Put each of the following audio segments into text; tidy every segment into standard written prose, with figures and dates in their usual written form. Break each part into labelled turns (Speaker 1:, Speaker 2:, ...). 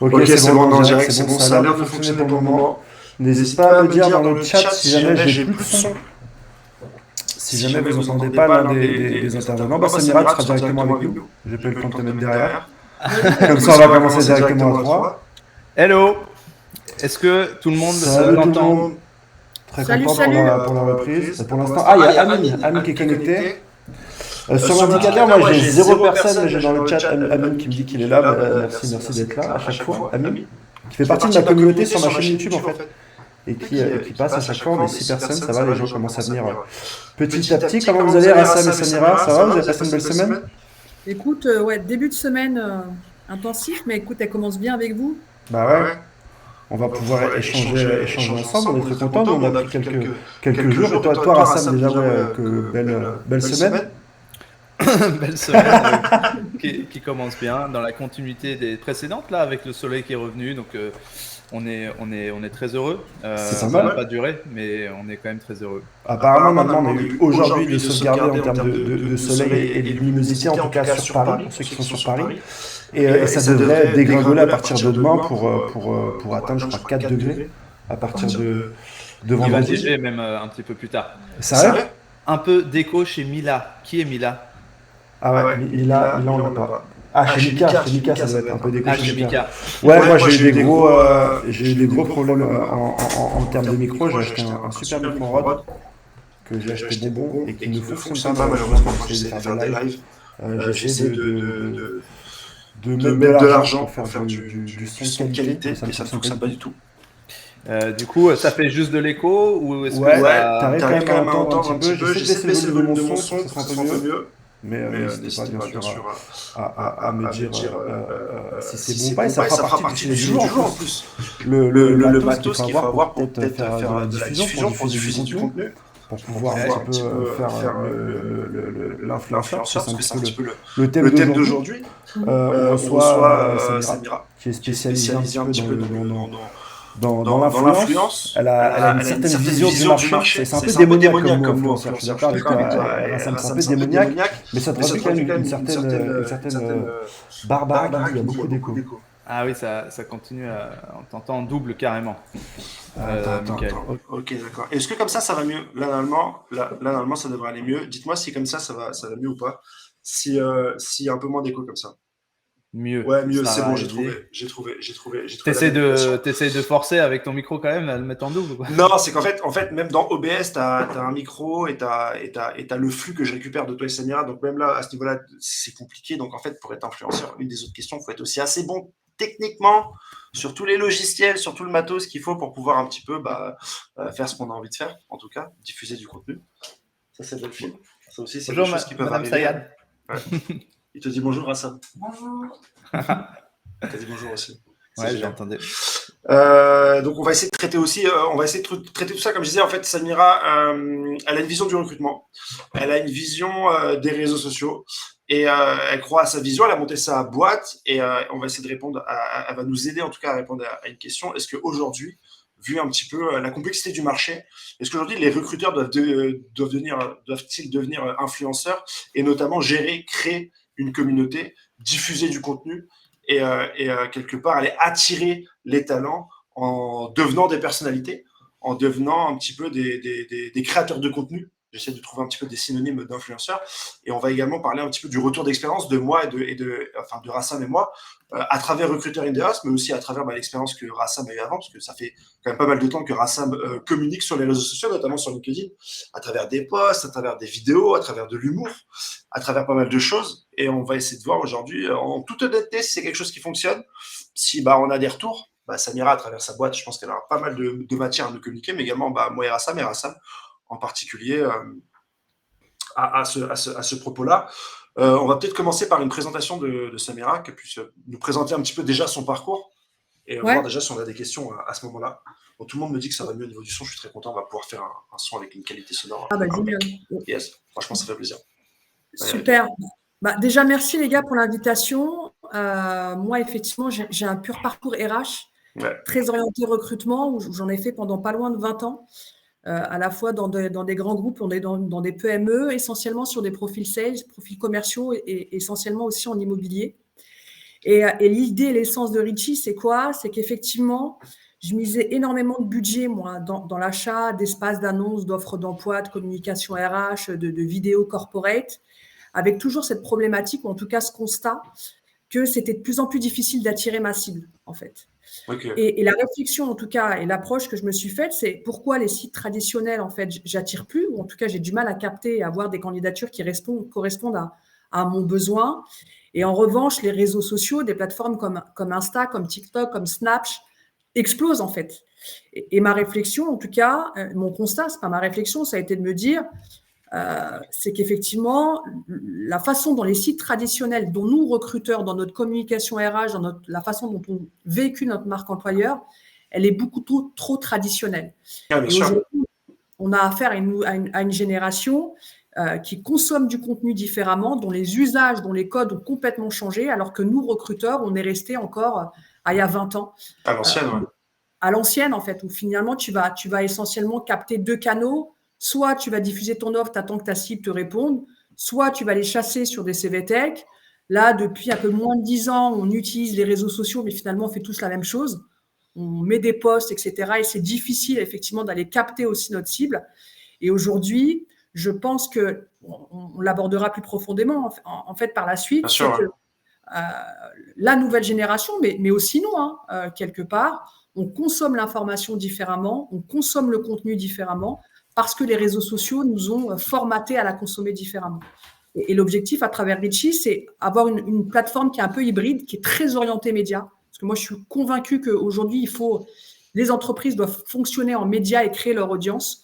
Speaker 1: Ok, c'est bon, on est en direct, c'est bon, ça a l'air de fonctionner pour le moment. N'hésitez pas à me dire dans le chat si jamais j'ai plus de son. Si jamais vous n'entendez pas l'un des intervenants, Samira, tu seras directement avec nous. J'ai pas eu le temps de te mettre derrière. Comme ça, on va commencer directement à 3.
Speaker 2: Hello. Est-ce que tout le monde
Speaker 1: s'entend? Très content pour la reprise. Pour l'instant, il y a Amine qui est connecté. Sur l'indicateur, moi j'ai 0 personne, mais j'ai dans le chat Amine qui me dit qu'il est là. Merci d'être là à chaque fois. Amine, qui fait partie de ma communauté sur ma chaîne YouTube en fait. Et qui passe à chaque fois, on est 6 personnes, ça va, les gens commencent à venir petit à petit. Comment vous allez, Rassam et Samira? Ça va? Vous avez passé une belle semaine?
Speaker 3: Écoute, début de semaine intensif, mais écoute, elle commence bien avec vous.
Speaker 1: Bah ouais. On va pouvoir échanger ensemble, on est très contents. Nous, on a pris quelques jours. Et toi Rassam, déjà, belle semaine.
Speaker 2: Belle semaine qui commence bien, dans la continuité des précédentes, là, avec le soleil qui est revenu. Donc, on est très heureux. Ça ne va pas durer, mais on est quand même très heureux.
Speaker 1: Apparemment, maintenant, on a eu aujourd'hui de sauvegarder en termes de soleil et de luminosité, en tout cas sur Paris, pour ceux qui sont sur Paris. Et ça devrait dégringoler à partir de demain pour atteindre, je crois, 4 degrés à partir de vendredi.
Speaker 2: Il va même un petit peu plus tard.
Speaker 1: Ça va?
Speaker 2: Un peu d'écho chez Mila. Qui est Mila?
Speaker 1: Ah ouais, Mila, on l'a pas. Chez Mika, ça doit être un peu d'écho
Speaker 2: chez Mika.
Speaker 1: Ouais, moi j'ai eu des gros problèmes en termes de micro. J'ai acheté un super micro Rode que j'ai acheté bonbon et qui ne fonctionne pas malheureusement quand j'essaie de faire des lives. J'essaie de mettre de l'argent pour faire du son de qualité, mais ça ne fonctionne pas du tout.
Speaker 2: Du coup, ça fait juste de l'écho ou est-ce
Speaker 1: que t'arrives quand même à entendre un petit peu. J'essaie de baisser le volume de mon son pour que ça soit un peu mieux. Mais n'hésitez pas bien sûr à me dire si c'est bon ou pas. Et ça fera partie du jour en plus. Le matos qu'il faut avoir pour peut-être faire de la diffusion pour diffuser du contenu. Pour pouvoir un petit peu faire l'influenceur, c'est un petit peu le thème d'aujourd'hui. On reçoit Samira, qui est spécialisée un petit peu dans l'influence. Elle a une certaine vision du marché. C'est un peu démoniaque comme mot. Je suis d'accord avec toi. C'est un peu démoniaque, mais ça traduit quand même une certaine barbarie. Il y a beaucoup d'écho.
Speaker 2: Ah oui, ça continue. On t'entend en double carrément.
Speaker 1: Ok, d'accord. Est-ce que comme ça va mieux? Là, normalement, ça devrait aller mieux. Dites-moi si comme ça va mieux ou pas. S'il y a un peu moins d'écho comme ça.
Speaker 2: Mieux.
Speaker 1: Ouais, mieux, c'est bon, j'ai trouvé.
Speaker 2: T'essaies de forcer avec ton micro quand même à le mettre en double ou quoi?
Speaker 1: Non, c'est qu'en fait, même dans OBS, t'as un micro et t'as le flux que je récupère de toi et Samira. Donc même là, à ce niveau-là, c'est compliqué. Donc en fait, pour être influenceur, une des autres questions, il faut être aussi assez bon techniquement sur tous les logiciels, sur tout le matos qu'il faut pour pouvoir un petit peu faire ce qu'on a envie de faire, en tout cas, diffuser du contenu. Ça, c'est le film. Ça aussi, c'est des choses qui peuvent arriver.
Speaker 2: Sayad.
Speaker 1: Ouais. Il te dit bonjour, Rassam.
Speaker 3: Bonjour.
Speaker 1: Il t'a dit bonjour aussi.
Speaker 2: Ouais, j'ai entendu.
Speaker 1: Donc on va essayer de traiter aussi, traiter tout ça. Comme je disais, en fait, Samira, elle a une vision du recrutement, elle a une vision des réseaux sociaux et elle croit à sa vision. Elle a monté sa boîte et on va essayer de répondre. Elle va nous aider en tout cas à répondre à une question. Est-ce qu'aujourd'hui, vu un petit peu la complexité du marché, est-ce qu'aujourd'hui les recruteurs doivent-ils devenir influenceurs et notamment créer une communauté, diffuser du contenu et quelque part aller attirer les talents en devenant des personnalités, en devenant un petit peu des créateurs de contenu. J'essaie de trouver un petit peu des synonymes d'influenceurs. Et on va également parler un petit peu du retour d'expérience de moi de Rassam et moi, à travers Recruiter in the House, mais aussi à travers l'expérience que Rassam a eu avant, parce que ça fait quand même pas mal de temps que Rassam communique sur les réseaux sociaux, notamment sur LinkedIn, à travers des posts, à travers des vidéos, à travers de l'humour, à travers pas mal de choses. Et on va essayer de voir aujourd'hui, en toute honnêteté, si c'est quelque chose qui fonctionne. Si on a des retours, Samira, à travers sa boîte, je pense qu'elle aura pas mal de matière à nous communiquer, mais également moi et Rassam en particulier à ce propos-là. On va peut-être commencer par une présentation de Samira, qu'elle puisse nous présenter un petit peu déjà son parcours et voir déjà si on a des questions à ce moment-là. Bon, tout le monde me dit que ça va mieux au niveau du son, je suis très content, on va pouvoir faire un son avec une qualité sonore.
Speaker 3: Génial.
Speaker 1: Yes, franchement, ça fait plaisir.
Speaker 3: Super. Déjà, merci les gars pour l'invitation. Moi, effectivement, j'ai un pur parcours RH, très orienté recrutement, où j'en ai fait pendant pas loin de 20 ans. À la fois dans des grands groupes, on est dans des PME, essentiellement sur des profils sales, profils commerciaux et essentiellement aussi en immobilier. Et l'idée et l'essence de Richie, c'est quoi? C'est qu'effectivement, je misais énormément de budget, moi, dans l'achat d'espaces d'annonces, d'offres d'emploi, de communication RH, de vidéos corporate, avec toujours cette problématique, ou en tout cas ce constat, que c'était de plus en plus difficile d'attirer ma cible, en fait.
Speaker 1: Okay.
Speaker 3: Et la réflexion, en tout cas, et l'approche que je me suis faite, c'est pourquoi les sites traditionnels, en fait, j'attire plus, ou en tout cas, j'ai du mal à capter et à avoir des candidatures qui correspondent à mon besoin. Et en revanche, les réseaux sociaux, des plateformes comme Insta, comme TikTok, comme Snapchat, explosent, en fait. Et ma réflexion, en tout cas, mon constat, c'est pas ma réflexion, ça a été de me dire, c'est qu'effectivement, la façon dont les sites traditionnels, dont nous, recruteurs, dans notre communication RH, la façon dont on véhicule notre marque employeur, elle est beaucoup trop traditionnelle.
Speaker 1: Ah, bien sûr.
Speaker 3: Aujourd'hui, on a affaire à une génération qui consomme du contenu différemment, dont les usages, dont les codes ont complètement changé, alors que nous, recruteurs, on est resté encore il y a 20 ans.
Speaker 1: À l'ancienne, ouais.
Speaker 3: À l'ancienne, en fait, où finalement, tu vas essentiellement capter 2 canaux. Soit tu vas diffuser ton offre, tu attends que ta cible te réponde, soit tu vas les chasser sur des CV Tech. Là, depuis un peu moins de 10 ans, on utilise les réseaux sociaux, mais finalement, on fait tous la même chose. On met des posts, etc. Et c'est difficile, effectivement, d'aller capter aussi notre cible. Et aujourd'hui, je pense qu'on l'abordera plus profondément, en fait, par la suite.
Speaker 1: Bien sûr,
Speaker 3: c'est que la nouvelle génération, mais aussi nous, quelque part, on consomme l'information différemment, on consomme le contenu différemment, parce que les réseaux sociaux nous ont formatés à la consommer différemment. Et l'objectif à travers Richie, c'est avoir une plateforme qui est un peu hybride, qui est très orientée média. Parce que moi, je suis convaincue qu'aujourd'hui, les entreprises doivent fonctionner en médias et créer leur audience,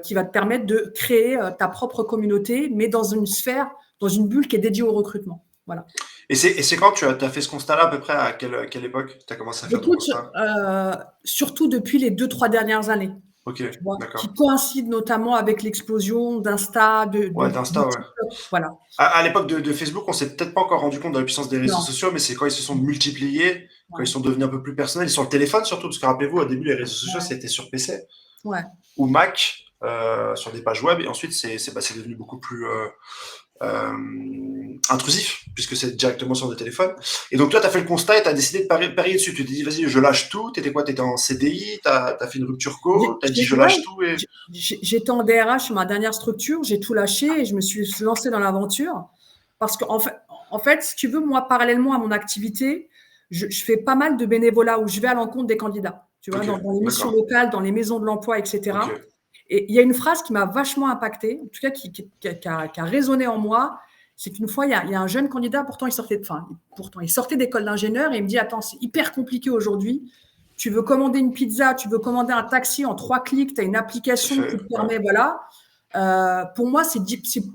Speaker 3: qui va te permettre de créer ta propre communauté, mais dans une sphère, dans une bulle qui est dédiée au recrutement. Voilà.
Speaker 1: Et c'est quand tu as fait ce constat-là, à peu près à quelle époque tu as commencé à faire ton constat?
Speaker 3: Surtout depuis les 2-3 dernières années.
Speaker 1: Ok, d'accord.
Speaker 3: Qui coïncide notamment avec l'explosion d'Insta,
Speaker 1: d'Insta, ouais.
Speaker 3: Voilà.
Speaker 1: À l'époque de Facebook, on s'est peut-être pas encore rendu compte de la puissance des réseaux sociaux, mais c'est quand ils se sont multipliés, quand ils sont devenus un peu plus personnels, sur le téléphone surtout, parce que rappelez-vous, au début, les réseaux sociaux, c'était sur PC ou Mac, sur des pages web, et ensuite, c'est devenu beaucoup plus intrusif, puisque c'est directement sur le téléphone. Et donc, toi, tu as fait le constat et tu as décidé de parier dessus. Tu t'es dit, vas-y, je lâche tout. T'étais quoi? T'étais en CDI? T'as fait une rupture co? T'as dit, je lâche tout et...
Speaker 3: J'étais en DRH, ma dernière structure. J'ai tout lâché et je me suis lancée dans l'aventure. Parce qu'en fait, si tu veux, moi, parallèlement à mon activité, je fais pas mal de bénévolat où je vais à l'encontre des candidats. Tu vois, dans les missions locales, dans les maisons de l'emploi, etc. Et il y a une phrase qui m'a vachement impactée, en tout cas qui a résonné en moi. C'est qu'une fois, il y a un jeune candidat, pourtant il sortait d'école d'ingénieur et il me dit, attends, c'est hyper compliqué aujourd'hui. Tu veux commander une pizza, tu veux commander un taxi en 3 clics, tu as une application qui te permet, voilà. Pour moi, c'est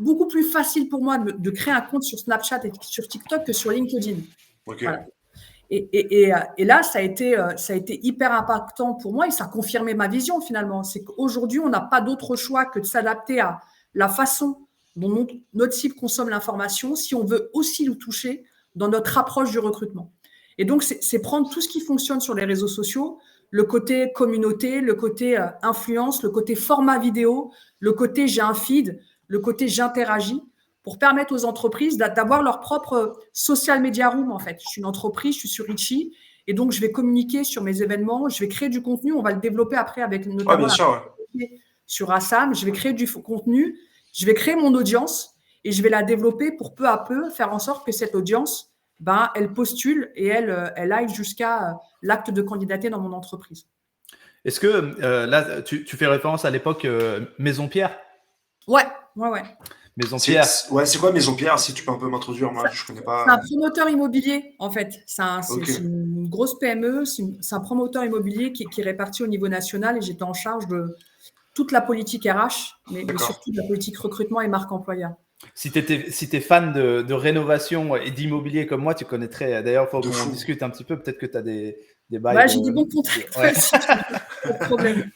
Speaker 3: beaucoup plus facile pour moi de créer un compte sur Snapchat et sur TikTok que sur LinkedIn. Voilà. Et là, ça a été hyper impactant pour moi et ça a confirmé ma vision finalement. C'est qu'aujourd'hui, on n'a pas d'autre choix que de s'adapter à la façon dont notre cible consomme l'information si on veut aussi le toucher dans notre approche du recrutement. Et donc, c'est prendre tout ce qui fonctionne sur les réseaux sociaux, le côté communauté, le côté influence, le côté format vidéo, le côté j'ai un feed, le côté j'interagis, pour permettre aux entreprises d'avoir leur propre social media room, en fait. Je suis une entreprise, je suis sur Richie, et donc je vais communiquer sur mes événements, je vais créer du contenu, on va le développer après avec notamment sur Assam, je vais créer du contenu, je vais créer mon audience, et je vais la développer pour peu à peu faire en sorte que cette audience, elle postule et elle aille jusqu'à l'acte de candidater dans mon entreprise.
Speaker 2: Est-ce que là, tu fais référence à l'époque Maison Pierre?
Speaker 3: Ouais.
Speaker 2: Maison Pierre.
Speaker 1: C'est quoi Maison Pierre? Si tu peux un peu m'introduire, moi je connais pas.
Speaker 3: C'est un promoteur immobilier en fait. C'est une grosse PME. C'est un promoteur immobilier qui est réparti au niveau national et j'étais en charge de toute la politique RH, mais surtout de la politique recrutement et marque employeur.
Speaker 2: Si tu es fan de rénovation et d'immobilier comme moi, tu connaîtrais. D'ailleurs, il faut qu'on discute un petit peu. Peut-être que tu as des bails.
Speaker 3: J'ai des bons contacts. Ouais. Pas de problème.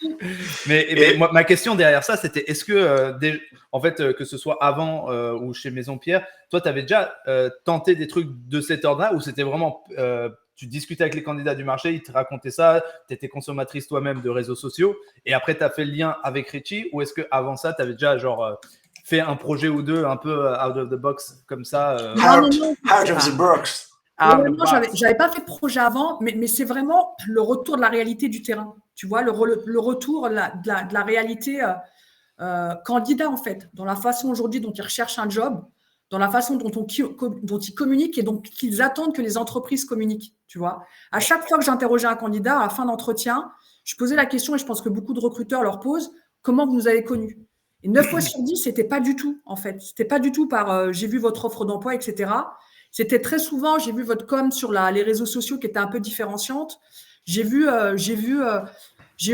Speaker 2: Mais moi, ma question derrière ça, c'était est-ce que, en fait, que ce soit avant ou chez Maison Pierre, toi, tu avais déjà tenté des trucs de cet ordre-là ou c'était vraiment. Tu discutais avec les candidats du marché, ils te racontaient ça, tu étais consommatrice toi-même de réseaux sociaux et après, tu as fait le lien avec Richie ou est-ce qu'avant ça, tu avais déjà fait un projet ou deux un peu out of the box comme ça
Speaker 1: Out of the box.
Speaker 3: Non, j'avais pas fait de projet avant, mais c'est vraiment le retour de la réalité du terrain. Tu vois, le retour de la réalité candidat, en fait, dans la façon aujourd'hui dont ils recherchent un job, dans la façon dont ils communiquent et donc qu'ils attendent que les entreprises communiquent. Tu vois, à chaque fois que j'interrogeais un candidat, à la fin d'entretien, je posais la question, et je pense que beaucoup de recruteurs leur posent, comment vous nous avez connus? Et 9 fois sur 10, c'était pas du tout, en fait. C'était pas du tout par j'ai vu votre offre d'emploi, etc. C'était très souvent, j'ai vu votre com sur les réseaux sociaux qui était un peu différenciante. J'ai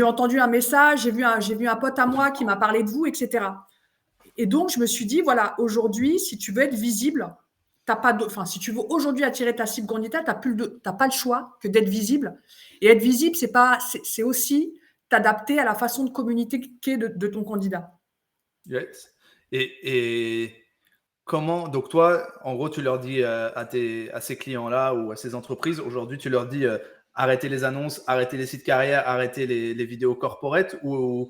Speaker 3: entendu un message, j'ai vu un pote à moi qui m'a parlé de vous, etc. Et donc, je me suis dit, voilà, aujourd'hui, si tu veux être visible, si tu veux aujourd'hui attirer ta cible candidat, t'as pas le choix que d'être visible. Et être visible, c'est aussi t'adapter à la façon de communiquer de ton candidat.
Speaker 2: Yes. Et comment, donc toi, en gros, tu leur dis à ces clients-là ou à ces entreprises, aujourd'hui, tu leur dis arrêtez les annonces, arrêtez les sites carrières, arrêtez les vidéos corporate, ou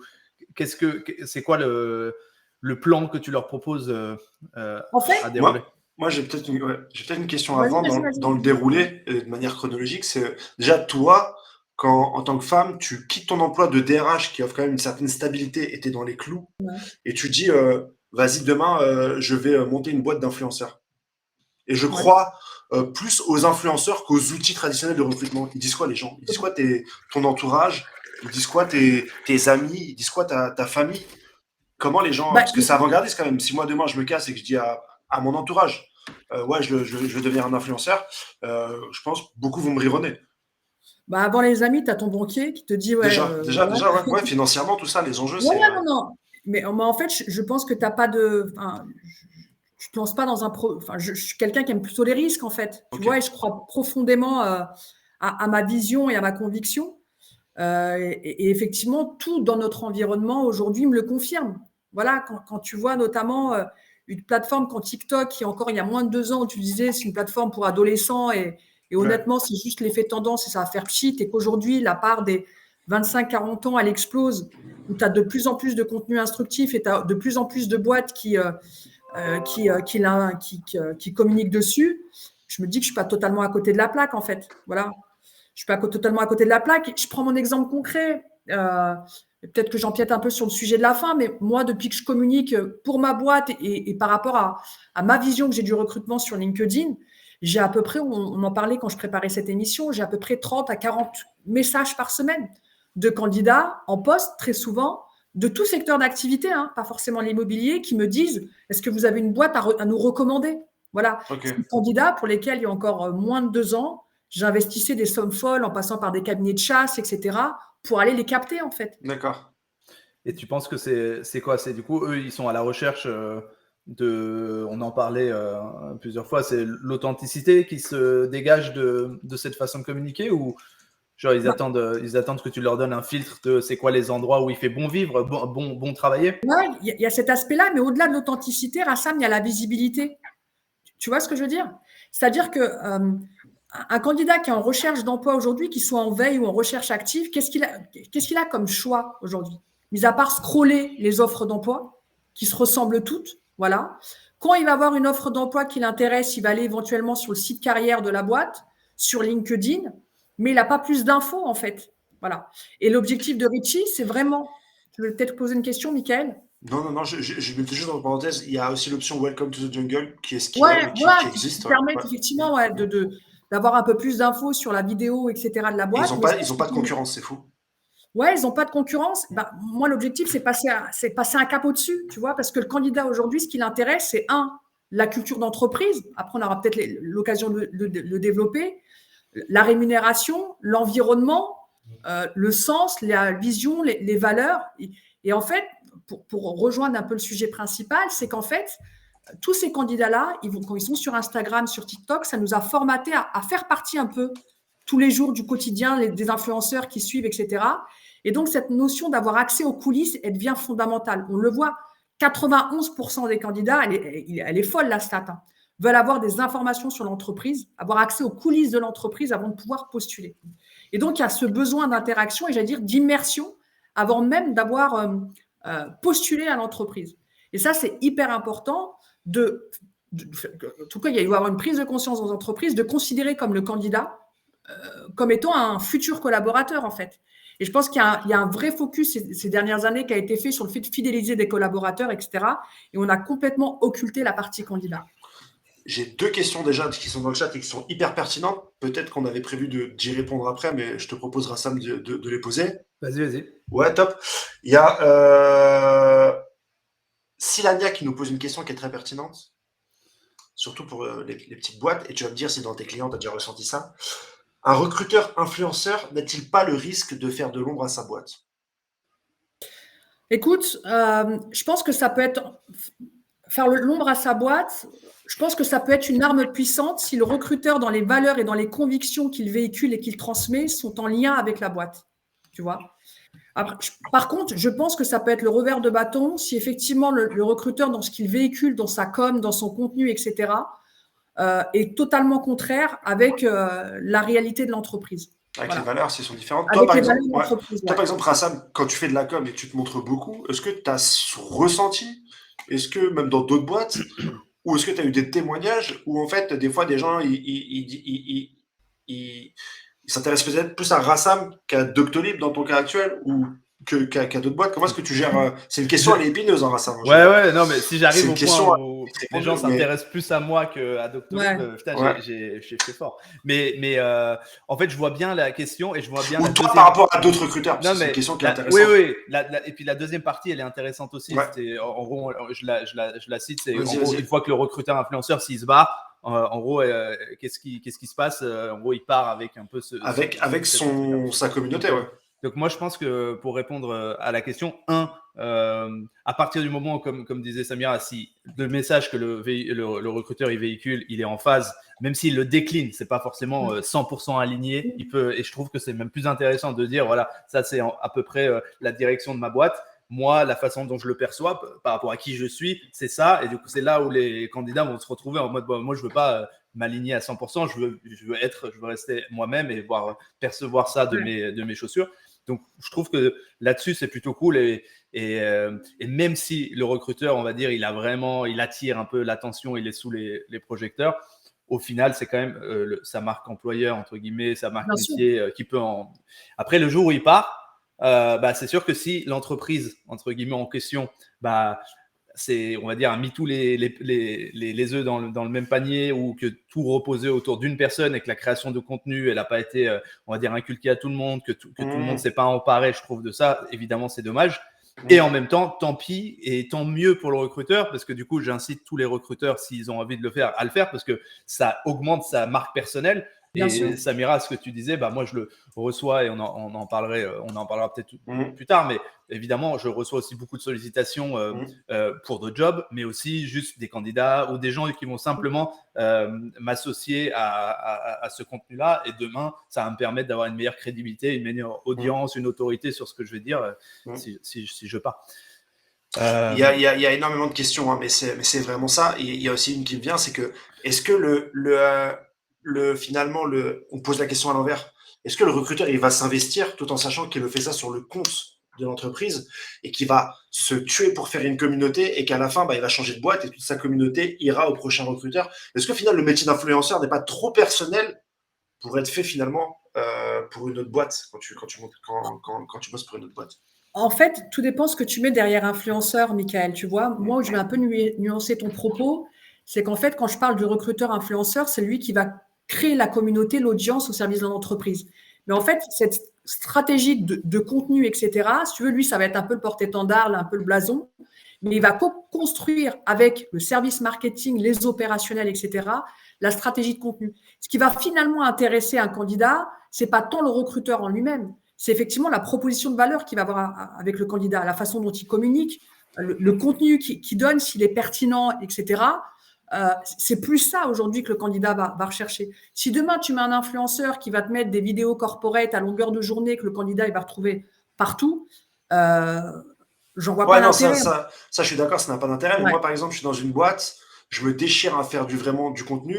Speaker 2: c'est quoi le plan que tu leur proposes
Speaker 3: en fait,
Speaker 2: à dérouler?
Speaker 1: Moi, j'ai peut-être une question avant dans le déroulé, de manière chronologique. C'est déjà toi, quand en tant que femme, tu quittes ton emploi de DRH qui offre quand même une certaine stabilité et tu es dans les clous, et tu dis vas-y, demain, je vais monter une boîte d'influenceurs. Et je crois plus aux influenceurs qu'aux outils traditionnels de recrutement. Ils disent quoi, les gens? Ils disent quoi ton entourage? Ils disent quoi tes amis? Ils disent quoi ta famille? Comment les gens... Parce que c'est avant-gardiste quand même. Si moi, demain, je me casse et que je dis à mon entourage, ouais, je veux devenir un influenceur, je pense que beaucoup vont me rironner.
Speaker 3: Avant les amis, tu as ton banquier qui te dit... Ouais,
Speaker 1: déjà, ouais, financièrement, tout ça, les enjeux,
Speaker 3: c'est... Non. Mais en fait, je pense que tu n'as pas de... je ne te lance pas dans un... je suis quelqu'un qui aime plutôt les risques, en fait. Tu vois, et je crois profondément à ma vision et à ma conviction. Et effectivement, tout dans notre environnement aujourd'hui me le confirme. Voilà, quand tu vois notamment une plateforme comme TikTok, qui encore il y a moins de 2 ans, tu disais c'est une plateforme pour adolescents et honnêtement, c'est juste l'effet tendance et ça va faire pchit, et qu'aujourd'hui, la part des 25-40 ans, elle explose, où tu as de plus en plus de contenu instructif et tu as de plus en plus de boîtes qui communiquent dessus. Je me dis que je ne suis pas totalement à côté de la plaque, en fait. Voilà. Je ne suis pas totalement à côté de la plaque. Je prends mon exemple concret. Peut-être que j'empiète un peu sur le sujet de la fin, mais moi, depuis que je communique pour ma boîte et par rapport à ma vision que j'ai du recrutement sur LinkedIn, j'ai à peu près, on en parlait quand je préparais cette émission, j'ai à peu près 30 à 40 messages par semaine de candidats en poste, très souvent, de tout secteur d'activité, pas forcément l'immobilier, qui me disent « Est-ce que vous avez une boîte à nous recommander ?» Voilà. Okay. C'est des candidats pour lesquels il y a encore moins de 2 ans, j'investissais des sommes folles en passant par des cabinets de chasse, etc., pour aller les capter, en fait.
Speaker 1: D'accord.
Speaker 2: Et tu penses que c'est quoi? C'est du coup, eux, ils sont à la recherche on en parlait plusieurs fois, c'est l'authenticité qui se dégage de cette façon de communiquer, ou genre ils attendent que tu leur donnes un filtre de c'est quoi les endroits où il fait bon vivre, bon travailler?
Speaker 3: Ouais, il y a cet aspect-là, mais au-delà de l'authenticité, Rassam, il y a la visibilité. Tu vois ce que je veux dire? C'est-à-dire que un candidat qui est en recherche d'emploi aujourd'hui, qui soit en veille ou en recherche active, qu'est-ce qu'il a comme choix aujourd'hui? Mis à part scroller les offres d'emploi, qui se ressemblent toutes, voilà. Quand il va avoir une offre d'emploi qui l'intéresse, il va aller éventuellement sur le site carrière de la boîte, sur LinkedIn, mais il n'a pas plus d'infos, en fait. Voilà. Et l'objectif de Richie, c'est vraiment... Je vais peut-être poser une question, Michael.
Speaker 1: Non, je mettais juste en parenthèse, il y a aussi l'option Welcome to the Jungle qui existe.
Speaker 3: Qui permet effectivement d'avoir un peu plus d'infos sur la vidéo, etc. de la boîte.
Speaker 1: Ils n'ont pas de concurrence, c'est fou.
Speaker 3: Ouais, ils n'ont pas de concurrence. Moi, l'objectif, c'est passer un cap au-dessus, tu vois, parce que le candidat aujourd'hui, ce qui l'intéresse, c'est la culture d'entreprise. Après, on aura peut-être l'occasion de le développer. La rémunération, l'environnement, le sens, la vision, les valeurs. Et en fait, pour rejoindre un peu le sujet principal, c'est qu'en fait, tous ces candidats-là, quand ils sont sur Instagram, sur TikTok, ça nous a formaté à faire partie un peu tous les jours du quotidien des influenceurs qui suivent, etc. Et donc, cette notion d'avoir accès aux coulisses, elle devient fondamentale. On le voit, 91% des candidats, elle est folle la stat, veulent avoir des informations sur l'entreprise, avoir accès aux coulisses de l'entreprise avant de pouvoir postuler. Et donc, il y a ce besoin d'interaction et j'allais dire d'immersion avant même d'avoir postulé à l'entreprise. Et ça, c'est hyper important de en tout cas, il y avoir une prise de conscience dans l'entreprise de considérer comme le candidat comme étant un futur collaborateur, en fait. Et je pense qu'il y a un vrai focus ces dernières années qui a été fait sur le fait de fidéliser des collaborateurs, etc. Et on a complètement occulté la partie candidat.
Speaker 1: J'ai 2 questions déjà qui sont dans le chat et qui sont hyper pertinentes. Peut-être qu'on avait prévu d'y répondre après, mais je te propose, Rassam, de les poser.
Speaker 2: Vas-y.
Speaker 1: Ouais, top. Il y a Silania qui nous pose une question qui est très pertinente, surtout pour les petites boîtes, et tu vas me dire si dans tes clients, tu as déjà ressenti ça. Un recruteur influenceur n'a-t-il pas le risque de faire de l'ombre à sa boîte?
Speaker 3: Écoute, je pense que ça peut être... Faire l'ombre à sa boîte, je pense que ça peut être une arme puissante si le recruteur, dans les valeurs et dans les convictions qu'il véhicule et qu'il transmet, sont en lien avec la boîte. Tu vois? Après, par contre, je pense que ça peut être le revers de bâton si effectivement le recruteur, dans ce qu'il véhicule, dans sa com, dans son contenu, etc., est totalement contraire avec la réalité de l'entreprise.
Speaker 1: Avec les valeurs, si elles sont différentes.
Speaker 3: Toi, par
Speaker 1: exemple, Rassam, quand tu fais de la com et que tu te montres beaucoup, est-ce que tu as ressenti, est-ce que même dans d'autres boîtes, ou est-ce que tu as eu des témoignages où en fait, des fois, des gens, ils s'intéressent peut-être plus à Rassam qu'à Doctolib dans ton cas actuel, ou qu'à d'autres boîtes? Comment est-ce que tu gères C'est une question, elle est épineuse, hein, Rassam.
Speaker 2: Ouais, non, mais si j'arrive au point où les gens s'intéressent plus à moi qu'à Doctolib, putain, j'ai fait fort. Mais en fait, je vois bien la question et je vois bien.
Speaker 1: Ou toi, par rapport à d'autres recruteurs, c'est une question qui est intéressante.
Speaker 2: Oui. Et puis la deuxième partie, elle est intéressante aussi. En gros, je la cite, c'est en gros, une fois que le recruteur influenceur, s'il se bat, en gros, qu'est-ce qui se passe? En gros, il part avec un peu
Speaker 1: sa communauté, ouais.
Speaker 2: Donc moi, je pense que pour répondre à la question, à partir du moment, comme disait Samira, si le message que le recruteur il véhicule, il est en phase, même s'il le décline, c'est pas forcément 100% aligné, il peut, et je trouve que c'est même plus intéressant de dire, voilà, ça c'est à peu près la direction de ma boîte. Moi, la façon dont je le perçois par rapport à qui je suis, c'est ça. Et du coup, c'est là où les candidats vont se retrouver en mode, moi, je veux pas m'aligner à 100%, je veux rester moi-même et percevoir ça de mes chaussures. Donc, je trouve que là-dessus, c'est plutôt cool. Et même si le recruteur, on va dire, il attire un peu l'attention, il est sous les projecteurs, au final, c'est quand même sa marque employeur, entre guillemets, sa marque métier qui peut en… Après, le jour où il part, c'est sûr que si l'entreprise, entre guillemets, en question, on va dire, a mis tous les œufs dans le même panier, ou que tout reposait autour d'une personne et que la création de contenu, elle n'a pas été, on va dire, inculquée à tout le monde, que tout le monde ne s'est pas emparé, je trouve, de ça. Évidemment, c'est dommage. Et en même temps, tant pis et tant mieux pour le recruteur, parce que du coup, j'incite tous les recruteurs, s'ils ont envie de le faire, à le faire, parce que ça augmente sa marque personnelle.
Speaker 3: Bien
Speaker 2: et
Speaker 3: sûr.
Speaker 2: Samira, ce que tu disais, moi je le reçois et on en parlera peut-être plus tard, mais évidemment, je reçois aussi beaucoup de sollicitations pour d'autres jobs, mais aussi juste des candidats ou des gens qui vont simplement m'associer à ce contenu-là, et demain, ça va me permettre d'avoir une meilleure crédibilité, une meilleure audience, une autorité sur ce que je vais dire si je pars.
Speaker 1: Il y a énormément de questions, hein, mais c'est vraiment ça. Il y a aussi une qui me vient, c'est que est-ce que finalement, on pose la question à l'envers. Est-ce que le recruteur, il va s'investir tout en sachant qu'il fait ça sur le compte de l'entreprise et qu'il va se tuer pour faire une communauté et qu'à la fin, il va changer de boîte et toute sa communauté ira au prochain recruteur? Est-ce que finalement, le métier d'influenceur n'est pas trop personnel pour être fait finalement pour une autre boîte quand tu bosses pour une autre boîte?
Speaker 3: En fait, tout dépend ce que tu mets derrière influenceur, Michael. Tu vois, moi, où je vais un peu nuancer ton propos, c'est qu'en fait, quand je parle du recruteur influenceur, c'est lui qui va créer la communauté, l'audience au service de l'entreprise. Mais en fait, cette stratégie de contenu, etc., si tu veux, lui, ça va être un peu le porte-étendard, un peu le blason, mais il va construire avec le service marketing, les opérationnels, etc., la stratégie de contenu. Ce qui va finalement intéresser un candidat, c'est pas tant le recruteur en lui-même, c'est effectivement la proposition de valeur qu'il va avoir avec le candidat, la façon dont il communique, le contenu qu'il donne, s'il est pertinent, etc. C'est plus ça aujourd'hui que le candidat va rechercher. Si demain tu mets un influenceur qui va te mettre des vidéos corporate à longueur de journée que le candidat il va retrouver partout, j'en vois pas l'intérêt.
Speaker 1: Ça, je suis d'accord, ça n'a pas d'intérêt. Mais moi, par exemple, je suis dans une boîte, je me déchire à faire vraiment du contenu.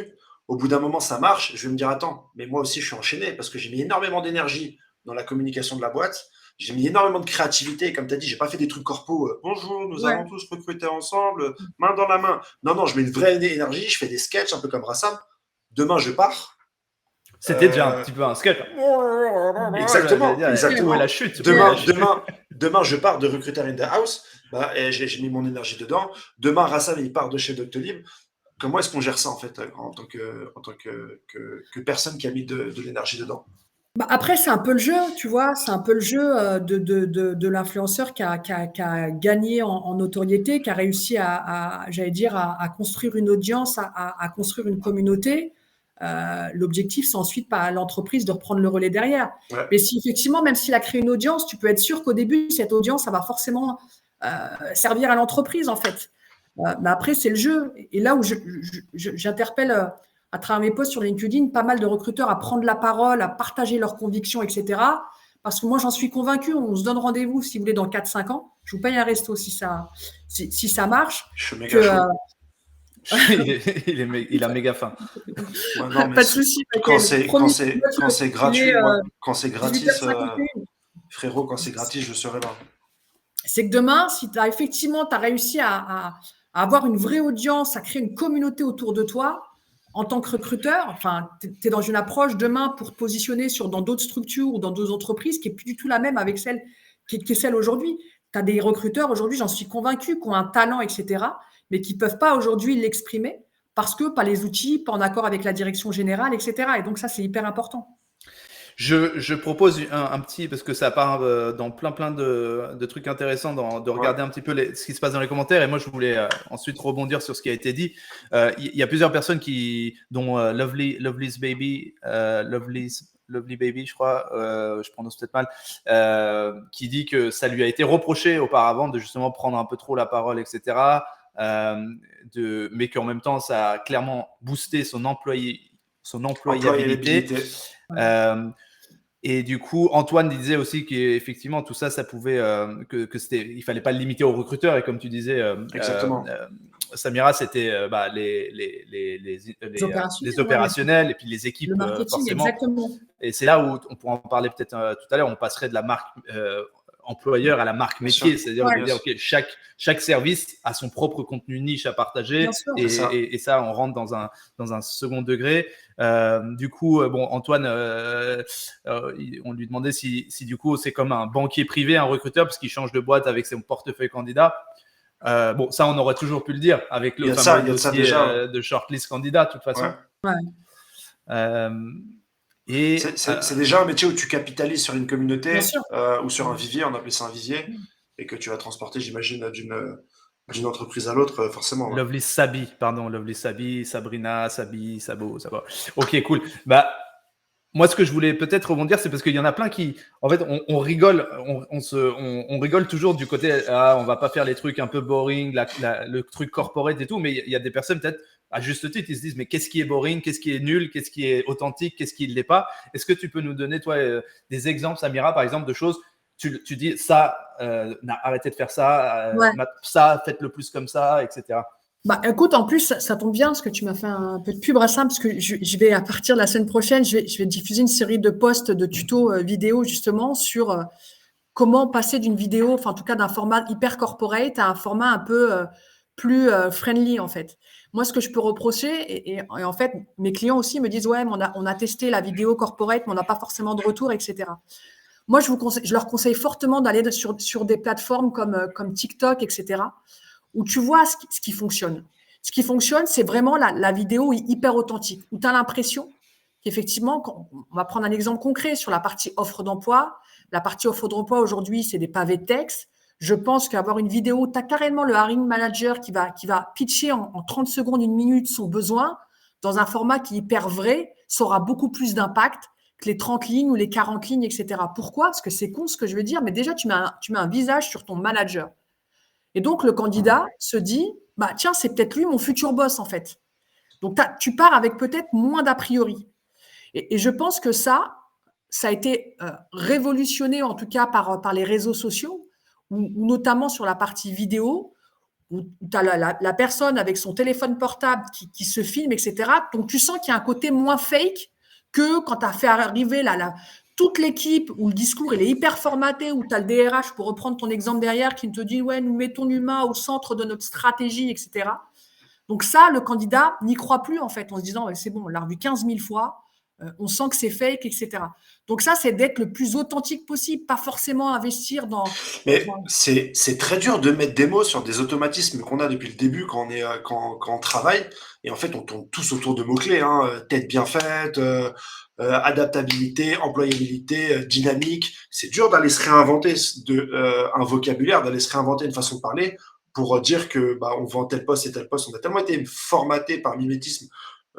Speaker 1: Au bout d'un moment, ça marche. Je vais me dire, attends, mais moi aussi, je suis enchaîné parce que j'ai mis énormément d'énergie dans la communication de la boîte. j'ai mis énormément de créativité. Comme tu as dit, j'ai pas fait des trucs corpo. Bonjour, nous allons tous recruter ensemble, main dans la main. Non, je mets une vraie énergie. Je fais des sketchs un peu comme Rassam. Demain, je pars.
Speaker 2: C'était déjà un petit peu un sketch.
Speaker 1: Exactement.
Speaker 2: La chute.
Speaker 1: Demain, je pars de Recruiter in the House. J'ai mis mon énergie dedans. Demain, Rassam, il part de chez Doctolib. Comment est-ce qu'on gère ça, en fait, en tant que personne qui a mis de l'énergie dedans?
Speaker 3: Après, c'est un peu le jeu, tu vois, c'est un peu le jeu de l'influenceur qui a gagné en notoriété, qui a réussi j'allais dire, à construire une audience, à construire une communauté. L'objectif, c'est ensuite à l'entreprise de reprendre le relais derrière.
Speaker 1: Ouais.
Speaker 3: Mais si effectivement, même s'il a créé une audience, tu peux être sûr qu'au début, cette audience, ça va forcément servir à l'entreprise, en fait. Mais après, c'est le jeu. Et là où j'interpelle à travers mes posts sur LinkedIn pas mal de recruteurs à prendre la parole, à partager leurs convictions, etc. Parce que moi, j'en suis convaincu. On se donne rendez-vous, si vous voulez, dans 4-5 ans. Je vous paye un resto si ça marche.
Speaker 1: Je suis méga chaud.
Speaker 2: Il a méga faim.
Speaker 1: Ouais, non,
Speaker 3: pas de souci.
Speaker 1: Quand c'est gratuit, quand c'est gratis, frérot, quand c'est gratis, je serai là.
Speaker 3: C'est que demain, si tu as réussi à avoir une vraie audience, à créer une communauté autour de toi, en tant que recruteur, enfin, tu es dans une approche demain pour te positionner dans d'autres structures ou dans d'autres entreprises qui n'est plus du tout la même avec celle qui est celle aujourd'hui. Tu as des recruteurs aujourd'hui, j'en suis convaincu, qui ont un talent, etc., mais qui ne peuvent pas aujourd'hui l'exprimer parce que pas les outils, pas en accord avec la direction générale, etc. Et donc ça, c'est hyper important.
Speaker 2: Je propose un petit, parce que ça part dans plein de trucs intéressants, de regarder un petit peu ce qui se passe dans les commentaires. Et moi, je voulais ensuite rebondir sur ce qui a été dit. Il y a plusieurs personnes dont Lovely's Baby, Lovely Baby, je crois, je prononce peut-être mal, qui dit que ça lui a été reproché auparavant de justement prendre un peu trop la parole, etc. Mais qu'en même temps, ça a clairement boosté son employabilité. Et du coup, Antoine disait aussi qu'effectivement, tout ça, ça pouvait, il fallait pas le limiter aux recruteurs. Et comme tu disais, Samira, c'était les opérationnels et puis les équipes,
Speaker 3: le marketing,
Speaker 2: forcément.
Speaker 3: Exactement.
Speaker 2: Et c'est là où on pourra en parler peut-être tout à l'heure. On passerait de la marque employeur à la marque métier, c'est-à-dire de dire ok, chaque service a son propre contenu niche à partager, et ça on rentre dans un second degré. Du coup, Antoine, on lui demandait si du coup c'est comme un banquier privé, un recruteur, parce qu'il change de boîte avec son portefeuille candidat. Ça on aurait toujours pu le dire avec le fameux dossier de shortlist candidat de toute façon.
Speaker 1: C'est déjà un métier où tu capitalises sur une communauté ou sur un vivier, on appelait ça un vivier, et que tu vas transporter, j'imagine, d'une entreprise à l'autre, forcément. Ouais.
Speaker 2: Lovely Sabi, Sabrina, Sabi, Sabo, ça va. Ok, cool. Moi, ce que je voulais peut-être rebondir, c'est parce qu'il y en a plein qui, en fait, on rigole, on rigole toujours du côté, on va pas faire les trucs un peu boring, le truc corporate et tout, mais il y a des personnes peut-être, à juste titre, ils se disent, mais qu'est-ce qui est boring, qu'est-ce qui est nul, qu'est-ce qui est authentique, qu'est-ce qui ne l'est pas? Est-ce que tu peux nous donner, toi, des exemples, Samira, par exemple, de choses, tu dis, ça, arrêtez de faire ça, ça, faites-le plus comme ça, etc.
Speaker 3: Écoute, en plus, ça tombe bien parce que tu m'as fait un peu de pub à ça, parce que je vais, à partir de la semaine prochaine, je vais diffuser une série de posts de tutos vidéo justement sur comment passer d'une vidéo, enfin en tout cas d'un format hyper corporate à un format un peu plus friendly en fait. Moi, ce que je peux reprocher, et en fait, mes clients aussi me disent, ouais, mais on a testé la vidéo corporate, mais on n'a pas forcément de retour, etc. Moi, je leur conseille fortement d'aller sur des plateformes comme TikTok, etc., où tu vois ce qui fonctionne. Ce qui fonctionne, c'est vraiment la vidéo hyper authentique, où tu as l'impression qu'effectivement, on va prendre un exemple concret sur la partie offre d'emploi. La partie offre d'emploi aujourd'hui, c'est des pavés de texte. Je pense qu'avoir une vidéo, tu as carrément le hiring manager qui va pitcher en 30 secondes, 1 minute son besoin dans un format qui est hyper vrai, ça aura beaucoup plus d'impact que les 30 lignes ou les 40 lignes, etc. Pourquoi? Parce que c'est con ce que je veux dire, mais déjà, tu mets un visage sur ton manager. Et donc, le candidat se dit, tiens, c'est peut-être lui mon futur boss, en fait. Donc, tu pars avec peut-être moins d'a priori. Et je pense que ça a été révolutionné, en tout cas, par les réseaux sociaux, ou notamment sur la partie vidéo, où tu as la personne avec son téléphone portable qui se filme, etc. Donc, tu sens qu'il y a un côté moins fake que quand tu as fait arriver toute l'équipe où le discours il est hyper formaté, où tu as le DRH, pour reprendre ton exemple derrière, qui te dit ouais, nous mettons l'humain au centre de notre stratégie, etc. Donc ça, le candidat n'y croit plus en fait, en se disant ouais, c'est bon, on l'a revu 15 000 fois, on sent que c'est fake, etc. Donc ça, c'est d'être le plus authentique possible, pas forcément investir dans…
Speaker 1: Mais c'est très dur de mettre des mots sur des automatismes qu'on a depuis le début quand on travaille. Et en fait, on tourne tous autour de mots-clés. Tête bien faite, adaptabilité, employabilité, dynamique. C'est dur d'aller se réinventer un vocabulaire, d'aller se réinventer une façon de parler pour dire que on vend tel poste et tel poste. On a tellement été formaté par mimétisme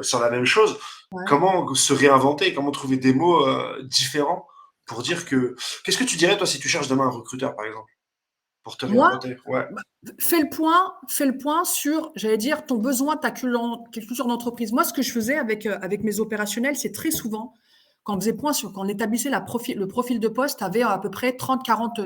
Speaker 1: sur la même chose. Ouais. Comment se réinventer, comment trouver des mots différents pour dire que… Qu'est-ce que tu dirais, toi, si tu cherches demain un recruteur, par exemple, pour te réinventer?
Speaker 3: Fais le point sur, j'allais dire, ton besoin, ta culture d'entreprise. Moi, ce que je faisais avec mes opérationnels, c'est très souvent, quand on faisait point sur, quand on établissait le profil de poste, avait à peu près 40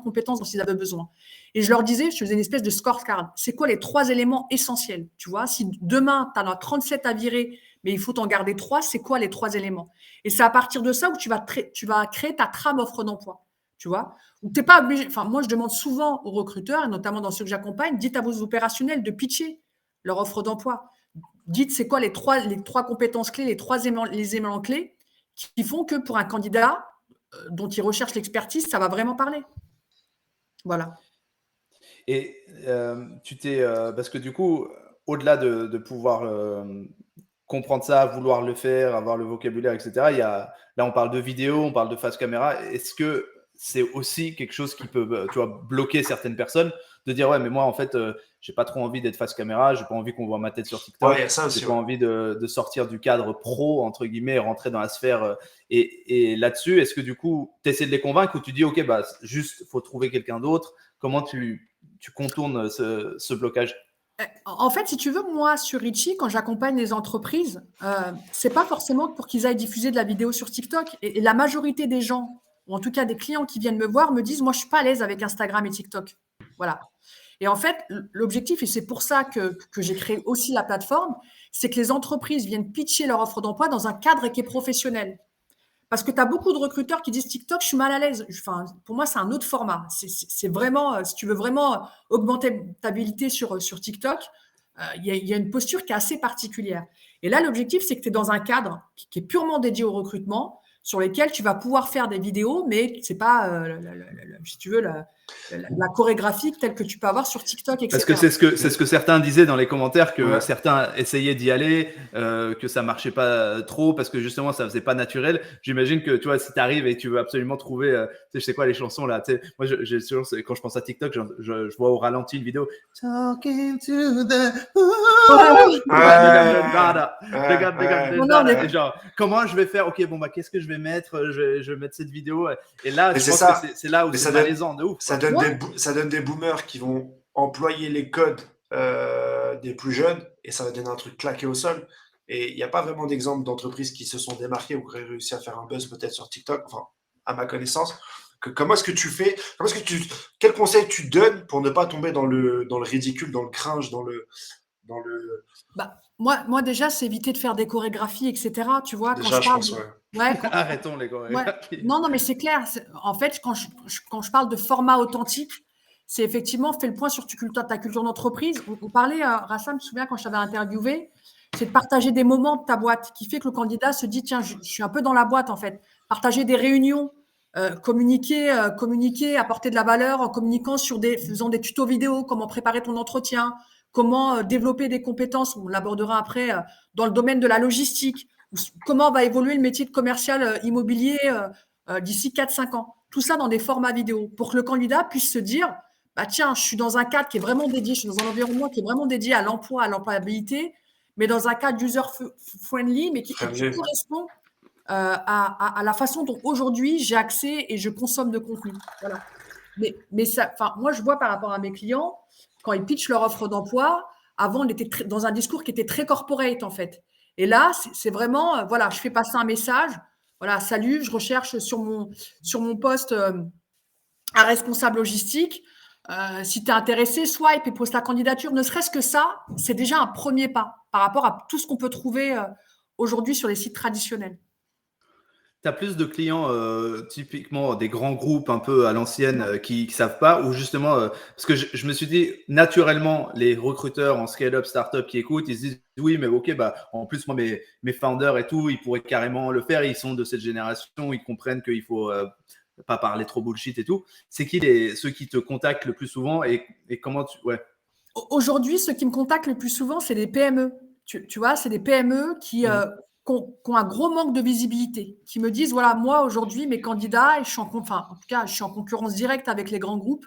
Speaker 3: compétences dont ils avaient besoin. Et je leur disais, je faisais une espèce de scorecard. C'est quoi les 3 éléments essentiels? Tu vois, si demain, tu en as 37 à virer, mais il faut t'en garder 3, c'est quoi les 3 éléments? Et c'est à partir de ça où tu vas créer ta trame offre d'emploi. Tu vois, où t'es pas obligé. Enfin, moi, je demande souvent aux recruteurs, et notamment dans ceux que j'accompagne, dites à vos opérationnels de pitcher leur offre d'emploi. Dites c'est quoi les trois compétences clés, les éléments clés qui font que pour un candidat dont ils recherchent l'expertise, ça va vraiment parler. Voilà.
Speaker 2: Et parce que du coup, au-delà de pouvoir comprendre ça, vouloir le faire, avoir le vocabulaire, etc., là, on parle de vidéo, on parle de face caméra. Est-ce que c'est aussi quelque chose qui peut, bloquer certaines personnes, de dire ouais, mais moi en fait, j'ai pas trop envie d'être face caméra, j'ai pas envie qu'on voit ma tête sur TikTok, j'ai pas envie de sortir du cadre pro entre guillemets, et rentrer dans la sphère. Et là-dessus, est-ce que du coup, tu essaies de les convaincre ou tu dis ok, juste faut trouver quelqu'un d'autre? Comment tu contournes ce blocage?
Speaker 3: En fait, si tu veux, moi, sur Ritchie, quand j'accompagne les entreprises, c'est pas forcément pour qu'ils aillent diffuser de la vidéo sur TikTok. Et la majorité des gens, ou en tout cas des clients qui viennent me voir, me disent, moi, je suis pas à l'aise avec Instagram et TikTok. Voilà. Et en fait, l'objectif, et c'est pour ça que j'ai créé aussi la plateforme, c'est que les entreprises viennent pitcher leur offre d'emploi dans un cadre qui est professionnel. Parce que tu as beaucoup de recruteurs qui disent TikTok, je suis mal à l'aise. Enfin, pour moi, c'est un autre format. C'est vraiment, si tu veux vraiment augmenter ta habilité sur TikTok, il y a une posture qui est assez particulière. Et là, l'objectif, c'est que tu es dans un cadre qui est purement dédié au recrutement, sur lesquels tu vas pouvoir faire des vidéos, mais c'est pas, si tu veux, la chorégraphie telle que tu peux avoir sur TikTok, etc.
Speaker 2: Parce que c'est ce que certains disaient dans les commentaires, que certains essayaient d'y aller, que ça marchait pas trop parce que justement ça faisait pas naturel. J'imagine que tu vois, si tu arrives et tu veux absolument trouver, je sais quoi, les chansons là, tu sais, moi quand je pense à TikTok, je vois au ralenti une vidéo Talking to the genre comment je vais faire, ok bon qu'est-ce que je vais mettre, je vais mettre cette vidéo, et là je pense que c'est là où c'est malaisant de ouf.
Speaker 1: Ça donne des boomers qui vont employer les codes des plus jeunes et ça va donner un truc claqué au sol. Et il n'y a pas vraiment d'exemple d'entreprises qui se sont démarquées ou qui ont réussi à faire un buzz peut-être sur TikTok, enfin, à ma connaissance. Comment est-ce que tu fais, quel conseil tu donnes pour ne pas tomber dans le ridicule, dans le cringe, dans le…
Speaker 3: Moi, déjà, c'est éviter de faire des chorégraphies, etc. Tu vois,
Speaker 1: déjà,
Speaker 3: quand je parle
Speaker 2: Arrêtons les chorégraphies.
Speaker 3: Non, mais c'est clair. En fait, quand je parle de format authentique, c'est effectivement fait le point sur ta culture d'entreprise. On parlait, Rassam, je me souviens quand je t'avais interviewé, c'est de partager des moments de ta boîte qui fait que le candidat se dit, tiens, je suis un peu dans la boîte, en fait. Partager des réunions, communiquer, apporter de la valeur en communiquant faisant des tutos vidéo, comment préparer ton entretien, comment développer des compétences, on l'abordera après, dans le domaine de la logistique, comment va évoluer le métier de commercial immobilier d'ici 4-5 ans. Tout ça dans des formats vidéo pour que le candidat puisse se dire, tiens, je suis dans un cadre qui est vraiment dédié, je suis dans un environnement qui est vraiment dédié à l'emploi, à l'employabilité, mais dans un cadre user-friendly, mais qui correspond à la façon dont aujourd'hui j'ai accès et je consomme de contenu. Voilà. Mais ça, moi, je vois par rapport à mes clients, quand ils pitchent leur offre d'emploi, avant, on était dans un discours qui était très corporate, en fait. Et là, c'est vraiment, voilà, je fais passer un message. Voilà, salut, je recherche sur mon poste un responsable logistique. Si tu es intéressé, swipe et pose ta candidature. Ne serait-ce que ça, c'est déjà un premier pas par rapport à tout ce qu'on peut trouver aujourd'hui sur les sites traditionnels.
Speaker 2: as plus de clients, typiquement des grands groupes un peu à l'ancienne qui ne savent pas, ou justement, parce que je me suis dit, naturellement, les recruteurs en scale-up, start-up qui écoutent, ils se disent, oui, mais ok, bah, en plus, moi, mes founders et tout, ils pourraient carrément le faire, ils sont de cette génération, ils comprennent qu'il faut pas parler trop bullshit et tout. C'est qui ceux qui te contactent le plus souvent et comment tu… Ouais.
Speaker 3: Aujourd'hui, ceux qui me contactent le plus souvent, c'est des PME. Tu vois, c'est des PME qui ont un gros manque de visibilité, qui me disent, voilà, moi, aujourd'hui, mes candidats, en tout cas, je suis en concurrence directe avec les grands groupes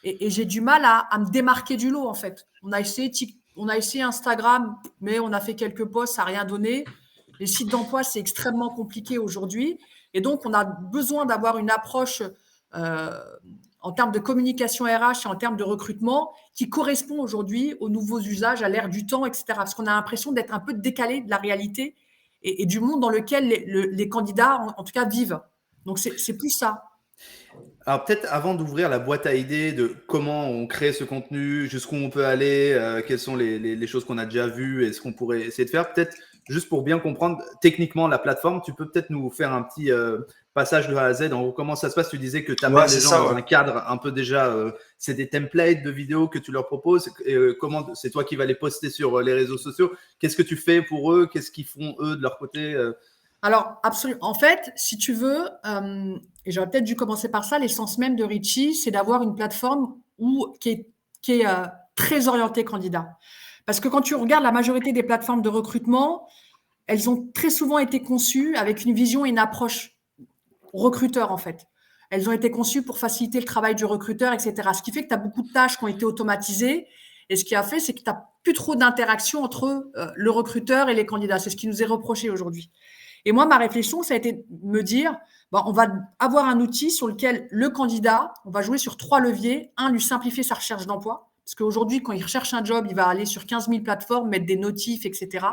Speaker 3: et j'ai du mal à me démarquer du lot, en fait. On a essayé Instagram, mais on a fait quelques posts, ça n'a rien donné. Les sites d'emploi, c'est extrêmement compliqué aujourd'hui. Et donc, on a besoin d'avoir une approche en termes de communication RH et en termes de recrutement qui correspond aujourd'hui aux nouveaux usages, à l'ère du temps, etc. Parce qu'on a l'impression d'être un peu décalé de la réalité et du monde dans lequel les candidats, en tout cas, vivent. Donc, c'est plus ça.
Speaker 2: Alors peut-être avant d'ouvrir la boîte à idées de comment on crée ce contenu, jusqu'où on peut aller, quelles sont les choses qu'on a déjà vues et ce qu'on pourrait essayer de faire, peut-être juste pour bien comprendre techniquement la plateforme, tu peux peut-être nous faire un petit passage de A à Z en comment ça se passe. Tu disais que tu amènes les gens dans un cadre un peu déjà, c'est des templates de vidéos que tu leur proposes, comment c'est toi qui vas les poster sur les réseaux sociaux, qu'est-ce que tu fais pour eux, qu'est-ce qu'ils font eux de leur côté
Speaker 3: Alors, absolument. En fait, si tu veux, et j'aurais peut-être dû commencer par ça, l'essence même de Ritchie, c'est d'avoir une plateforme qui est très orientée candidat. Parce que quand tu regardes la majorité des plateformes de recrutement, elles ont très souvent été conçues avec une vision et une approche recruteur, en fait. Elles ont été conçues pour faciliter le travail du recruteur, etc. Ce qui fait que tu as beaucoup de tâches qui ont été automatisées. Et ce qui a fait, c'est que tu n'as plus trop d'interaction entre le recruteur et les candidats. C'est ce qui nous est reproché aujourd'hui. Et moi, ma réflexion, ça a été de me dire, on va avoir un outil sur lequel le candidat, on va jouer sur 3 leviers. Un, lui simplifier sa recherche d'emploi. Parce qu'aujourd'hui, quand il recherche un job, il va aller sur 15 000 plateformes, mettre des notifs, etc.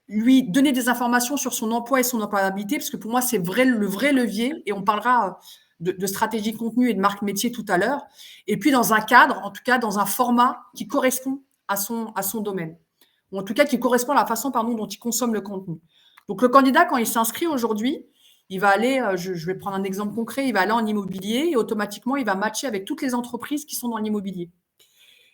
Speaker 3: Lui donner des informations sur son emploi et son employabilité, parce que pour moi, c'est le vrai levier. Et on parlera de stratégie de contenu et de marque métier tout à l'heure. Et puis, dans un cadre, en tout cas, dans un format qui correspond à son domaine. Ou en tout cas, qui correspond à la façon dont il consomme le contenu. Donc, le candidat, quand il s'inscrit aujourd'hui, il va aller, je vais prendre un exemple concret, il va aller en immobilier et automatiquement, il va matcher avec toutes les entreprises qui sont dans l'immobilier.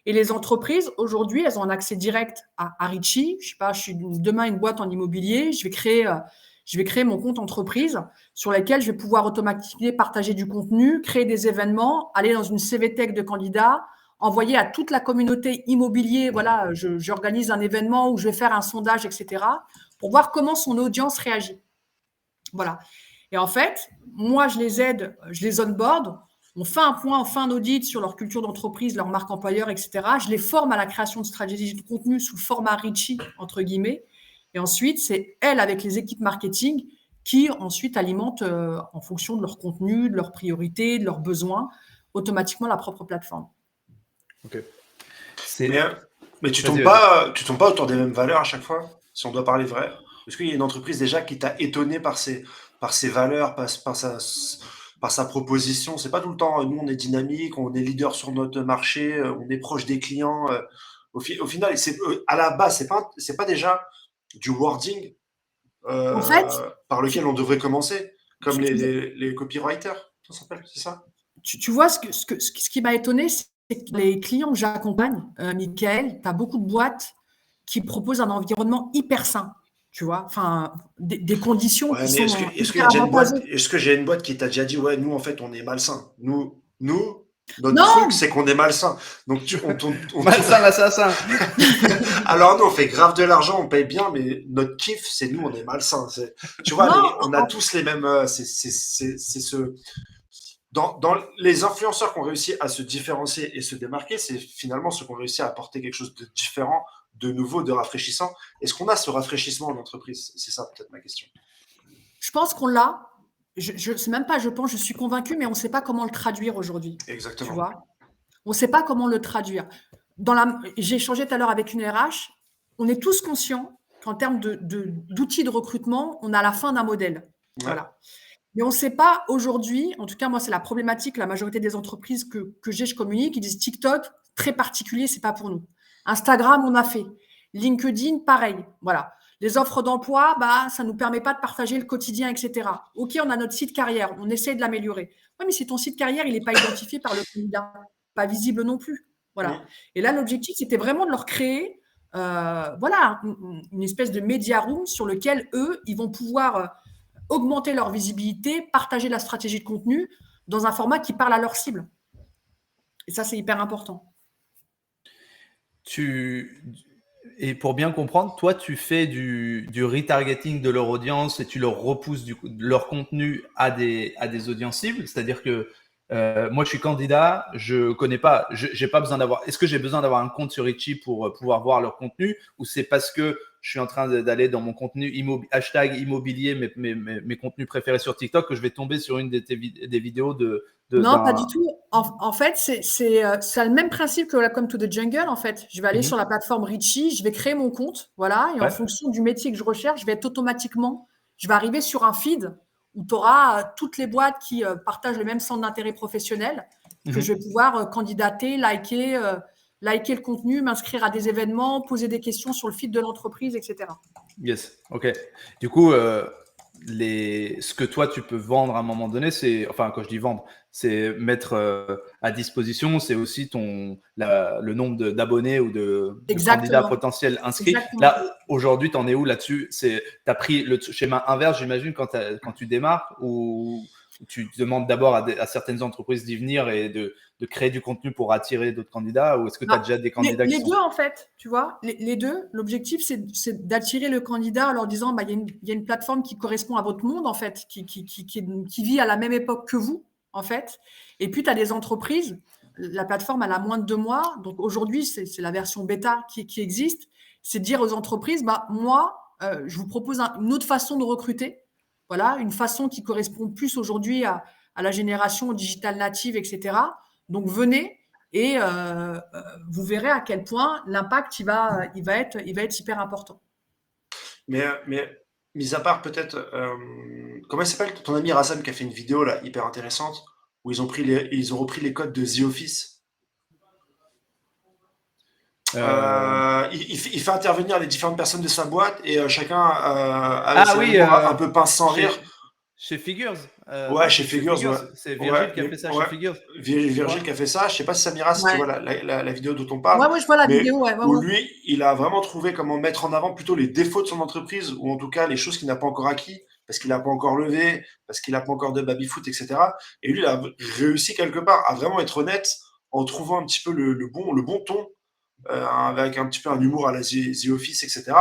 Speaker 3: Et les entreprises, aujourd'hui, elles ont un accès direct à Ritchie. Je sais pas, je suis demain une boîte en immobilier, je vais créer mon compte entreprise sur lequel je vais pouvoir automatiquement partager du contenu, créer des événements, aller dans une CVTech de candidats, envoyer à toute la communauté immobilier, voilà, j'organise un événement où je vais faire un sondage, etc., pour voir comment son audience réagit. Voilà. Et en fait, moi, je les aide, je les onboard, on fait un point, on fait un audit sur leur culture d'entreprise, leur marque employeur, etc. Je les forme à la création de stratégies de contenu sous le format Ritchie, entre guillemets. Et ensuite, c'est elles, avec les équipes marketing, qui ensuite alimentent, en fonction de leur contenu, de leurs priorités, de leurs besoins, automatiquement la propre plateforme.
Speaker 2: Ok.
Speaker 1: Mais tu tombes pas autour des mêmes valeurs à chaque fois, si on doit parler vrai. Est-ce qu'il y a une entreprise déjà qui t'a étonné par ses valeurs, par sa proposition? C'est pas tout le temps, nous on est dynamique, on est leader sur notre marché, on est proche des clients. Au final, à la base, c'est pas déjà du wording
Speaker 3: en fait,
Speaker 1: par lequel on devrait commencer, comme les copywriters, ça s'appelle, c'est ça?
Speaker 3: Tu vois, ce qui m'a étonné, c'est que les clients que j'accompagne, Michael, tu as beaucoup de boîtes qui proposent un environnement hyper sain. Tu vois, enfin, des conditions qui sont.
Speaker 1: Est-ce que j'ai une boîte qui t'a déjà dit, ouais, nous, en fait, on est malsain. Notre truc, c'est qu'on est malsain. Donc,
Speaker 2: malsain l'assassin.
Speaker 1: Alors, nous, on fait grave de l'argent, on paye bien, mais notre kiff, c'est nous, on est malsain. Tu vois, on a tous les mêmes. Dans les influenceurs qui ont réussi à se différencier et se démarquer, c'est finalement ceux qui ont réussi à apporter quelque chose de différent, de nouveau, de rafraîchissant. Est-ce qu'on a ce rafraîchissement en entreprise? C'est ça peut-être ma question.
Speaker 3: Je pense qu'on l'a. C'est même pas je pense, je suis convaincue, mais on ne sait pas comment le traduire aujourd'hui.
Speaker 1: Exactement.
Speaker 3: Tu vois, on ne sait pas comment le traduire. J'ai échangé tout à l'heure avec une RH. On est tous conscients qu'en termes d'outils de recrutement, on a la fin d'un modèle. Ouais. Voilà. Mais on ne sait pas aujourd'hui, en tout cas, moi, c'est la problématique, la majorité des entreprises que je communique, ils disent TikTok, très particulier, c'est pas pour nous. Instagram, on a fait. LinkedIn, pareil. Voilà. Les offres d'emploi, ça ne nous permet pas de partager le quotidien, etc. OK, on a notre site carrière, on essaie de l'améliorer. Oui, mais si ton site carrière, il n'est pas identifié par le candidat, pas visible non plus. Voilà. Et là, l'objectif, c'était vraiment de leur créer une espèce de media room sur lequel eux, ils vont pouvoir augmenter leur visibilité, partager la stratégie de contenu dans un format qui parle à leur cible. Et ça, c'est hyper important.
Speaker 2: Et pour bien comprendre, toi, tu fais du retargeting de leur audience et tu leur repousses leur contenu à des audiences cibles. C'est-à-dire que moi, je suis candidat, je connais pas, j'ai pas besoin d'avoir. Est-ce que j'ai besoin d'avoir un compte sur Ritchie pour pouvoir voir leur contenu, ou c'est parce que je suis en train d'aller dans mon contenu hashtag immobilier, mes contenus préférés sur TikTok, que je vais tomber sur une des vidéos
Speaker 3: non, pas du tout. En fait, c'est le même principe que Welcome to the Jungle. En fait, je vais aller sur la plateforme Ritchie, je vais créer mon compte, voilà, et en fonction du métier que je recherche, je vais arriver sur un feed où tu auras toutes les boîtes qui partagent le même centre d'intérêt professionnel, que je vais pouvoir candidater, liker le contenu, m'inscrire à des événements, poser des questions sur le feed de l'entreprise, etc.
Speaker 2: Yes, ok. Du coup, ce que toi tu peux vendre à un moment donné, quand je dis vendre, c'est mettre à disposition, c'est aussi le nombre d'abonnés ou de candidats potentiels inscrits. Exactement. Là, aujourd'hui, tu en es où là-dessus? Tu as pris le schéma inverse, j'imagine, quand tu démarres, ou tu demandes d'abord à certaines entreprises d'y venir et de créer du contenu pour attirer d'autres candidats, ou est-ce que tu as déjà des candidats
Speaker 3: les deux, en fait, tu vois, les deux. L'objectif, c'est d'attirer le candidat en leur disant, il y a une plateforme qui correspond à votre monde, en fait, qui vit à la même époque que vous, en fait. Et puis, tu as des entreprises, la plateforme, elle a moins de 2 mois. Donc, aujourd'hui, c'est la version bêta qui existe. C'est de dire aux entreprises, moi, je vous propose une autre façon de recruter. Voilà, une façon qui correspond plus aujourd'hui à la génération digital native, etc. Donc, venez et vous verrez à quel point l'impact, il va être hyper important.
Speaker 1: Mais mis à part peut-être, comment il s'appelle ton ami Rassam qui a fait une vidéo là hyper intéressante où ils ont repris les codes de The Office. Il fait intervenir les différentes personnes de sa boîte et chacun un peu pince sans rire.
Speaker 2: Chez Figures.
Speaker 1: Chez Figures. Ouais.
Speaker 2: C'est Virgile qui a fait ça chez Figures.
Speaker 1: Virgile qui a fait ça. Je sais pas si Samira, si tu vois la vidéo dont on parle.
Speaker 3: Ouais, je vois la vidéo.
Speaker 1: Où lui, il a vraiment trouvé comment mettre en avant plutôt les défauts de son entreprise, ou en tout cas les choses qu'il n'a pas encore acquis, parce qu'il n'a pas encore levé, parce qu'il n'a pas encore de baby-foot, etc. Et lui, il a réussi quelque part à vraiment être honnête en trouvant un petit peu le bon ton, avec un petit peu un humour à la The Office, etc.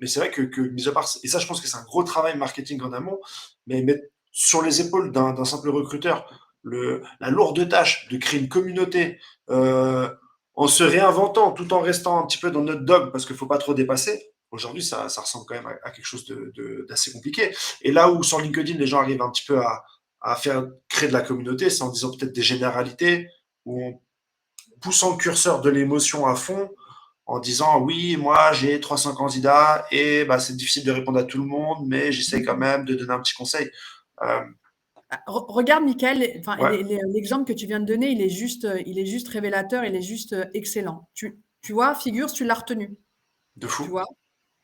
Speaker 1: Mais c'est vrai que mis à part, et ça, je pense que c'est un gros travail marketing en amont, mais mettre sur les épaules d'un simple recruteur la lourde tâche de créer une communauté en se réinventant tout en restant un petit peu dans notre dogme parce qu'il ne faut pas trop dépasser. Aujourd'hui, ça ressemble quand même à quelque chose d'assez compliqué. Et là où sur LinkedIn, les gens arrivent un petit peu à faire créer de la communauté, c'est en disant peut-être des généralités ou en poussant le curseur de l'émotion à fond, en disant oui, moi j'ai 300 candidats et c'est difficile de répondre à tout le monde, mais j'essaie quand même de donner un petit conseil.
Speaker 3: Regarde, Mickaël, l'exemple que tu viens de donner, il est juste révélateur, il est juste excellent. Tu vois, Figures, tu l'as retenu.
Speaker 1: De fou.
Speaker 3: Tu vois,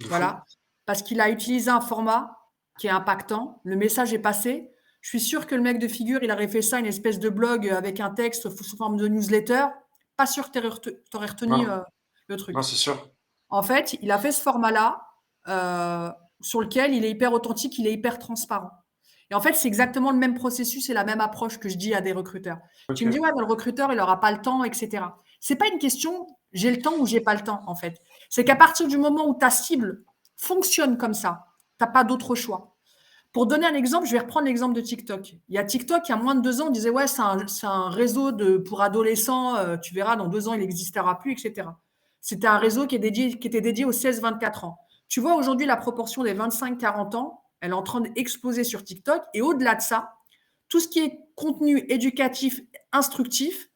Speaker 3: voilà, parce qu'il a utilisé un format qui est impactant. Le message est passé. Je suis sûr que le mec de Figures, il aurait fait ça, une espèce de blog avec un texte sous forme de newsletter. Pas sûr que tu aurais retenu le truc.
Speaker 1: Non, c'est sûr.
Speaker 3: En fait, il a fait ce format-là sur lequel il est hyper authentique, il est hyper transparent. Et en fait, c'est exactement le même processus et la même approche que je dis à des recruteurs. Okay. Tu me dis, ouais, mais le recruteur, il n'aura pas le temps, etc. C'est pas une question j'ai le temps ou j'ai pas le temps, en fait. C'est qu'à partir du moment où ta cible fonctionne comme ça, tu n'as pas d'autre choix. Pour donner un exemple, je vais reprendre l'exemple de TikTok. Il y a TikTok, il y a moins de 2 ans, on disait, ouais, c'est un réseau pour adolescents, tu verras, dans 2 ans, il n'existera plus, etc. C'était un réseau qui était dédié aux 16-24 ans. Tu vois, aujourd'hui, la proportion des 25-40 ans, elle est en train d'exploser sur TikTok. Et au-delà de ça, tout ce qui est contenu éducatif, instructif,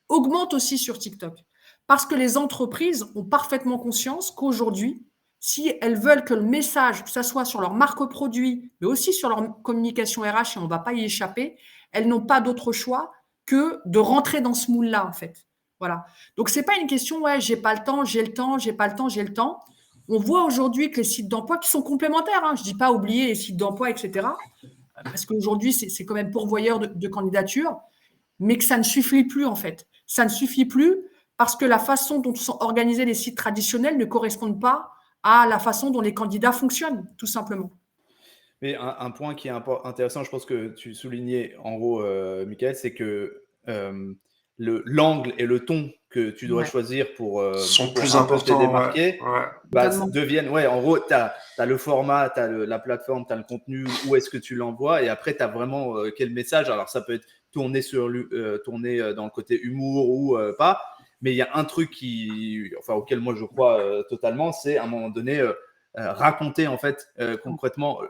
Speaker 3: augmente aussi sur TikTok. Parce que les entreprises ont parfaitement conscience qu'aujourd'hui, si elles veulent que le message, que ce soit sur leur marque produit, mais aussi sur leur communication RH, et on ne va pas y échapper, elles n'ont pas d'autre choix que de rentrer dans ce moule-là, en fait. Voilà. Donc, ce n'est pas une question, ouais, j'ai pas le temps, j'ai le temps, j'ai pas le temps, j'ai le temps. On voit aujourd'hui que les sites d'emploi qui sont complémentaires, je ne dis pas oublier les sites d'emploi, etc., parce qu'aujourd'hui, c'est quand même pourvoyeur de candidatures, mais que ça ne suffit plus, en fait. Ça ne suffit plus parce que la façon dont sont organisés les sites traditionnels ne correspondent pas à la façon dont les candidats fonctionnent, tout simplement.
Speaker 2: Mais un point qui est intéressant, je pense que tu soulignais en gros, Michael, c'est que l'angle et le ton que tu dois choisir pour
Speaker 1: sont plus importants,
Speaker 2: te démarquer,
Speaker 1: deviennent.
Speaker 2: Ouais, en gros, tu as le format, tu as la plateforme, tu as le contenu, où est-ce que tu l'envoies, et après, tu as vraiment quel message. Alors, ça peut être tourné dans le côté humour ou pas, mais il y a un truc auquel moi je crois totalement, c'est à un moment donné raconter en fait concrètement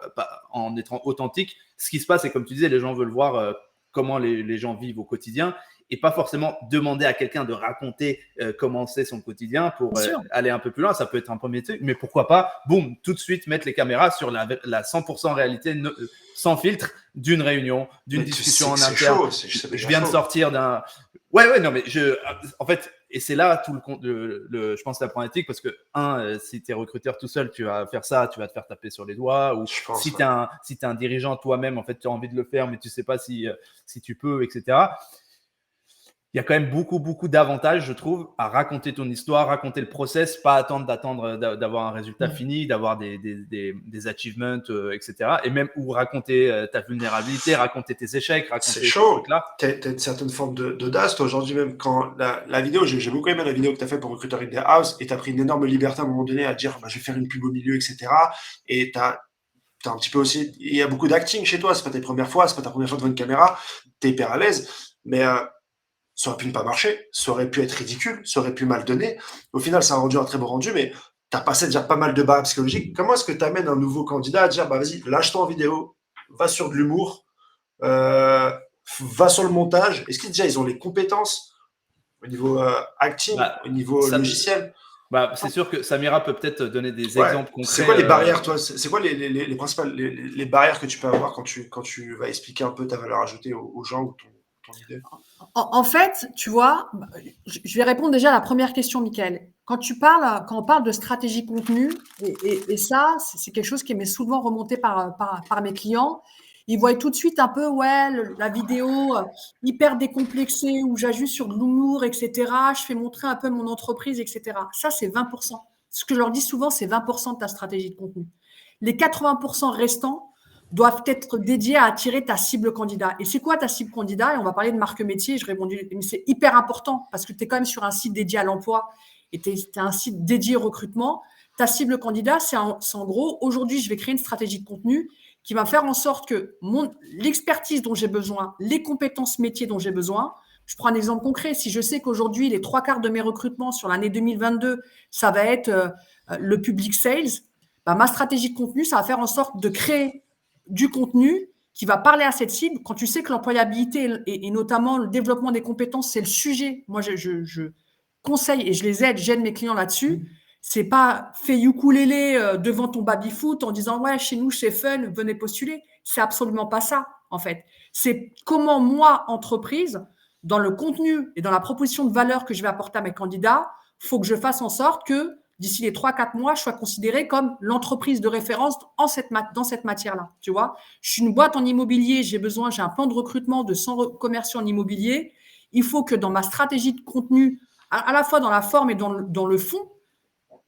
Speaker 2: en étant authentique ce qui se passe. Et comme tu disais, les gens veulent voir comment les gens vivent au quotidien, et pas forcément demander à quelqu'un de raconter comment c'est son quotidien pour aller un peu plus loin. Ça peut être un premier truc, mais pourquoi pas, boum, tout de suite mettre les caméras sur la 100% réalité sans filtre d'une réunion, d'une discussion en interne. Je viens de sortir d'un... Ouais, non, mais en fait, et c'est là tout je pense, la problématique, parce que, si tu es recruteur tout seul, tu vas faire ça, tu vas te faire taper sur les doigts, ou si tu es un dirigeant toi-même, en fait, tu as envie de le faire, mais tu sais pas si tu peux, etc. Il y a quand même beaucoup d'avantages, je trouve, à raconter ton histoire, raconter le process, pas attendre d'avoir un résultat fini, d'avoir des achievements, etc. Et même raconter ta vulnérabilité, raconter tes échecs, raconter
Speaker 1: ces trucs-là. Tu as une certaine forme d'audace. Aujourd'hui, même quand la vidéo, j'ai beaucoup aimé la vidéo que tu as faite pour Recruiter in the House, et tu as pris une énorme liberté à un moment donné à dire je vais faire une pub au milieu, etc. Et tu as un petit peu aussi, il y a beaucoup d'acting chez toi, c'est pas ta première fois devant une caméra, tu es hyper à l'aise, mais ça aurait pu ne pas marcher, ça aurait pu être ridicule, ça aurait pu mal donner. Au final, ça a rendu un très beau rendu, mais tu as passé déjà pas mal de barres psychologiques. Comment est-ce que tu amènes un nouveau candidat à dire vas-y, lâche-toi en vidéo, va sur de l'humour, va sur le montage? Est-ce qu'ils déjà ils ont les compétences au niveau acting, au niveau logiciel?
Speaker 2: C'est sûr que Samira peut peut-être donner des exemples concrets.
Speaker 1: C'est quoi les barrières, toi? C'est quoi les principales les barrières que tu peux avoir quand tu vas expliquer un peu ta valeur ajoutée aux gens ou ton idée?
Speaker 3: En fait, tu vois, je vais répondre déjà à la première question, Michael. Quand on parle de stratégie contenu, et ça, c'est quelque chose qui m'est souvent remonté par mes clients. Ils voient tout de suite un peu, la vidéo hyper décomplexée, où j'ajuste sur de l'humour, etc. Je fais montrer un peu mon entreprise, etc. Ça, c'est 20%. Ce que je leur dis souvent, c'est 20% de ta stratégie de contenu. Les 80% restants doivent être dédiés à attirer ta cible candidat. Et c'est quoi ta cible candidat? Et on va parler de marque métier. Je répondis, mais c'est hyper important parce que tu es quand même sur un site dédié à l'emploi et tu es un site dédié au recrutement. Ta cible candidat, c'est en gros, aujourd'hui, je vais créer une stratégie de contenu qui va faire en sorte que l'expertise dont j'ai besoin, les compétences métiers dont j'ai besoin, je prends un exemple concret. Si je sais qu'aujourd'hui, les 3/4 de mes recrutements sur l'année 2022, ça va être le public sales, ma stratégie de contenu, ça va faire en sorte de créer du contenu qui va parler à cette cible. Quand tu sais que l'employabilité et notamment le développement des compétences, c'est le sujet. Moi, je conseille et je les aide, j'aide mes clients là-dessus. C'est pas fait ukulélé devant ton baby-foot en disant chez nous c'est fun, venez postuler. C'est absolument pas ça en fait. C'est comment moi, entreprise, dans le contenu et dans la proposition de valeur que je vais apporter à mes candidats, faut que je fasse en sorte que d'ici les 3-4 mois, je sois considérée comme l'entreprise de référence dans cette matière-là. Tu vois, je suis une boîte en immobilier, j'ai un plan de recrutement de 100 commerciaux en immobilier. Il faut que dans ma stratégie de contenu, à la fois dans la forme et dans le fond,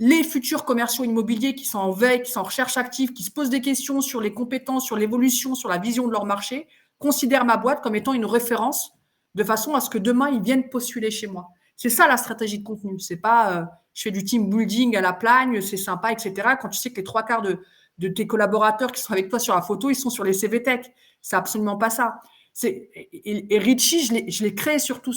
Speaker 3: les futurs commerciaux immobiliers qui sont en veille, qui sont en recherche active, qui se posent des questions sur les compétences, sur l'évolution, sur la vision de leur marché, considèrent ma boîte comme étant une référence de façon à ce que demain, ils viennent postuler chez moi. C'est ça la stratégie de contenu. C'est pas je fais du team building à la plagne, c'est sympa, etc. Quand tu sais que les 3/4 de tes collaborateurs qui sont avec toi sur la photo, ils sont sur les CV Tech. C'est absolument pas ça. Et Richie, je l'ai créé surtout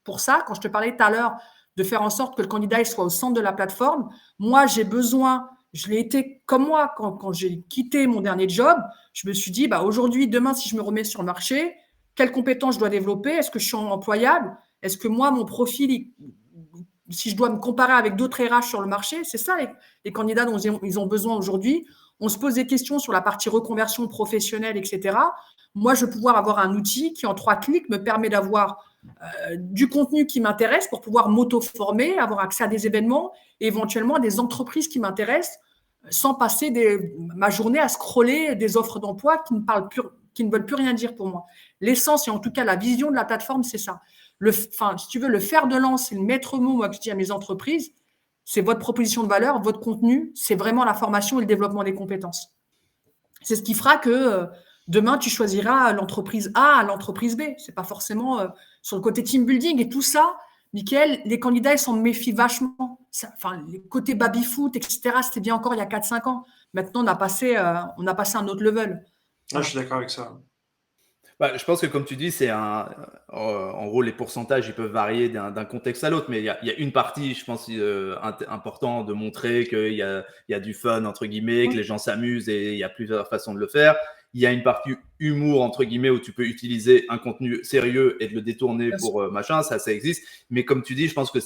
Speaker 3: pour ça. Quand je te parlais tout à l'heure de faire en sorte que le candidat soit au centre de la plateforme, moi, j'ai besoin, je l'ai été comme moi quand j'ai quitté mon dernier job, je me suis dit, aujourd'hui, demain, si je me remets sur le marché, quelles compétences je dois développer? Est-ce que je suis employable? Est-ce que moi, mon profil, si je dois me comparer avec d'autres RH sur le marché, c'est ça les candidats dont ils ont besoin aujourd'hui. On se pose des questions sur la partie reconversion professionnelle, etc. Moi, je vais pouvoir avoir un outil qui, en 3 clics, me permet d'avoir du contenu qui m'intéresse pour pouvoir m'auto-former, avoir accès à des événements et éventuellement à des entreprises qui m'intéressent sans passer ma journée à scroller des offres d'emploi qui ne veulent plus rien dire pour moi. L'essence et en tout cas la vision de la plateforme, c'est ça. Si tu veux, le fer de lance et le maître mot, moi, que je dis à mes entreprises, c'est votre proposition de valeur, votre contenu, c'est vraiment la formation et le développement des compétences. C'est ce qui fera que demain, tu choisiras l'entreprise A à l'entreprise B. Ce n'est pas forcément sur le côté team building et tout ça. Mickaël, les candidats, ils s'en méfient vachement. Les côtés baby-foot, etc., c'était bien encore il y a 4-5 ans. Maintenant, on a passé un autre level.
Speaker 1: Je suis d'accord avec ça.
Speaker 2: Je pense que comme tu dis, en gros, les pourcentages, ils peuvent varier d'un contexte à l'autre, mais il y a une partie, je pense, important de montrer qu'il y a du fun, entre guillemets, que les gens s'amusent et il y a plusieurs façons de le faire. Il y a une partie humour, entre guillemets, où tu peux utiliser un contenu sérieux et de le détourner pour machin, ça existe. Mais comme tu dis, je pense que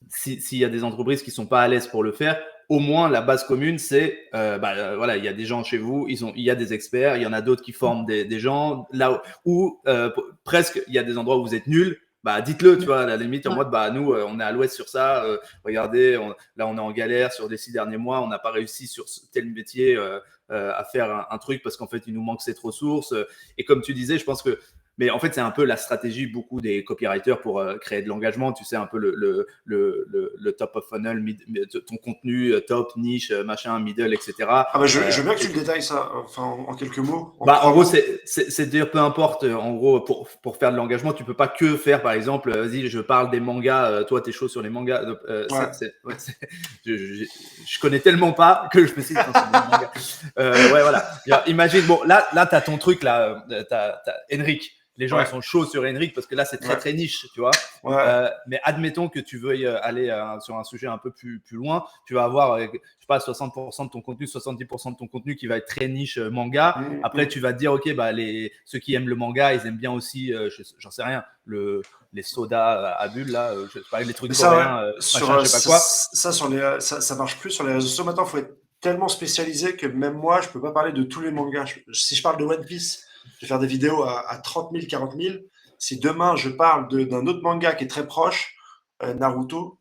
Speaker 2: s'il y a des entreprises qui sont pas à l'aise pour le faire, au moins la base commune, c'est voilà, il y a des gens chez vous, il y a des experts, il y en a d'autres qui forment des gens là où presque il y a des endroits où vous êtes nuls. Dites-le, tu vois, à la limite, en mode, nous, on est à l'ouest sur ça. Regardez, là, on est en galère sur les 6 derniers mois. On n'a pas réussi sur tel métier à faire un truc parce qu'en fait, il nous manque cette ressource. Et comme tu disais, je pense que mais en fait, c'est un peu la stratégie beaucoup des copywriters pour créer de l'engagement. Tu sais, un peu le top of funnel, ton contenu top, niche, machin, middle, etc.
Speaker 1: Je veux bien que tu le détailles ça, en quelques mots.
Speaker 2: En gros, c'est dire peu importe. En gros, pour faire de l'engagement, tu peux pas que faire, par exemple, vas-y, je parle des mangas. Toi, t'es chaud sur les mangas. Je connais tellement pas que je me suis dit, c'est des mangas. Voilà. Imagine, bon, là, t'as ton truc là, t'as Henrik. Les gens ils sont chauds sur Henrik parce que là c'est très niche, tu vois. Mais admettons que tu veuilles aller sur un sujet un peu plus loin, tu vas avoir je sais pas 60% de ton contenu, 70% de ton contenu qui va être très niche manga. Après tu vas te dire ok ceux qui aiment le manga, ils aiment bien aussi j'en sais rien, les sodas à bulles là, je sais pas, les trucs coréens,
Speaker 1: je sais pas quoi. Ça marche plus sur les réseaux sociaux maintenant, il faut être tellement spécialisé que même moi je peux pas parler de tous les mangas. Si je parle de One Piece, je vais faire des vidéos à 30 000, 40 000. Si demain, je parle d'un autre manga qui est très proche, Naruto,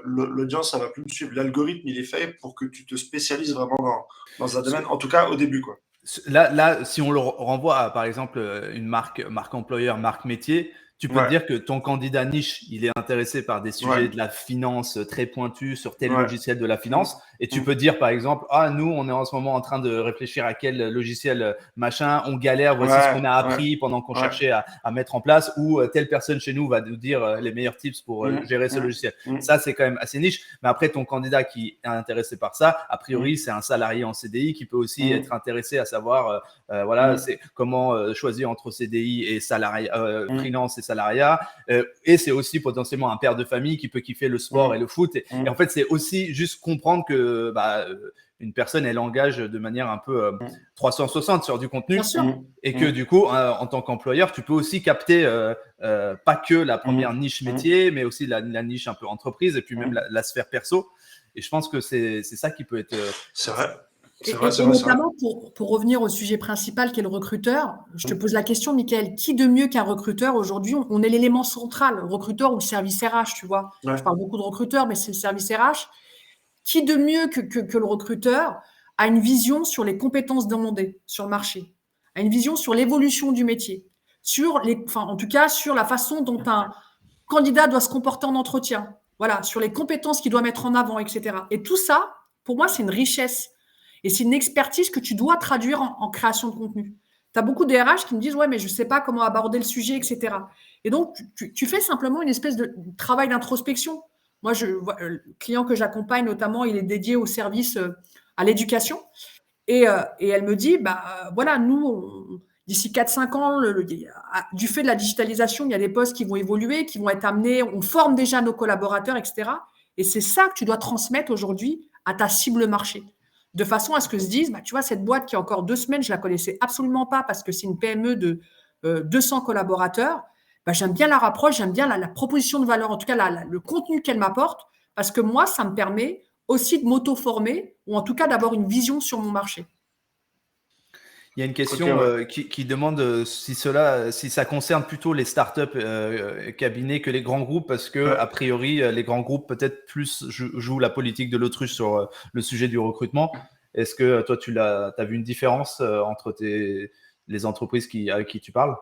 Speaker 1: l'audience, ça va plus me suivre. L'algorithme, il est fait pour que tu te spécialises vraiment dans un domaine, en tout cas au début, quoi.
Speaker 2: Là, si on le renvoie à, par exemple, une marque employeur, marque métier, tu peux te dire que ton candidat niche, il est intéressé par des sujets de la finance très pointus sur tel logiciel de la finance. Et tu peux dire, par exemple, nous, on est en ce moment en train de réfléchir à quel logiciel machin, on galère, voici ce qu'on a appris pendant qu'on cherchait à mettre en place, ou telle personne chez nous va nous dire les meilleurs tips pour gérer ce logiciel. Ça, c'est quand même assez niche. Mais après, ton candidat qui est intéressé par ça, a priori, c'est un salarié en CDI qui peut aussi être intéressé à savoir, c'est comment choisir entre CDI et freelance et salariat. Et c'est aussi potentiellement un père de famille qui peut kiffer le sport et le foot. Et en fait, c'est aussi juste comprendre que une personne, elle engage de manière un peu 360 sur du contenu. Et que du coup, en tant qu'employeur, tu peux aussi capter pas que la première niche métier, mais aussi la niche un peu entreprise et puis même la sphère perso. Et je pense que c'est ça qui peut être…
Speaker 1: C'est vrai.
Speaker 3: Et notamment, pour revenir au sujet principal qui est le recruteur, je te pose la question, Mickaël, qui de mieux qu'un recruteur aujourd'hui? On est l'élément central, le recruteur ou le service RH, tu vois. Je parle beaucoup de recruteurs, mais c'est le service RH. Qui de mieux que le recruteur a une vision sur les compétences demandées sur le marché, a une vision sur l'évolution du métier, en tout cas sur la façon dont un candidat doit se comporter en entretien, voilà, sur les compétences qu'il doit mettre en avant, etc. Et tout ça, pour moi, c'est une richesse. Et c'est une expertise que tu dois traduire en création de contenu. Tu as beaucoup de RH qui me disent « Ouais, mais je ne sais pas comment aborder le sujet, etc. » Et donc, tu fais simplement une espèce de travail d'introspection. Moi, le client que j'accompagne, notamment, il est dédié au service à l'éducation. Et elle me dit voilà, nous, d'ici 4-5 ans, du fait de la digitalisation, il y a des postes qui vont évoluer, qui vont être amenés. On forme déjà nos collaborateurs, etc. Et c'est ça que tu dois transmettre aujourd'hui à ta cible marché. De façon à ce que se disent, tu vois, cette boîte qui a encore 2 semaines, je ne la connaissais absolument pas parce que c'est une PME de 200 collaborateurs. J'aime bien leur approche, j'aime bien la proposition de valeur, en tout cas le contenu qu'elle m'apporte, parce que moi, ça me permet aussi de m'auto-former ou en tout cas d'avoir une vision sur mon marché.
Speaker 2: Il y a une question qui demande si ça concerne plutôt les startups cabinets que les grands groupes, parce que a priori les grands groupes peut-être plus jouent la politique de l'autruche sur le sujet du recrutement. Est-ce que toi tu as vu une différence entre les entreprises avec qui tu parles?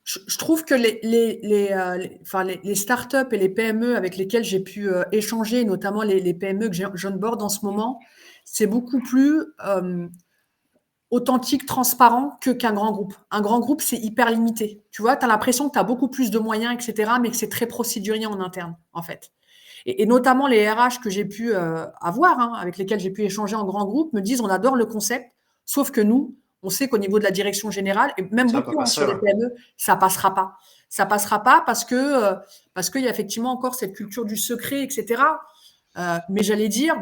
Speaker 3: Je trouve que les startups et les PME avec lesquelles j'ai pu échanger, notamment les PME que j'onboard en ce moment, c'est beaucoup plus authentique, transparent qu'un grand groupe. Un grand groupe, c'est hyper limité. Tu vois, tu as l'impression que tu as beaucoup plus de moyens, etc., mais que c'est très procédurier en interne, en fait. Et notamment les RH que j'ai pu avoir, avec lesquels j'ai pu échanger en grand groupe, me disent on adore le concept, sauf que nous, on sait qu'au niveau de la direction générale, et même beaucoup sur les PME, ça passera pas. Ça passera pas parce qu'il y a effectivement encore cette culture du secret, etc. Mais j'allais dire…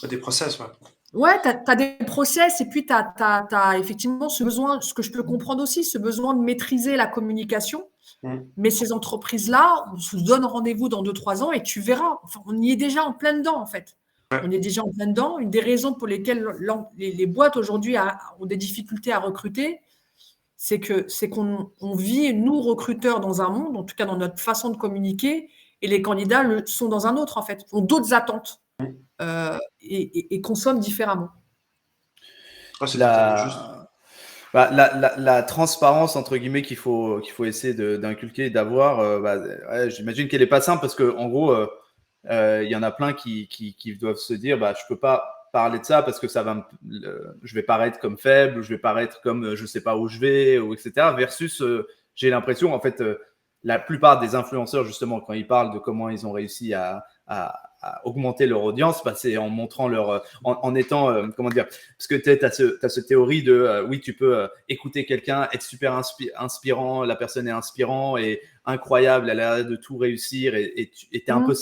Speaker 1: Des process, ouais.
Speaker 3: Ouais, tu as des process et puis tu as effectivement ce besoin, ce que je peux comprendre aussi, ce besoin de maîtriser la communication. Mais ces entreprises-là, on se donne rendez-vous dans 2-3 ans et tu verras. Enfin, on y est déjà en plein dedans, en fait. Ouais. On est déjà en plein dedans. Une des raisons pour lesquelles les boîtes aujourd'hui ont des difficultés à recruter, c'est qu'on vit, nous, recruteurs, dans un monde, en tout cas dans notre façon de communiquer, et les candidats sont dans un autre, en fait, ont d'autres attentes et consomment différemment.
Speaker 1: Oh, c'est totalement juste.
Speaker 2: La transparence entre guillemets qu'il faut essayer d'inculquer et d'avoir, j'imagine qu'elle est pas simple parce que en gros il y en a plein qui doivent se dire je peux pas parler de ça parce que je vais paraître comme faible, je vais paraître comme je sais pas où je vais, ou etc. Versus j'ai l'impression en fait la plupart des influenceurs justement quand ils parlent de comment ils ont réussi à augmenter leur audience, c'est en montrant en étant, comment dire, parce que tu as cette théorie de, oui, tu peux écouter quelqu'un, être super inspirant, la personne est inspirant et incroyable, elle a l'air de tout réussir et tu un peu,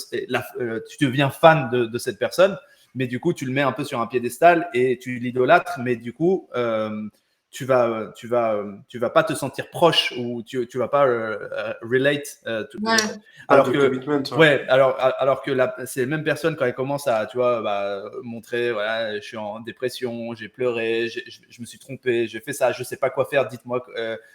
Speaker 2: tu deviens fan de cette personne, mais du coup, tu le mets un peu sur un piédestal et tu l'idolâtres, mais du coup, tu vas pas te sentir proche ou tu vas pas relate. Alors que c'est les mêmes personnes quand elles commencent à, tu vois, montrer, voilà, je suis en dépression, j'ai pleuré, je me suis trompé, j'ai fait ça, je sais pas quoi faire, dites-moi,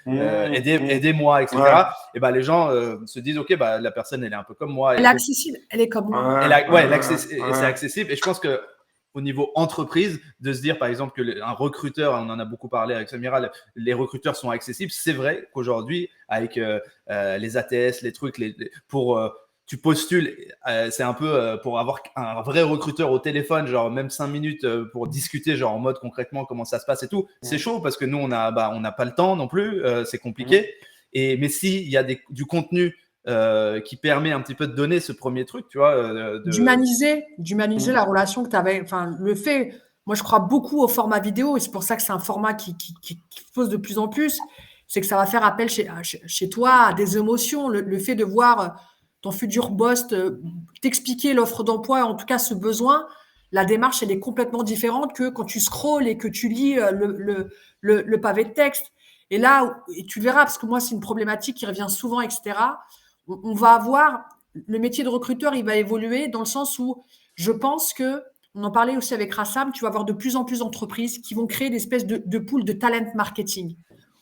Speaker 2: aidez-moi, etc. Ouais. Et les gens se disent, ok, la personne elle est un peu comme moi.
Speaker 3: Elle est accessible, elle est comme moi.
Speaker 2: C'est accessible. Et je pense que au niveau entreprise, de se dire par exemple qu'un recruteur, on en a beaucoup parlé avec Samira, les recruteurs sont accessibles. C'est vrai qu'aujourd'hui, avec les ATS, les trucs, tu postules, c'est un peu pour avoir un vrai recruteur au téléphone, genre même 5 minutes pour discuter, genre en mode concrètement comment ça se passe et tout. C'est chaud parce que nous, on n'a pas le temps non plus, c'est compliqué. Mais s'il y a du contenu qui permet un petit peu de donner ce premier truc, tu vois.
Speaker 3: D'humaniser la relation que tu avais. Enfin, le fait, moi, je crois beaucoup au format vidéo et c'est pour ça que c'est un format qui pose de plus en plus. C'est que ça va faire appel chez toi à des émotions. Le fait de voir ton futur boss t'expliquer l'offre d'emploi, en tout cas ce besoin, la démarche, elle est complètement différente que quand tu scrolles et que tu lis le pavé de texte. Et là, et tu verras, parce que moi, c'est une problématique qui revient souvent, etc. On va avoir, le métier de recruteur, il va évoluer dans le sens où je pense que, on en parlait aussi avec Rassam, tu vas avoir de plus en plus d'entreprises qui vont créer des espèces de pools de talent marketing,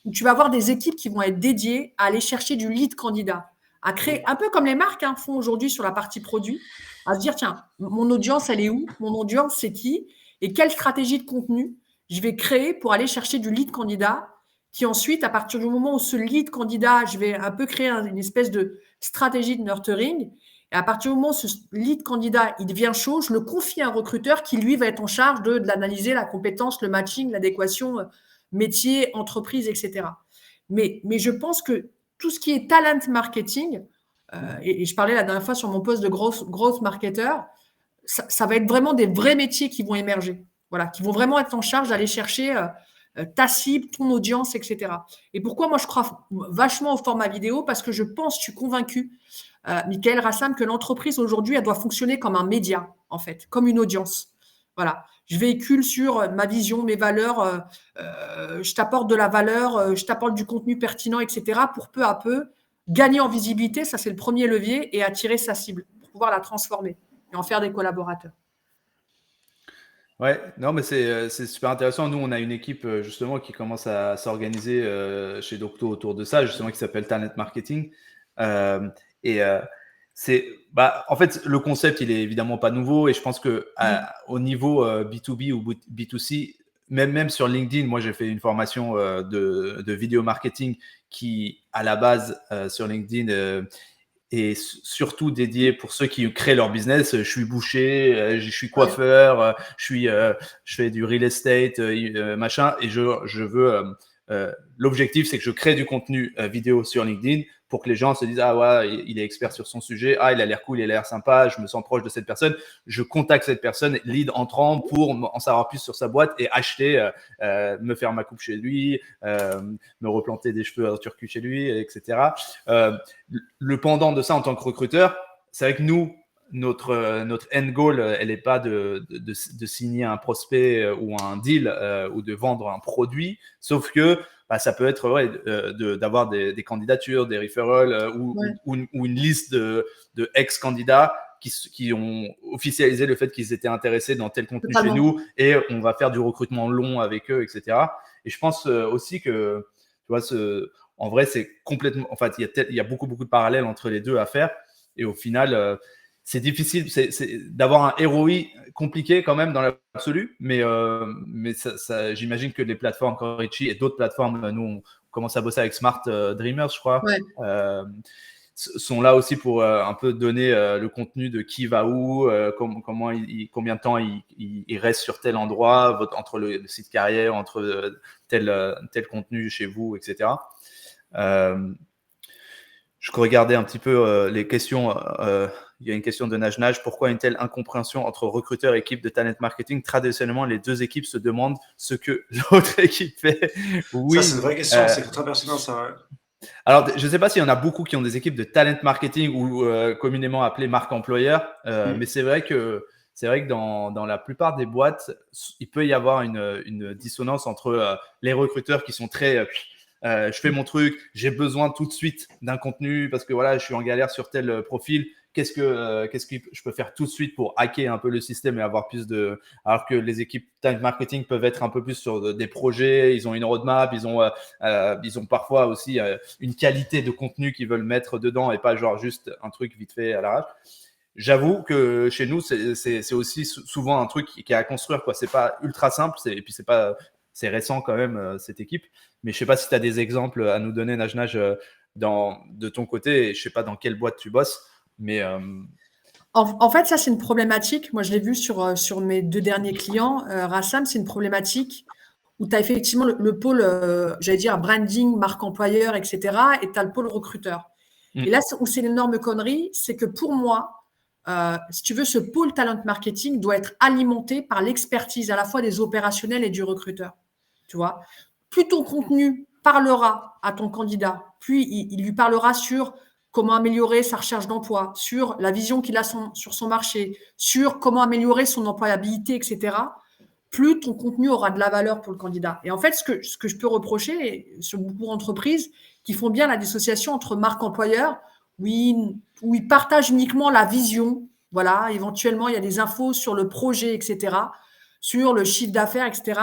Speaker 3: où tu vas avoir des équipes qui vont être dédiées à aller chercher du lead candidat, à créer, un peu comme les marques font aujourd'hui sur la partie produit, à se dire, tiens, mon audience, elle est où? Mon audience, c'est qui? Et quelle stratégie de contenu je vais créer pour aller chercher du lead candidat qui ensuite, à partir du moment où ce lead candidat, je vais un peu créer une espèce de stratégie de nurturing. Et à partir du moment où ce lead candidat, il devient chaud, je le confie à un recruteur qui, lui, va être en charge de l'analyser, la compétence, le matching, l'adéquation, métier, entreprise, etc. Mais je pense que tout ce qui est talent marketing, et je parlais la dernière fois sur mon poste de growth marketer, ça va être vraiment des vrais métiers qui vont émerger. Voilà, qui vont vraiment être en charge d'aller chercher ta cible, ton audience, etc. Et pourquoi moi je crois vachement au format vidéo? Parce que je suis convaincu, Michael Rassam, que l'entreprise aujourd'hui, elle doit fonctionner comme un média, en fait, comme une audience. Voilà, je véhicule sur ma vision, mes valeurs, je t'apporte de la valeur, je t'apporte du contenu pertinent, etc. pour peu à peu gagner en visibilité, ça c'est le premier levier, et attirer sa cible pour pouvoir la transformer et en faire des collaborateurs.
Speaker 2: Ouais, non, mais c'est super intéressant. Nous, on a une équipe justement qui commence à s'organiser chez Docto autour de ça, justement, qui s'appelle Talent Marketing. Euh, et en fait, le concept, il est évidemment pas nouveau. Et je pense que au niveau B2B ou B2C, même sur LinkedIn, moi, j'ai fait une formation de vidéo marketing qui, à la base, sur LinkedIn, et surtout dédié pour ceux qui créent leur business. Je suis boucher, je suis coiffeur, je fais du real estate, machin, et je veux. L'objectif, c'est que je crée du contenu vidéo sur LinkedIn pour que les gens se disent ah ouais, il est expert sur son sujet, ah il a l'air cool, il a l'air sympa, je me sens proche de cette personne, je contacte cette personne, lead entrant pour en savoir plus sur sa boîte et acheter, me faire ma coupe chez lui, me replanter des cheveux à turcu chez lui, etc. Le pendant de ça en tant que recruteur, c'est vrai que nous, notre end goal, elle n'est pas de signer un prospect ou un deal ou de vendre un produit, sauf que ça peut être d'avoir des candidatures, des referrals ou une liste de ex-candidats qui ont officialisé le fait qu'ils étaient intéressés dans tel contenu chez nous et on va faire du recrutement long avec eux, etc. Et je pense aussi que, tu vois, en vrai, c'est complètement. En fait, il y a beaucoup de parallèles entre les deux à faire. Et au final, c'est difficile d'avoir un ROI compliqué quand même dans l'absolu. Mais j'imagine que les plateformes comme Richie et d'autres plateformes, nous, on commence à bosser avec Smart Dreamers, je crois, sont là aussi pour un peu donner le contenu de qui va où, combien de temps il reste sur tel endroit, entre le site carrière, entre tel contenu chez vous, etc. Je regardais un petit peu les questions. Il y a une question de Nage. Pourquoi une telle incompréhension entre recruteur et équipe de talent marketing? Traditionnellement, les deux équipes se demandent ce que l'autre équipe fait.
Speaker 1: Oui, ça, c'est une vraie question. C'est très pertinent, ça. Ouais.
Speaker 2: Alors, je ne sais pas s'il y en a beaucoup qui ont des équipes de talent marketing ou communément appelées marque employeur, mais c'est vrai que dans la plupart des boîtes, il peut y avoir une dissonance entre les recruteurs qui sont très je fais mon truc, j'ai besoin tout de suite d'un contenu parce que voilà, je suis en galère sur tel profil. Qu'est-ce que je peux faire tout de suite pour hacker un peu le système et avoir plus de… Alors que les équipes talent marketing peuvent être un peu plus sur des projets, ils ont une roadmap, ils ont parfois aussi une qualité de contenu qu'ils veulent mettre dedans et pas genre juste un truc vite fait à l'arrache. J'avoue que chez nous, c'est aussi souvent un truc qui est à construire, quoi. C'est pas ultra simple, et puis c'est récent quand même, cette équipe. Mais je ne sais pas si tu as des exemples à nous donner, Nage, de ton côté. Et je ne sais pas dans quelle boîte tu bosses. Mais
Speaker 3: en fait, ça, c'est une problématique. Moi, je l'ai vu sur mes 2 derniers clients. Rassam, c'est une problématique où tu as effectivement le pôle, j'allais dire, branding, marque employeur, etc. Et tu as le pôle recruteur. Et là, où c'est l'énorme connerie, c'est que pour moi, si tu veux, ce pôle talent marketing doit être alimenté par l'expertise à la fois des opérationnels et du recruteur. Tu vois, plus ton contenu parlera à ton candidat, plus il lui parlera sur comment améliorer sa recherche d'emploi, sur la vision qu'il a sur son marché, sur comment améliorer son employabilité, etc., plus ton contenu aura de la valeur pour le candidat. Et en fait, ce que je peux reprocher sur beaucoup d'entreprises qui font bien la dissociation entre marque employeur, où ils partagent uniquement la vision, voilà, éventuellement, il y a des infos sur le projet, etc., sur le chiffre d'affaires, etc.,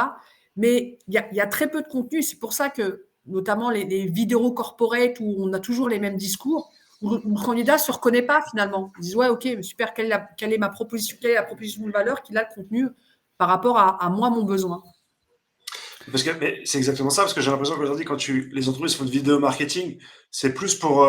Speaker 3: mais il y a très peu de contenu. C'est pour ça que, notamment les vidéos corporate où on a toujours les mêmes discours, où le candidat ne se reconnaît pas finalement. Ils disent ouais, ok, super, quelle est ma proposition, quelle est la proposition de valeur qu'il a le contenu par rapport à moi, mon besoin.
Speaker 1: Parce que c'est exactement ça, parce que j'ai l'impression qu'aujourd'hui, quand les entreprises font de vidéo marketing, c'est plus pour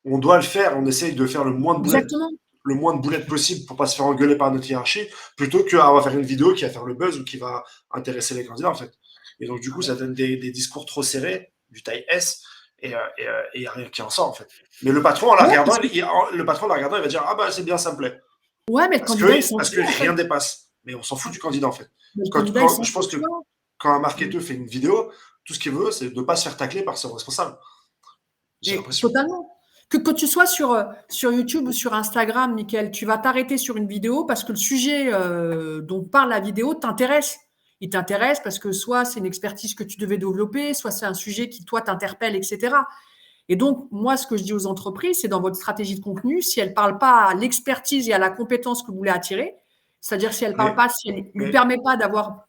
Speaker 1: on doit le faire, on essaye de faire le moins de boulettes possible pour pas se faire engueuler par notre hiérarchie, plutôt qu'on va faire une vidéo qui va faire le buzz ou qui va intéresser les candidats en fait. Et donc du coup, ça donne des discours trop serrés, du taille S, et il n'y a rien qui en sort en fait. Mais le patron, en la regardant, il va dire ah bah c'est bien, ça me plaît.
Speaker 3: Ouais, mais
Speaker 1: parce que rien dépasse. Mais on s'en fout du candidat en fait. Je pense que quand un marketeur fait une vidéo, tout ce qu'il veut, c'est de ne pas se faire tacler par son responsable.
Speaker 3: J'ai l'impression. Totalement. Que tu sois sur YouTube ou sur Instagram, Mickaël, tu vas t'arrêter sur une vidéo parce que le sujet dont parle la vidéo t'intéresse. Il t'intéresse parce que soit c'est une expertise que tu devais développer, soit c'est un sujet qui, toi, t'interpelle, etc. Et donc, moi, ce que je dis aux entreprises, c'est dans votre stratégie de contenu, si elle ne parle pas à l'expertise et à la compétence que vous voulez attirer, C'est-à-dire si elle ne parle pas, si elle ne lui permet pas d'avoir…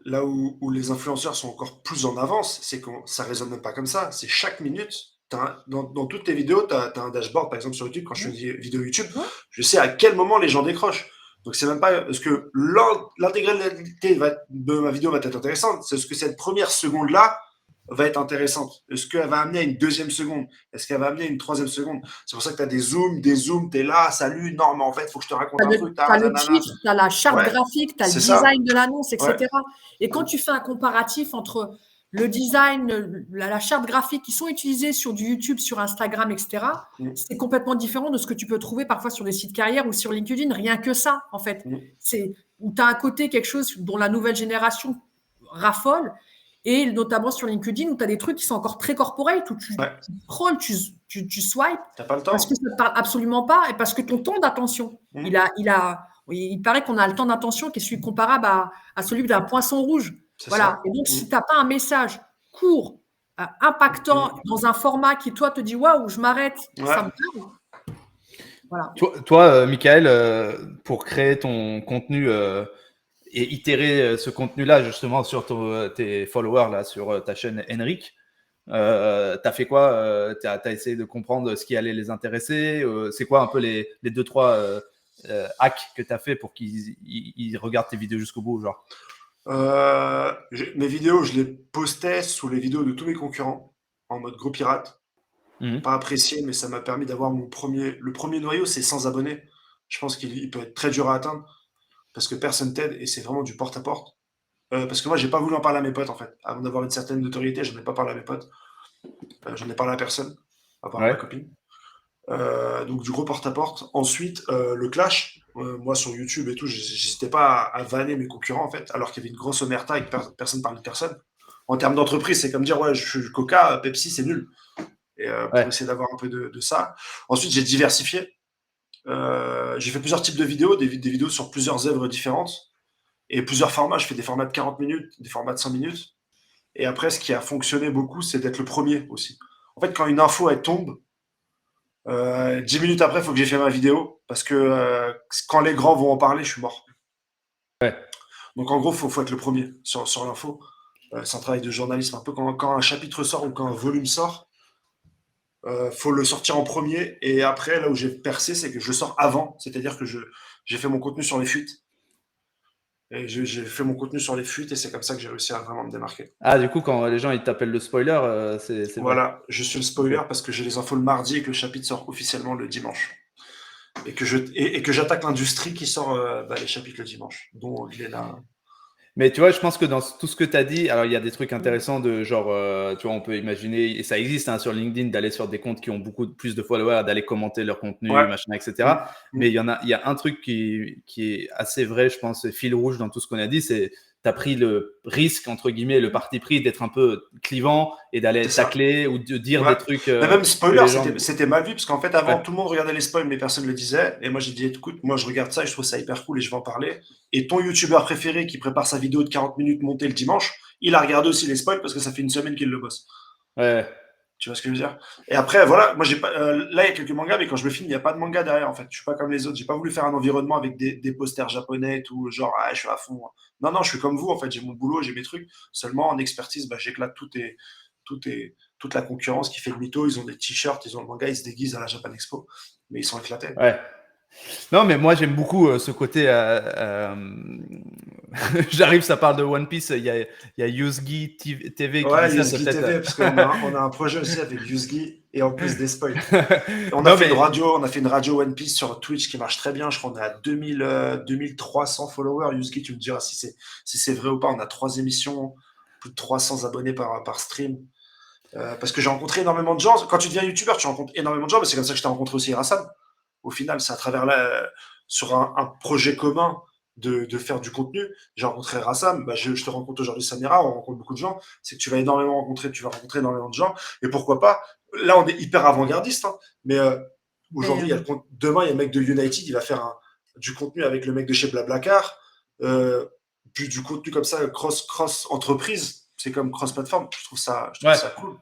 Speaker 1: Là où les influenceurs sont encore plus en avance, c'est que ça ne résonne même pas comme ça. C'est chaque minute. Dans toutes tes vidéos, tu as un dashboard, par exemple sur YouTube. Quand je fais des vidéos YouTube, je sais à quel moment les gens décrochent. Donc, c'est même pas parce que l'intégralité de ma vidéo va être intéressante. C'est ce que cette première seconde-là va être intéressante. Est-ce qu'elle va amener à une deuxième seconde? Est-ce qu'elle va amener à une troisième seconde? C'est pour ça que tu as des zooms, tu es là, salut, non, mais en fait, il faut que je te raconte un truc.
Speaker 3: Tu as le titre, tu as la charte graphique, tu as le design de l'annonce, etc. Ouais. Et quand tu fais un comparatif entre le design, la charte graphique qui sont utilisées sur du YouTube, sur Instagram, etc., c'est complètement différent de ce que tu peux trouver parfois sur des sites carrières ou sur LinkedIn. Rien que ça, en fait. C'est où tu as un côté, quelque chose dont la nouvelle génération raffole. Et notamment sur LinkedIn, où tu as des trucs qui sont encore très corporate, où tu scrolls, tu swipes.
Speaker 1: Tu n'as pas le temps.
Speaker 3: Parce que ça ne te parle absolument pas et parce que ton temps d'attention, il paraît qu'on a le temps d'attention qui est celui comparable à celui d'un poisson rouge. Voilà. Ça. Et donc, si tu n'as pas un message court, impactant, dans un format qui, toi, te dit waouh, je m'arrête, ça me parle.
Speaker 2: Voilà. Toi, Michael, pour créer ton contenu et itérer ce contenu-là justement sur tes followers là, sur ta chaîne Henrik, t'as fait quoi? T'as essayé de comprendre ce qui allait les intéresser? C'est quoi un peu les 2-3 hacks que t'as fait pour qu'ils regardent tes vidéos jusqu'au bout, genre?
Speaker 1: Mes vidéos, je les postais sous les vidéos de tous mes concurrents en mode gros pirate. Pas apprécié, mais ça m'a permis d'avoir le premier noyau, c'est 100 abonnés. Je pense qu'il peut être très dur à atteindre parce que personne t'aide et c'est vraiment du porte-à-porte. Parce que moi, j'ai pas voulu en parler à mes potes, en fait. Avant d'avoir une certaine notoriété, je n'en ai pas parlé à mes potes. J'en ai parlé à personne, à part à ma copine. Donc, du gros porte-à-porte. Ensuite, le clash. Moi, sur YouTube et tout, j'hésitais pas à vanner mes concurrents, en fait, alors qu'il y avait une grosse omerta et que personne parlait de personne. En termes d'entreprise, c'est comme dire, ouais, je suis Coca, Pepsi, c'est nul. Et pour essayer d'avoir un peu de ça. Ensuite, j'ai diversifié. J'ai fait plusieurs types de vidéos, des vidéos sur plusieurs œuvres différentes et plusieurs formats. Je fais des formats de 40 minutes, des formats de 5 minutes. Et après, ce qui a fonctionné beaucoup, c'est d'être le premier aussi. En fait, quand une info, elle tombe, 10 minutes après, il faut que j'ai fait ma vidéo parce que quand les grands vont en parler, je suis mort.
Speaker 2: Ouais.
Speaker 1: Donc, en gros, il faut être le premier sur l'info. C'est un travail de journalisme. Un peu quand un chapitre sort ou quand un volume sort, faut le sortir en premier. Et après, là où j'ai percé, c'est que je le sors avant. C'est-à-dire que j'ai fait mon contenu sur les fuites. Et j'ai fait mon contenu sur les fuites et c'est comme ça que j'ai réussi à vraiment me démarquer.
Speaker 2: Ah, du coup, quand les gens ils t'appellent le spoiler, c'est
Speaker 1: voilà,
Speaker 2: vrai.
Speaker 1: Je suis le spoiler parce que j'ai les infos le mardi et que le chapitre sort officiellement le dimanche. Et que j'attaque l'industrie qui sort les chapitres le dimanche, dont il est là.
Speaker 2: Mais tu vois, je pense que dans tout ce que tu as dit, alors il y a des trucs intéressants de genre, tu vois, on peut imaginer, et ça existe sur LinkedIn, d'aller sur des comptes qui ont beaucoup plus de followers, d'aller commenter leur contenu, machin, etc. Mais il y a un truc qui est assez vrai, je pense, fil rouge dans tout ce qu'on a dit, c'est tu as pris le risque, entre guillemets, le parti pris d'être un peu clivant et d'aller tacler ou de dire des trucs.
Speaker 1: Mais même spoiler, c'était mal vu parce qu'en fait, avant, tout le monde regardait les spoils, mais personne ne le disait. Et moi, j'ai dit, écoute, moi, je regarde ça et je trouve ça hyper cool et je vais en parler. Et ton youtubeur préféré qui prépare sa vidéo de 40 minutes montée le dimanche, il a regardé aussi les spoils parce que ça fait une semaine qu'il le bosse.
Speaker 2: Ouais.
Speaker 1: Tu vois ce que je veux dire? Et après, voilà, moi, j'ai pas, là, il y a quelques mangas, mais quand je me filme, il n'y a pas de manga derrière, en fait. Je suis pas comme les autres. J'ai pas voulu faire un environnement avec des posters japonais et tout, genre, je suis à fond. Non, je suis comme vous, en fait. J'ai mon boulot, j'ai mes trucs. Seulement, en expertise, j'éclate toute la concurrence qui fait le mytho. Ils ont des t-shirts, ils ont le manga, ils se déguisent à la Japan Expo. Mais ils sont éclatés.
Speaker 2: Ouais. Non, mais moi, j'aime beaucoup ce côté. J'arrive, ça parle de One Piece. Il y a Yusugi TV qui dit
Speaker 1: Yusugi
Speaker 2: ça.
Speaker 1: TV, parce qu'on a un projet aussi avec Yusugi et en plus des spoils. On a fait une radio One Piece sur Twitch qui marche très bien. Je crois qu'on est à 2300 followers. Yusugi, tu me diras si c'est vrai ou pas. On a 3 émissions, plus de 300 abonnés par stream. Parce que j'ai rencontré énormément de gens. Quand tu deviens youtubeur, tu rencontres énormément de gens, mais c'est comme ça que je t'ai rencontré aussi Rassam. Au final, c'est à travers sur un projet commun de faire du contenu. J'ai rencontré Rassam, je te rencontre aujourd'hui Samira, on rencontre beaucoup de gens. C'est que tu vas rencontrer énormément de gens. Et pourquoi pas, là on est hyper avant-gardiste, mais aujourd'hui, demain, il y a le mec de United, il va faire du contenu avec le mec de chez Blablacar. Puis du contenu comme ça, cross entreprise, c'est comme cross plateforme. Je trouve ça cool.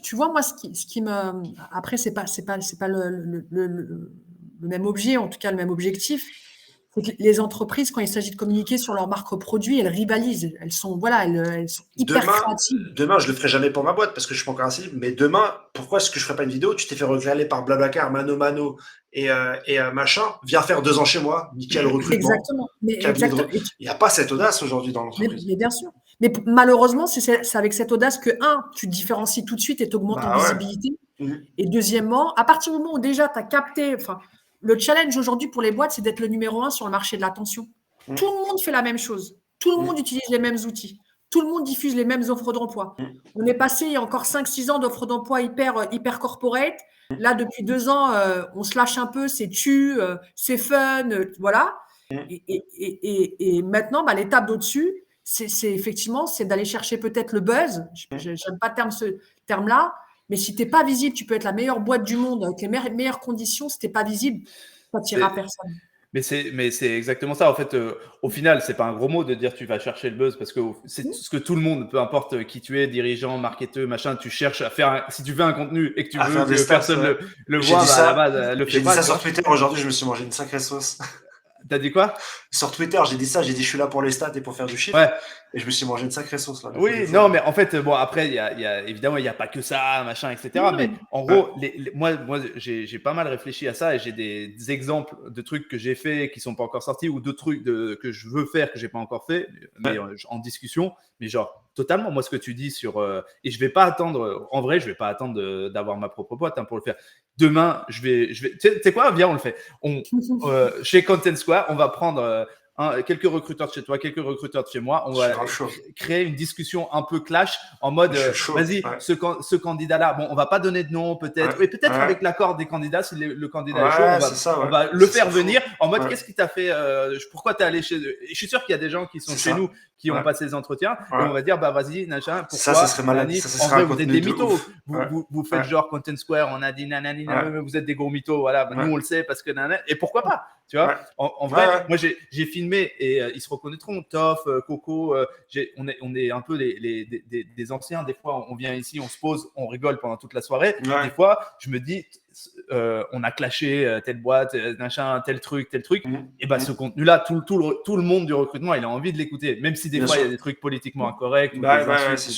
Speaker 3: Tu vois, moi, ce qui me… Après, c'est pas le même objet, en tout cas le même objectif. C'est que les entreprises, quand il s'agit de communiquer sur leur marque produit, elles rivalisent. Elles sont hyper créatives.
Speaker 1: Demain, je le ferai jamais pour ma boîte parce que je suis pas encore assez libre. Mais demain, pourquoi est-ce que je ferai pas une vidéo? Tu t'es fait reclamer par Blablacar, Mano Mano et machin. Viens faire 2 ans chez moi. Nickel recrutement.
Speaker 3: Exactement.
Speaker 1: Il n'y a pas cette audace aujourd'hui dans l'entreprise.
Speaker 3: Mais bien sûr. Mais malheureusement, c'est avec cette audace que, tu te différencies tout de suite et tu augmentes en visibilité. Et deuxièmement, à partir du moment où déjà tu as capté, le challenge aujourd'hui pour les boîtes, c'est d'être le numéro 1 sur le marché de l'attention. Tout le monde fait la même chose. Tout le monde utilise les mêmes outils. Tout le monde diffuse les mêmes offres d'emploi. On est passé il y a encore 5-6 ans d'offres d'emploi hyper corporate. Là, depuis 2 ans, on se lâche un peu, c'est c'est fun, voilà. Et maintenant, l'étape d'au-dessus, c'est effectivement d'aller chercher peut-être le buzz. J'aime pas ce terme-là. Mais si tu n'es pas visible, tu peux être la meilleure boîte du monde avec les meilleures conditions. Si tu n'es pas visible, ça ne tirera personne.
Speaker 2: Mais c'est exactement ça. En fait, au final, c'est pas un gros mot de dire tu vas chercher le buzz parce que c'est ce que tout le monde, peu importe qui tu es, dirigeant, marketeur, machin, tu cherches à faire. Si tu veux un contenu et que tu veux que personne le voit, à la base, le fait pas.
Speaker 1: J'ai dit ça sur Twitter aujourd'hui, je me suis mangé une sacrée sauce.
Speaker 2: T'as dit quoi?
Speaker 1: Sur Twitter, j'ai dit ça, j'ai dit je suis là pour les stats et pour faire du chiffre.
Speaker 2: Ouais.
Speaker 1: Et je me suis mangé une sacrée sauce là.
Speaker 2: Oui, non, mais en fait, bon, après, évidemment, il n'y a pas que ça, machin, etc. Mais en gros, moi j'ai pas mal réfléchi à ça et j'ai des exemples de trucs que j'ai fait qui sont pas encore sortis ou de trucs que je veux faire que j'ai pas encore fait, mais en discussion. Mais genre, totalement, moi, ce que tu dis sur… et je vais pas attendre, en vrai, je vais pas attendre d'avoir ma propre boîte pour le faire. Demain, je vais tu sais quoi, viens, on le fait. Chez Content Square, on va prendre… quelques recruteurs de chez toi, quelques recruteurs de chez moi. On va créer une discussion un peu clash en mode vas-y, ce candidat-là, bon, on va pas donner de nom peut-être, et peut-être avec l'accord des candidats, si le candidat est chaud, on va le faire venir en mode qu'est-ce qui t'a fait, pourquoi t'es allé chez eux. Et je suis sûr qu'il y a des gens qui sont chez nous qui ont passé les entretiens et on va dire vas-y, machin, pourquoi
Speaker 1: ça serait malade.
Speaker 2: En vrai, vous êtes des mythos. Vous faites genre Content Square, on a dit nanani, vous êtes des gros mythos, voilà, nous on le sait parce que nanana, et pourquoi pas, tu vois. En vrai, moi j'ai filmé et ils se reconnaîtront, Toff, Coco, on est un peu des anciens. Des fois on vient ici, on se pose, on rigole pendant toute la soirée. Des fois je me dis on a clashé telle boîte, machin, tel truc, et ce contenu là, tout le monde du recrutement, il a envie de l'écouter, même si des fois il y a des trucs politiquement incorrects
Speaker 1: c'est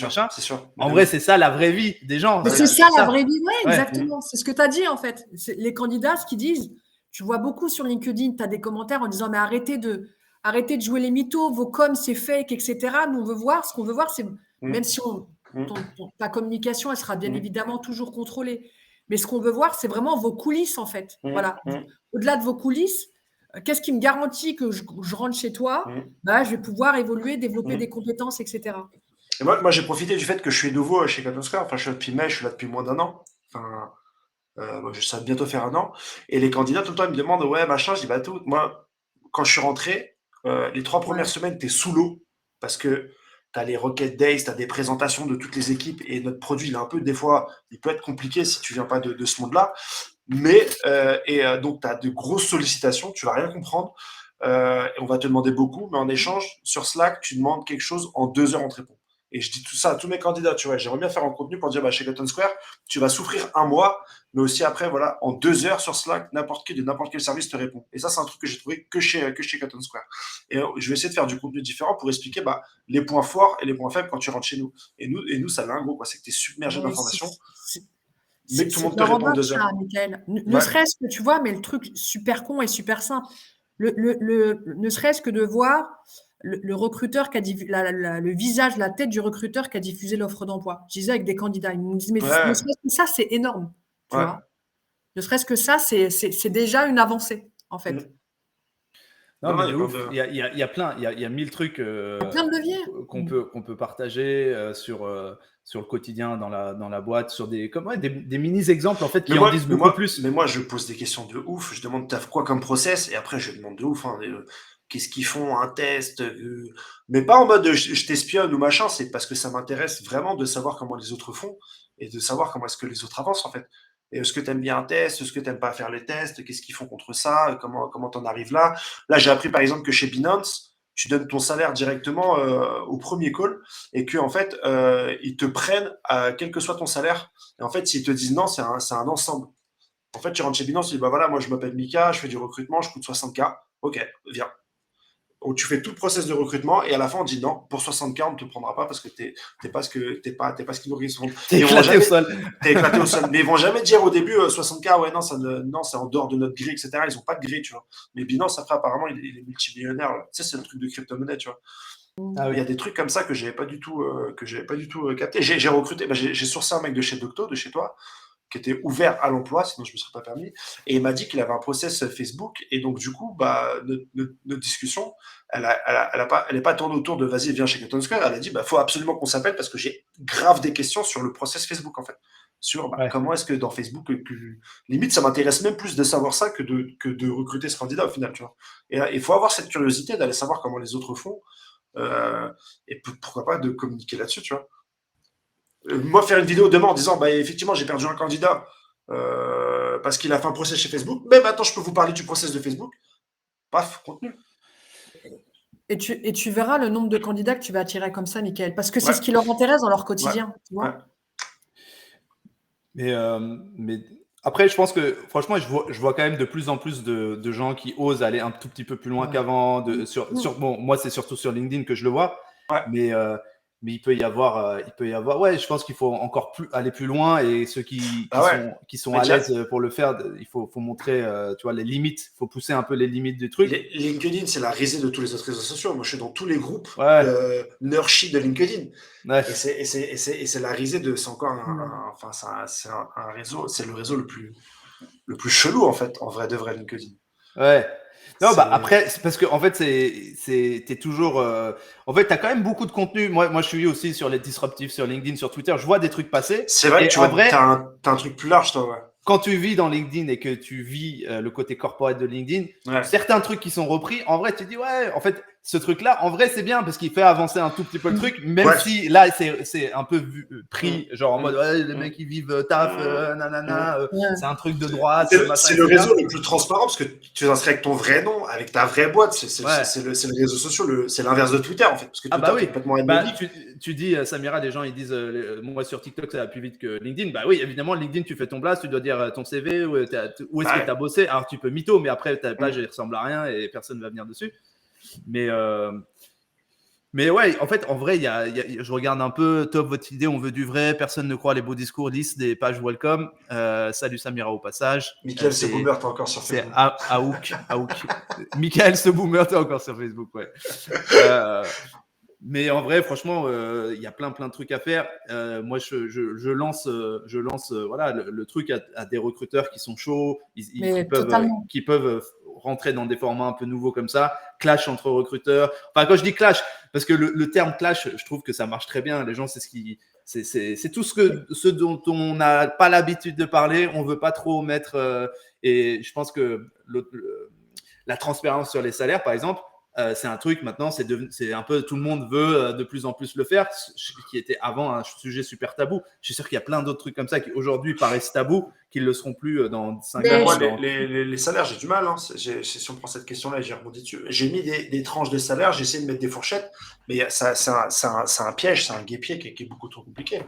Speaker 1: sûr.
Speaker 2: En vrai, c'est ça la vraie vie des gens.
Speaker 3: Mais c'est ça la vraie vie, exactement. C'est ce que tu as dit en fait. Les candidats, ce qu'ils disent, tu vois beaucoup sur LinkedIn, tu as des commentaires en disant mais arrêtez de jouer les mythos, vos coms c'est fake, etc. Nous on veut voir, ce qu'on veut voir, c'est même si ta communication elle sera bien évidemment toujours contrôlée, mais ce qu'on veut voir c'est vraiment vos coulisses en fait. Voilà. Au-delà de vos coulisses, qu'est-ce qui me garantit que je rentre chez toi, je vais pouvoir évoluer, développer des compétences, etc.
Speaker 1: Et moi j'ai profité du fait que je suis nouveau chez Content Square. Enfin, je suis là depuis mai, je suis là depuis moins d'un an. Enfin, ça va bientôt faire 1 an. Et les candidats, tout le temps, ils me demandent ouais, machin. Je dis tout. Moi, quand je suis rentré, les 3 premières semaines, tu es sous l'eau parce que tu as les Rocket Days, tu as des présentations de toutes les équipes et notre produit, des fois, il peut être compliqué si tu viens pas de ce monde-là. Mais, donc, tu as de grosses sollicitations, tu vas rien comprendre. Et on va te demander beaucoup, mais en échange, sur Slack, tu demandes quelque chose, en 2 heures, on te répond. Et je dis tout ça à tous mes candidats, tu vois, j'aimerais bien faire un contenu pour dire, chez Content Square, tu vas souffrir 1 mois, mais aussi après, voilà, en 2 heures sur Slack, n'importe quel service te répond. Et ça, c'est un truc que j'ai trouvé que chez Content Square. Et je vais essayer de faire du contenu différent pour expliquer les points forts et les points faibles quand tu rentres chez nous. Et nous ça lingo, quoi, c'est que tu es submergé d'informations. Mais que tout le monde te répond en 2 heures.
Speaker 3: Ne serait-ce que, tu vois, mais le truc super con et super simple, ne serait-ce que de voir le recruteur qui a le visage, la tête du recruteur qui a diffusé l'offre d'emploi. Je disais avec des candidats, ils me disent mais ne serait-ce que ça, c'est énorme. Tu vois, ne serait-ce que ça, c'est déjà une avancée en fait.
Speaker 2: Non, mais de ouf. Il y a plein, il y a 1000 trucs
Speaker 3: plein de leviers
Speaker 2: qu'on peut partager sur le quotidien dans la boîte, sur des mini-exemples en fait qui en disent beaucoup plus.
Speaker 1: Mais moi, je pose des questions de ouf. Je demande t'as quoi comme process et après je demande de ouf. Qu'est-ce qu'ils font, un test, mais pas en mode je t'espionne ou machin. C'est parce que ça m'intéresse vraiment de savoir comment les autres font et de savoir comment est-ce que les autres avancent en fait. Et est-ce que tu aimes bien un test? Est-ce que tu n'aimes pas faire les tests? Qu'est-ce qu'ils font contre ça? Comment t'en arrives là? Là, j'ai appris par exemple que chez Binance, tu donnes ton salaire directement au premier call et que en fait, ils te prennent quel que soit ton salaire. Et en fait, s'ils te disent non, c'est un ensemble. En fait, tu rentres chez Binance, tu dis voilà, moi je m'appelle Mika, je fais du recrutement, je coûte 60K. Ok, viens. Où tu fais tout le process de recrutement et à la fin on dit non, pour 60K on ne te prendra pas parce que t'es pas ce qu'ils nous sont.
Speaker 2: T'es éclaté au sol.
Speaker 1: T'es éclaté au sol. Mais ils vont jamais dire au début 60K, ouais non, non, c'est en dehors de notre grille, etc. Ils ont pas de grille, tu vois. Mais Binance après apparemment il est multimillionnaire. Là. Tu sais, c'est le truc de crypto-monnaie, tu vois. Ah, oui. Il y a des trucs comme ça que j'avais pas du tout capté. J'ai recruté, j'ai sourcé un mec de chez Docto, de chez toi, qui était ouvert à l'emploi, sinon je ne me serais pas permis. Et il m'a dit qu'il avait un process Facebook. Et donc, du coup, notre discussion, elle n'est pas tournée autour de vas-y, viens chez Cotton Square. Elle a dit, faut absolument qu'on s'appelle parce que j'ai grave des questions sur le process Facebook, en fait. Sur comment est-ce que dans Facebook, limite, ça m'intéresse même plus de savoir ça que de recruter ce candidat au final, tu vois. Et il faut avoir cette curiosité d'aller savoir comment les autres font. Et pourquoi pas de communiquer là-dessus, tu vois. Moi, faire une vidéo demain en disant effectivement, j'ai perdu un candidat parce qu'il a fait un process chez Facebook, mais maintenant, je peux vous parler du process de Facebook. Paf, contenu.
Speaker 3: Et tu verras le nombre de candidats que tu vas attirer comme ça, Mickaël, parce que c'est ce qui leur intéresse dans leur quotidien. Tu vois.
Speaker 2: Mais après, je pense que franchement, je vois quand même de plus en plus de gens qui osent aller un tout petit peu plus loin qu'avant. Bon, moi, c'est surtout sur LinkedIn que je le vois. Mais il peut y avoir, ouais, je pense qu'il faut encore aller plus loin et ceux qui sont à l'aise pour le faire, il faut montrer, tu vois, les limites, il faut pousser un peu les limites du truc.
Speaker 1: LinkedIn, c'est la risée de tous les autres réseaux sociaux. Moi, je suis dans tous les groupes nerdship de LinkedIn. Ouais. Et c'est la risée de, c'est encore c'est un réseau, c'est le réseau le plus chelou, en fait, en vrai de vrai, LinkedIn.
Speaker 2: Ouais. Non, après, c'est parce que en fait, t'es toujours. En fait, t'as quand même beaucoup de contenu. Moi, je suis aussi sur les disruptifs, sur LinkedIn, sur Twitter. Je vois des trucs passer.
Speaker 1: C'est vrai que t'as un truc plus large, toi, ouais.
Speaker 2: Quand tu vis dans LinkedIn et que tu vis le côté corporate de LinkedIn, certains trucs qui sont repris, en vrai, tu dis, ouais, en fait, ce truc-là, en vrai, c'est bien parce qu'il fait avancer un tout petit peu le truc, même si là, c'est un peu pris, genre en mode, ouais, les mecs, ils vivent taf, nanana, c'est un truc de droite.
Speaker 1: C'est le réseau le plus transparent parce que tu t'inscris avec ton vrai nom, avec ta vraie boîte. C'est le réseau social, c'est l'inverse de Twitter, en fait. Parce que Twitter est complètement
Speaker 2: tu dis, Samira, les gens, ils disent, moi, sur TikTok, ça va plus vite que LinkedIn. Bah oui, évidemment, LinkedIn, tu fais ton blast, tu dois dire ton CV, où est-ce que tu as bossé. Alors, tu peux mytho, mais après, ta page, elle ressemble à rien et personne ne va venir dessus. Mais ouais, en fait, en vrai, je regarde un peu, top votre idée, on veut du vrai, personne ne croit les beaux discours, liste des pages welcome. Salut Samira au passage.
Speaker 1: Michael ce boomer, t'es encore sur Facebook.
Speaker 2: C'est Aouk. Michael ce boomer, t'es encore sur Facebook, ouais. Mais en vrai, franchement, il y a plein de trucs à faire. Moi, je lance voilà, le truc à des recruteurs qui sont chauds, qui peuvent rentrer dans des formats un peu nouveaux comme ça, clash entre recruteurs. Enfin, quand je dis clash, parce que le terme clash, je trouve que ça marche très bien. Les gens, c'est tout ce dont on n'a pas l'habitude de parler. On veut pas trop mettre. Et je pense que la transparence sur les salaires, par exemple, c'est un truc maintenant, c'est un peu tout le monde veut de plus en plus le faire, qui était avant un sujet super tabou. Je suis sûr qu'il y a plein d'autres trucs comme ça qui aujourd'hui paraissent tabous, qui ne le seront plus dans 5 ans.
Speaker 1: Moi, les salaires, j'ai du mal. Hein. Si on prend cette question-là, j'ai rebondi dessus. J'ai mis des tranches de salaire, j'ai essayé de mettre des fourchettes, mais c'est un piège, c'est un guêpier qui est beaucoup trop compliqué.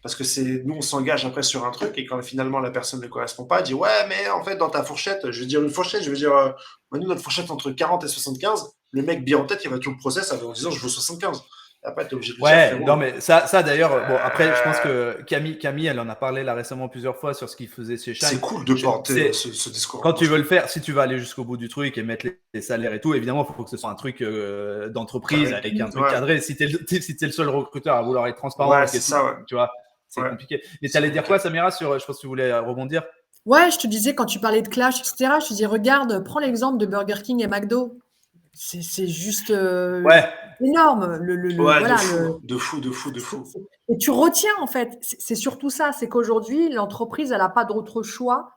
Speaker 1: Parce que nous, on s'engage après sur un truc et quand finalement la personne ne correspond pas, elle dit ouais, mais en fait, dans ta fourchette, je veux dire une fourchette, nous, notre fourchette entre 40 et 75, le mec bien en tête, il va tout le process en disant je veux 75. Et après, tu es obligé de
Speaker 2: le dire. Non, mais ça d'ailleurs, bon, après, je pense que Camille, elle en a parlé là récemment plusieurs fois sur ce qu'il faisait chez Shine.
Speaker 1: C'est cool de porter ce discours.
Speaker 2: Quand tu veux le faire, si tu vas aller jusqu'au bout du truc et mettre les salaires et tout, évidemment, il faut que ce soit un truc d'entreprise avec un truc cadré. Si tu es le seul recruteur à vouloir être transparent,
Speaker 1: c'est ça,
Speaker 2: tu vois. C'est compliqué. Mais tu allais dire quoi, Samira, je pense que tu voulais rebondir.
Speaker 3: Ouais, je te disais, quand tu parlais de clash, etc., je te disais, regarde, prends l'exemple de Burger King et McDo. C'est juste énorme.
Speaker 1: De fou.
Speaker 3: Et tu retiens, en fait, c'est surtout ça, c'est qu'aujourd'hui, l'entreprise, elle n'a pas d'autre choix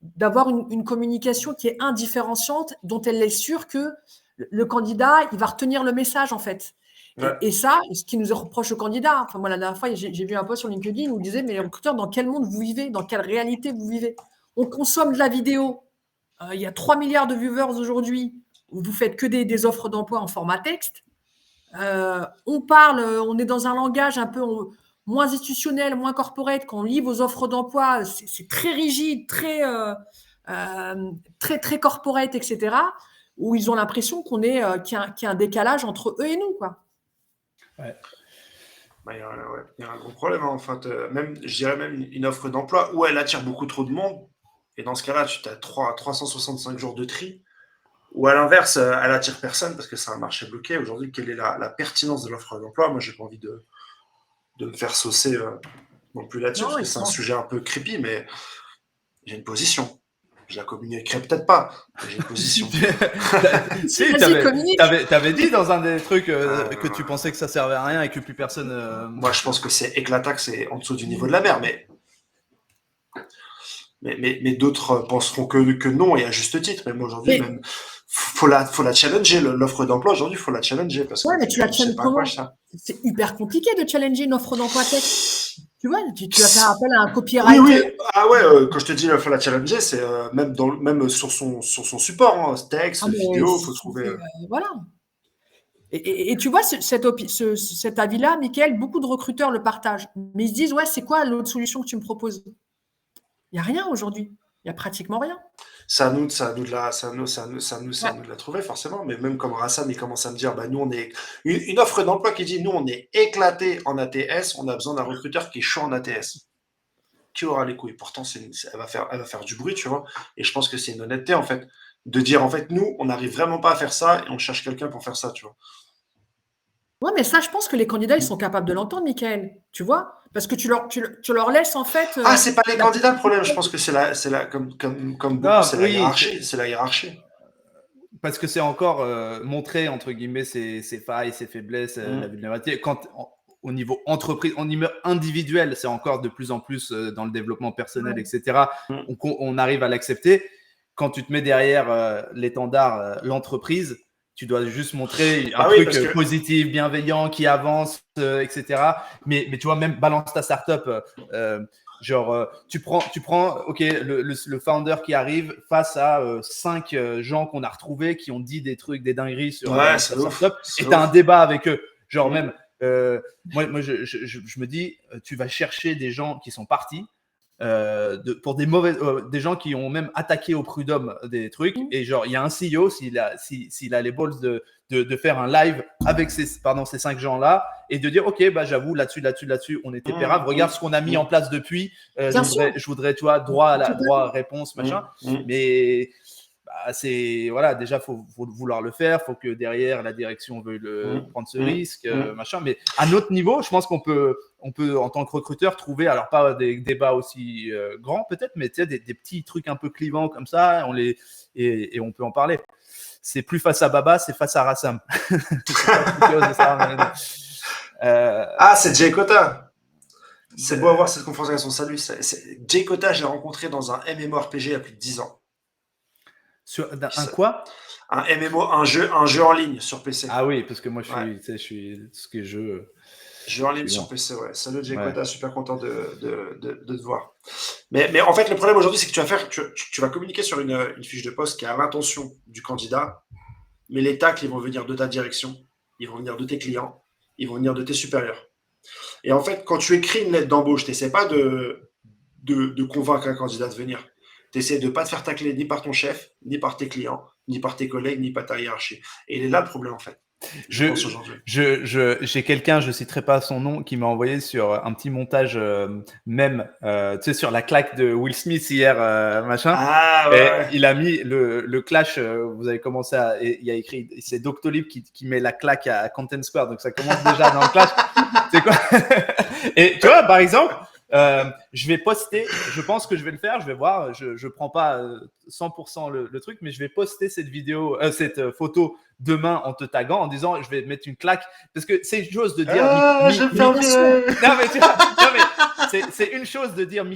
Speaker 3: d'avoir une communication qui est indifférenciante, dont elle est sûre que le candidat, il va retenir le message, en fait. Et ça, ce qui nous reproche aux candidats. Enfin, moi, la dernière fois, j'ai vu un post sur LinkedIn où il disait, mais les recruteurs, dans quel monde vous vivez? Dans quelle réalité vous vivez? On consomme de la vidéo. Il y a 3 milliards de viewers aujourd'hui. Vous faites que des offres d'emploi en format texte. On parle, on est dans un langage un peu moins institutionnel, moins corporate. Quand on lit vos offres d'emploi, c'est très rigide, très corporate, etc. où ils ont l'impression qu'il y a un décalage entre eux et nous, quoi.
Speaker 1: Ouais. Il y a un gros problème, hein, en fait. Je dirais même une offre d'emploi où elle attire beaucoup trop de monde. Et dans ce cas-là, tu as 365 jours de tri. Ou à l'inverse, elle attire personne parce que c'est un marché bloqué. Aujourd'hui, quelle est la pertinence de l'offre d'emploi? Moi, j'ai pas envie de me faire saucer non plus là-dessus, parce que c'est un sujet un peu creepy, mais j'ai une position. Je la communiquerai peut-être pas, mais j'ai une position.
Speaker 2: Si, t'avais dit dans un des trucs que tu pensais que ça servait à rien et que plus personne.
Speaker 1: Moi, je pense que c'est éclatant, que c'est en dessous du niveau de la mer, mais d'autres penseront que non, et à juste titre. Mais moi, aujourd'hui, même, faut la challenger, l'offre d'emploi. Aujourd'hui, il faut la challenger. Parce
Speaker 3: mais tu la challenges comment? C'est hyper compliqué de challenger une offre d'emploi tech. Tu vois, tu vas faire appel à un copywriter.
Speaker 1: Oui. Ah ouais, quand je te dis il faut la challenger, c'est même sur son support, hein, texte, vidéo, il faut trouver.
Speaker 3: Voilà. Et tu vois, cet avis-là, Mickaël, beaucoup de recruteurs le partagent. Mais ils se disent, ouais, c'est quoi l'autre solution que tu me proposes? Il n'y a rien aujourd'hui. Il n'y a pratiquement rien.
Speaker 1: C'est à nous de la trouver, forcément. Mais même comme Rassam, il commence à me dire, nous, on est une offre d'emploi qui dit, nous, on est éclaté en ATS, on a besoin d'un recruteur qui est chaud en ATS. Qui aura les couilles? Pourtant, elle va faire du bruit, tu vois. Et je pense que c'est une honnêteté, en fait, de dire, en fait, nous, on n'arrive vraiment pas à faire ça et on cherche quelqu'un pour faire ça, tu vois.
Speaker 3: Ouais, mais ça, je pense que les candidats, ils sont capables de l'entendre, Mickaël. Tu vois? Parce que tu leur laisses, en fait.
Speaker 1: C'est pas les candidats le problème. Je pense que c'est la hiérarchie. C'est la hiérarchie.
Speaker 2: Parce que c'est encore montrer, entre guillemets, ses failles, ses faiblesses, la vulnérabilité. Au niveau entreprise, au niveau individuel, c'est encore de plus en plus dans le développement personnel, etc. On arrive à l'accepter. Quand tu te mets derrière l'étendard, l'entreprise, tu dois juste montrer un truc positif, bienveillant, qui avance, etc. Mais tu vois, même balance ta startup. Tu prends le founder qui arrive face à 5 gens qu'on a retrouvés qui ont dit des trucs, des dingueries sur sa startup, et tu as un débat avec eux. Même, moi je me dis, tu vas chercher des gens qui sont partis, pour des gens qui ont même attaqué au prud'homme des trucs, et il y a un CEO, s'il a les balls de faire un live avec ces 5 gens-là et de dire, ok, j'avoue, là-dessus, on était pérables, regarde ce qu'on a mis en place depuis, je voudrais, tu vois, droit à réponse, machin, mais c'est, voilà, déjà, faut vouloir le faire, faut que derrière la direction veuille prendre ce risque, machin. Mais à notre niveau, je pense qu'on peut, en tant que recruteur, trouver, alors pas des débats aussi grands peut-être, mais tu sais, des petits trucs un peu clivants comme ça, et on peut en parler. C'est plus face à Baba, c'est face à Rassam.
Speaker 1: C'est Jay Cota. C'est beau avoir cette confrontation. Salut. Jay Cota, je l'ai rencontré dans un MMORPG il y a plus de 10 ans.
Speaker 2: Sur un quoi?
Speaker 1: Un MMO, un jeu en ligne sur PC.
Speaker 2: Ah oui, parce que moi je suis ce que jeu
Speaker 1: en ligne sur PC, ouais. Salut Jay Cota, super content de te voir. Mais en fait, le problème aujourd'hui, c'est que tu vas communiquer sur une fiche de poste qui a l'intention du candidat, mais les tacles, ils vont venir de ta direction, ils vont venir de tes clients, ils vont venir de tes supérieurs. Et en fait, quand tu écris une lettre d'embauche, tu n'essaies pas de convaincre un candidat de venir. Tu essaies de ne pas te faire tacler ni par ton chef, ni par tes clients, ni par tes collègues, ni par ta hiérarchie. Et il est là le problème, en fait.
Speaker 2: J'ai quelqu'un, je ne citerai pas son nom, qui m'a envoyé sur un petit montage même, tu sais, sur la claque de Will Smith hier, machin. Et il a mis le clash, vous avez commencé il a écrit, c'est Doctolib qui met la claque à Content Square, donc ça commence déjà dans le clash. C'est quoi? Et tu vois, par exemple, je vais poster, je pense que je vais le faire, je vais voir, je prends pas 100% le truc, mais je vais poster cette photo demain en te taguant, en disant je vais mettre une claque, parce que c'est une chose de dire c'est une chose de dire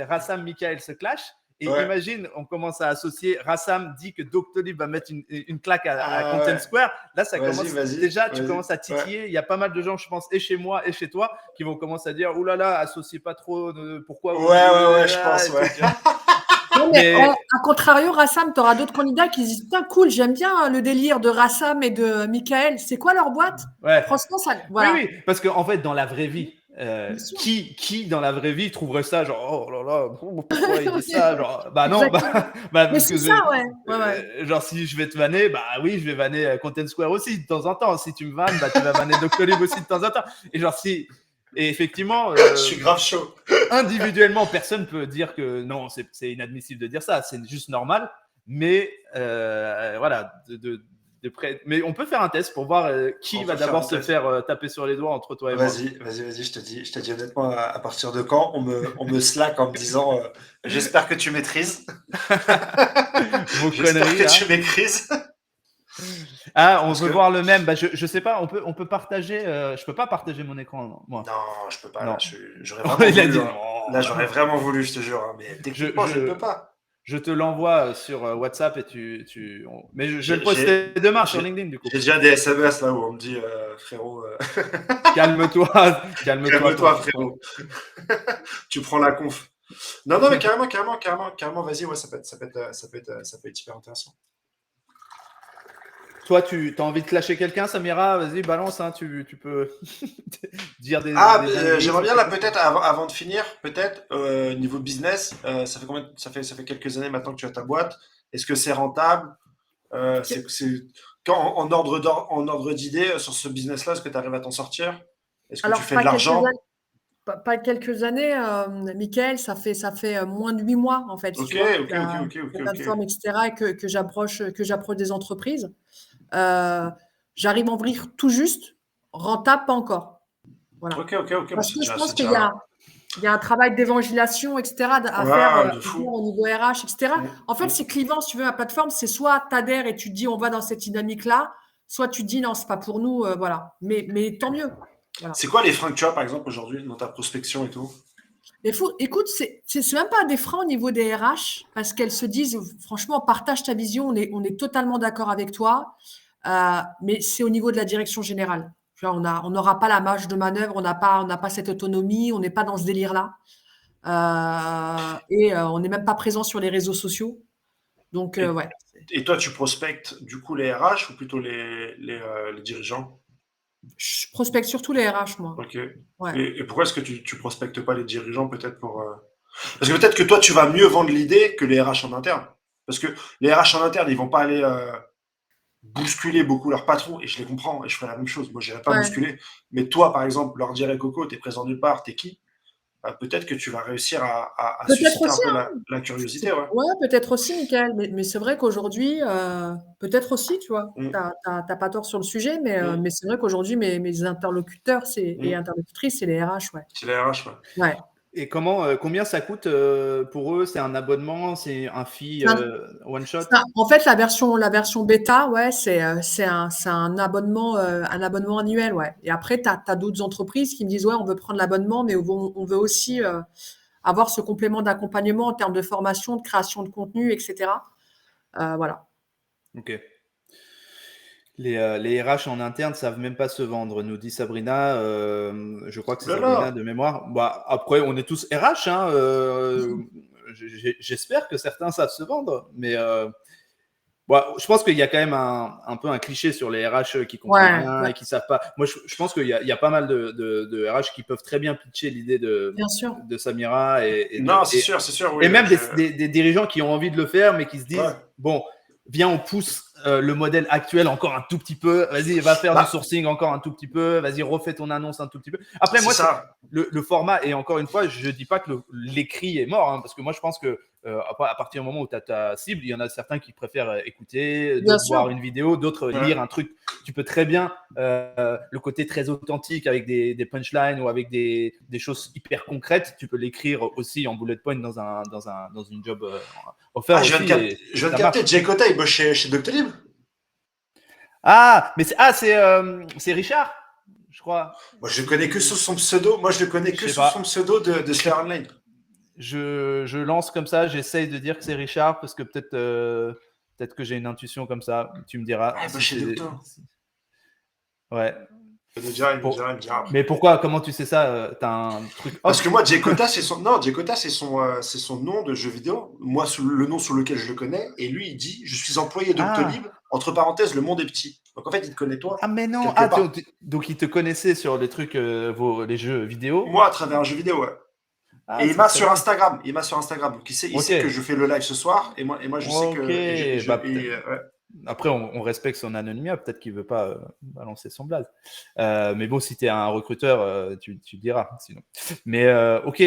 Speaker 2: Rassam Mickaël se clash, et imagine, on commence à associer, Rassam dit que Doctolib va mettre une claque à Content Square. Là, ça commence déjà, tu commences à titiller. Il y a pas mal de gens, je pense, et chez moi et chez toi, qui vont commencer à dire, oh là là, associez pas trop, pourquoi vous
Speaker 1: je pense,
Speaker 3: Non, mais à contrario, Rassam, tu auras d'autres candidats qui disent, putain, cool, j'aime bien le délire de Rassam et de Mickaël. C'est quoi leur boîte? Franchement, ça.
Speaker 2: Voilà. Oui, parce qu'en fait, dans la vraie vie, qui dans la vraie vie trouverait ça genre oh là là pourquoi il dit ça genre bah non
Speaker 3: mais c'est ça ouais.
Speaker 2: Genre si je vais te vanner bah oui je vais vanner Content Square aussi de temps en temps, si tu me vannes bah tu vas vanner Doctolib aussi de temps en temps et genre si et effectivement
Speaker 1: je suis grave chaud.
Speaker 2: Individuellement personne peut dire que non c'est inadmissible de dire ça, c'est juste normal mais voilà mais on peut faire un test pour voir qui va d'abord se faire taper sur les doigts entre toi et moi.
Speaker 1: Vas-y, je te dis honnêtement à partir de quand on me slack en me disant j'espère que tu maîtrises. J'espère que tu maîtrises.
Speaker 2: Ah, on veut voir le même. Bah, je sais pas, on peut partager. Je peux pas partager mon écran, moi.
Speaker 1: Non, je peux pas. Là, j'aurais vraiment voulu. Là, j'aurais vraiment voulu, je te jure. Hein, mais techniquement, je ne peux pas.
Speaker 2: Je te l'envoie sur WhatsApp et mais je vais le poster demain sur LinkedIn du coup.
Speaker 1: J'ai déjà des SMS là où on me dit frérot.
Speaker 2: Calme-toi.
Speaker 1: Calme-toi frérot. Tu prends la conf. Non, mais carrément. Vas-y, ouais, ça peut être hyper intéressant.
Speaker 2: Toi, tu as envie de clasher quelqu'un, Samira? Vas-y, balance, hein, tu peux dire des...
Speaker 1: j'aimerais bien, là, peut-être, avant de finir, peut-être, niveau business, ça fait quelques années maintenant que tu as ta boîte. Est-ce que c'est rentable? En ordre d'idée, sur ce business-là, est-ce que tu arrives à t'en sortir? Est-ce que tu fais de l'argent?
Speaker 3: Pas quelques années, Mickaël, ça fait moins de 8 mois, en fait.
Speaker 1: Ok.
Speaker 3: Plateforme, etc., que j'approche des entreprises. J'arrive à en venir tout juste, rentable pas encore. Voilà.
Speaker 1: Ok.
Speaker 3: Parce que je pense qu'il y a un travail d'évangélisation, etc., à faire au niveau RH, etc. En fait, c'est clivant, si tu veux, la plateforme, c'est soit tu adhères et tu te dis on va dans cette dynamique-là, soit tu te dis non, c'est pas pour nous, voilà. Mais tant mieux. Voilà.
Speaker 1: C'est quoi les freins que tu as, par exemple, aujourd'hui, dans ta prospection et tout?
Speaker 3: Écoute, c'est même pas des freins au niveau des RH, parce qu'elles se disent, franchement, partage ta vision, on est totalement d'accord avec toi, mais c'est au niveau de la direction générale. On n'aura pas la marge de manœuvre, on n'a pas cette autonomie, on n'est pas dans ce délire-là. On n'est même pas présent sur les réseaux sociaux. Donc, ouais.
Speaker 1: Et toi, tu prospectes du coup les RH ou plutôt les dirigeants?
Speaker 3: Je prospecte surtout les RH, moi.
Speaker 1: Ok.
Speaker 3: Ouais.
Speaker 1: Et pourquoi est-ce que tu prospectes pas les dirigeants peut-être pour... Parce que peut-être que toi, tu vas mieux vendre l'idée que les RH en interne. Parce que les RH en interne, ils vont pas aller bousculer beaucoup leur patron. Et je les comprends. Et je ferai la même chose. Moi, je n'irai pas bousculer. Mais toi, par exemple, leur dire Coco, tu es présent nulle part, t'es qui? Peut-être que tu vas réussir à susciter un peu la curiosité.
Speaker 3: Ouais, peut-être aussi, Mickaël. Mais c'est vrai qu'aujourd'hui, peut-être aussi, tu vois, t'as pas tort sur le sujet, mais c'est vrai qu'aujourd'hui, mes interlocuteurs et interlocutrices, c'est les RH, ouais.
Speaker 1: C'est les RH,
Speaker 3: ouais.
Speaker 2: Et combien ça coûte pour eux? C'est un abonnement? C'est un fee one shot?
Speaker 3: En fait, la version bêta, ouais, c'est un abonnement annuel, ouais. Et après, tu as d'autres entreprises qui me disent, ouais, on veut prendre l'abonnement, mais on veut aussi avoir ce complément d'accompagnement en termes de formation, de création de contenu, etc. Voilà.
Speaker 2: Ok. Les RH en interne savent même pas se vendre, nous dit Sabrina. Je crois que c'est Sabrina de mémoire. Bah, après, on est tous RH. Hein, j'espère que certains savent se vendre. Mais je pense qu'il y a quand même un peu un cliché sur les RH qui comprennent rien et qui savent pas. Moi, je pense qu'il y a pas mal de RH qui peuvent très bien pitcher l'idée de Samira.
Speaker 1: C'est sûr. Oui,
Speaker 2: et même des dirigeants qui ont envie de le faire, mais qui se disent bon, viens, on pousse le modèle actuel encore un tout petit peu. Vas-y, va faire du sourcing encore un tout petit peu. Vas-y, refais ton annonce un tout petit peu. Après, moi, le format, et encore une fois, je dis pas que l'écrit est mort, hein, parce que moi, je pense que à partir du moment où tu as ta cible, il y en a certains qui préfèrent écouter, d'autres voir une vidéo, d'autres lire un truc. Tu peux très bien le côté très authentique avec des punchlines ou avec des choses hyper concrètes. Tu peux l'écrire aussi en bullet point dans une job offert.
Speaker 1: Je viens de capter, Jay Cota, il bosse chez Doctolib.
Speaker 2: Ah, mais c'est Richard, je crois.
Speaker 1: Moi, je le connais que sous son pseudo. Son pseudo de Slayer Online.
Speaker 2: Je lance comme ça, j'essaye de dire que c'est Richard parce que peut-être que j'ai une intuition comme ça. Tu me diras.
Speaker 1: Chez Doctor.
Speaker 2: Ouais.
Speaker 1: Il me dira.
Speaker 2: Mais pourquoi? Comment tu sais ça? T'as un truc.
Speaker 1: Parce que moi, Jay Cota, c'est son nom de jeu vidéo. Moi, le nom sous lequel je le connais. Et lui, il dit, je suis employé Doctolib. Entre parenthèses, le monde est petit. Donc, en fait, il te connaît toi.
Speaker 2: Ah, mais non. Donc, il te connaissait sur les trucs, les jeux vidéo.
Speaker 1: Moi, à travers un jeu vidéo, ouais. Et il m'a sur Instagram. Donc, il sait que je fais le live ce soir. Et moi je sais que...
Speaker 2: Après, on respecte son anonymat. Peut-être qu'il ne veut pas balancer son blaze. Mais bon, si tu es un recruteur, tu diras. Sinon. Mais ok.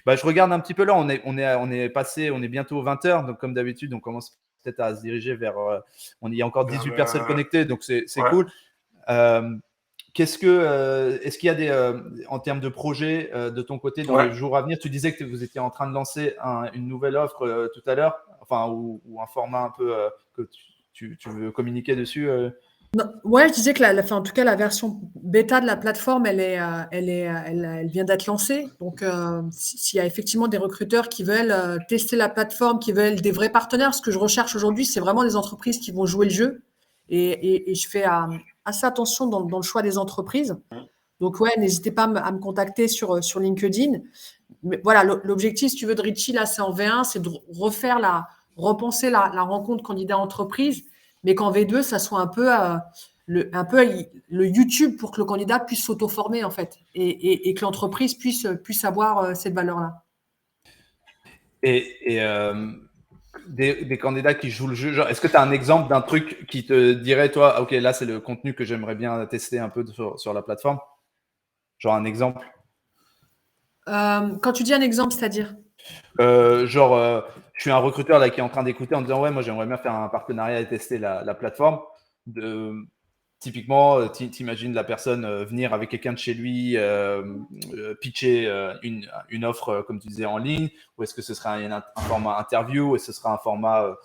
Speaker 2: Bah, je regarde un petit peu là. On est bientôt 20h. Donc, comme d'habitude, on commence peut-être à se diriger vers... il y a encore 18 personnes connectées. Donc, c'est cool. Est-ce qu'il y a des, en termes de projets de ton côté dans les jours à venir? Tu disais que vous étiez en train de lancer une nouvelle offre tout à l'heure, enfin, ou un format un peu que tu veux communiquer dessus
Speaker 3: Ouais, je disais que en tout cas, la version bêta de la plateforme, elle vient d'être lancée. Donc, s'il y a effectivement des recruteurs qui veulent tester la plateforme, qui veulent des vrais partenaires, ce que je recherche aujourd'hui, c'est vraiment des entreprises qui vont jouer le jeu. Et je fais assez attention dans le choix des entreprises. Donc, ouais, n'hésitez pas à me contacter sur LinkedIn. Mais voilà, l'objectif, si tu veux, de Ritchie, là, c'est en V1, c'est de repenser la rencontre candidat-entreprise, mais qu'en V2, ça soit un peu le YouTube pour que le candidat puisse s'auto-former, en fait, et que l'entreprise puisse avoir cette valeur-là.
Speaker 2: Et des candidats qui jouent le jeu, genre, est-ce que tu as un exemple d'un truc qui te dirait, toi, ok, là, c'est le contenu que j'aimerais bien tester un peu sur la plateforme? Genre un exemple.
Speaker 3: Quand tu dis un exemple, c'est-à-dire
Speaker 2: je suis un recruteur là qui est en train d'écouter en disant ouais, moi j'aimerais bien faire un partenariat et tester la plateforme. Typiquement, t'imagines la personne venir avec quelqu'un de chez lui, pitcher une offre, comme tu disais, en ligne, ou est-ce que ce sera un format interview, ou est-ce que ce sera un format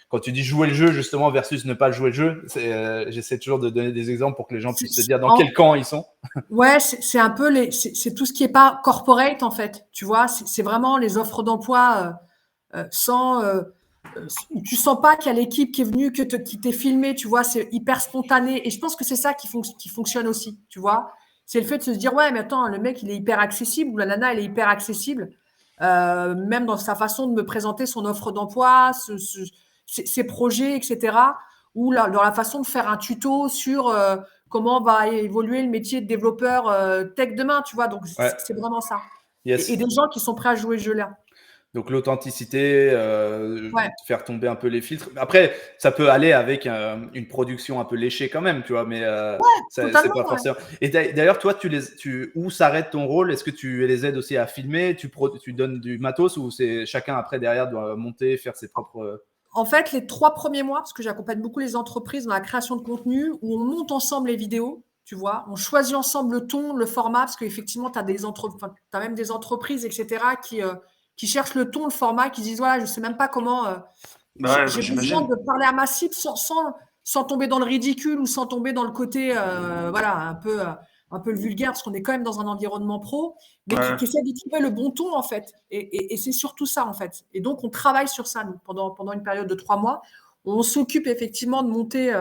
Speaker 2: quand tu dis jouer le jeu justement versus ne pas jouer le jeu, j'essaie toujours de donner des exemples pour que les gens puissent se dire dans quel camp ils sont.
Speaker 3: Ouais, c'est un peu c'est tout ce qui est pas corporate en fait, tu vois, c'est vraiment les offres d'emploi sans tu sens pas qu'il y a l'équipe qui est venue qui t'est filmé, tu vois, c'est hyper spontané et je pense que c'est ça qui fonctionne aussi, tu vois. C'est le fait de se dire ouais, mais attends, le mec il est hyper accessible ou la nana elle est hyper accessible. Même dans sa façon de me présenter son offre d'emploi, ses projets, etc. Ou dans la façon de faire un tuto sur comment va évoluer le métier de développeur tech demain, tu vois. Donc, c'est vraiment ça. Yes. Et des gens qui sont prêts à jouer ce jeu-là.
Speaker 2: Donc, l'authenticité, faire tomber un peu les filtres. Après, ça peut aller avec une production un peu léchée quand même, tu vois, mais c'est pas forcément. Et d'ailleurs, toi, où s'arrête ton rôle? Est-ce que tu les aides aussi à filmer? Tu donnes du matos ou c'est chacun après derrière doit monter, faire ses propres…
Speaker 3: En fait, les 3 premiers mois, parce que j'accompagne beaucoup les entreprises dans la création de contenu, où on monte ensemble les vidéos, tu vois, on choisit ensemble le ton, le format, parce qu'effectivement, tu as même des entreprises, etc., qui cherchent le ton, le format, qui disent, voilà, je ne sais même pas comment… j'ai besoin de parler à ma cible sans tomber dans le ridicule ou sans tomber dans le côté, voilà, un peu le vulgaire, parce qu'on est quand même dans un environnement pro, mais qui essaie de trouver le bon ton, en fait. Et c'est surtout ça, en fait. Et donc, on travaille sur ça, nous, pendant une période de 3 mois. On s'occupe effectivement de monter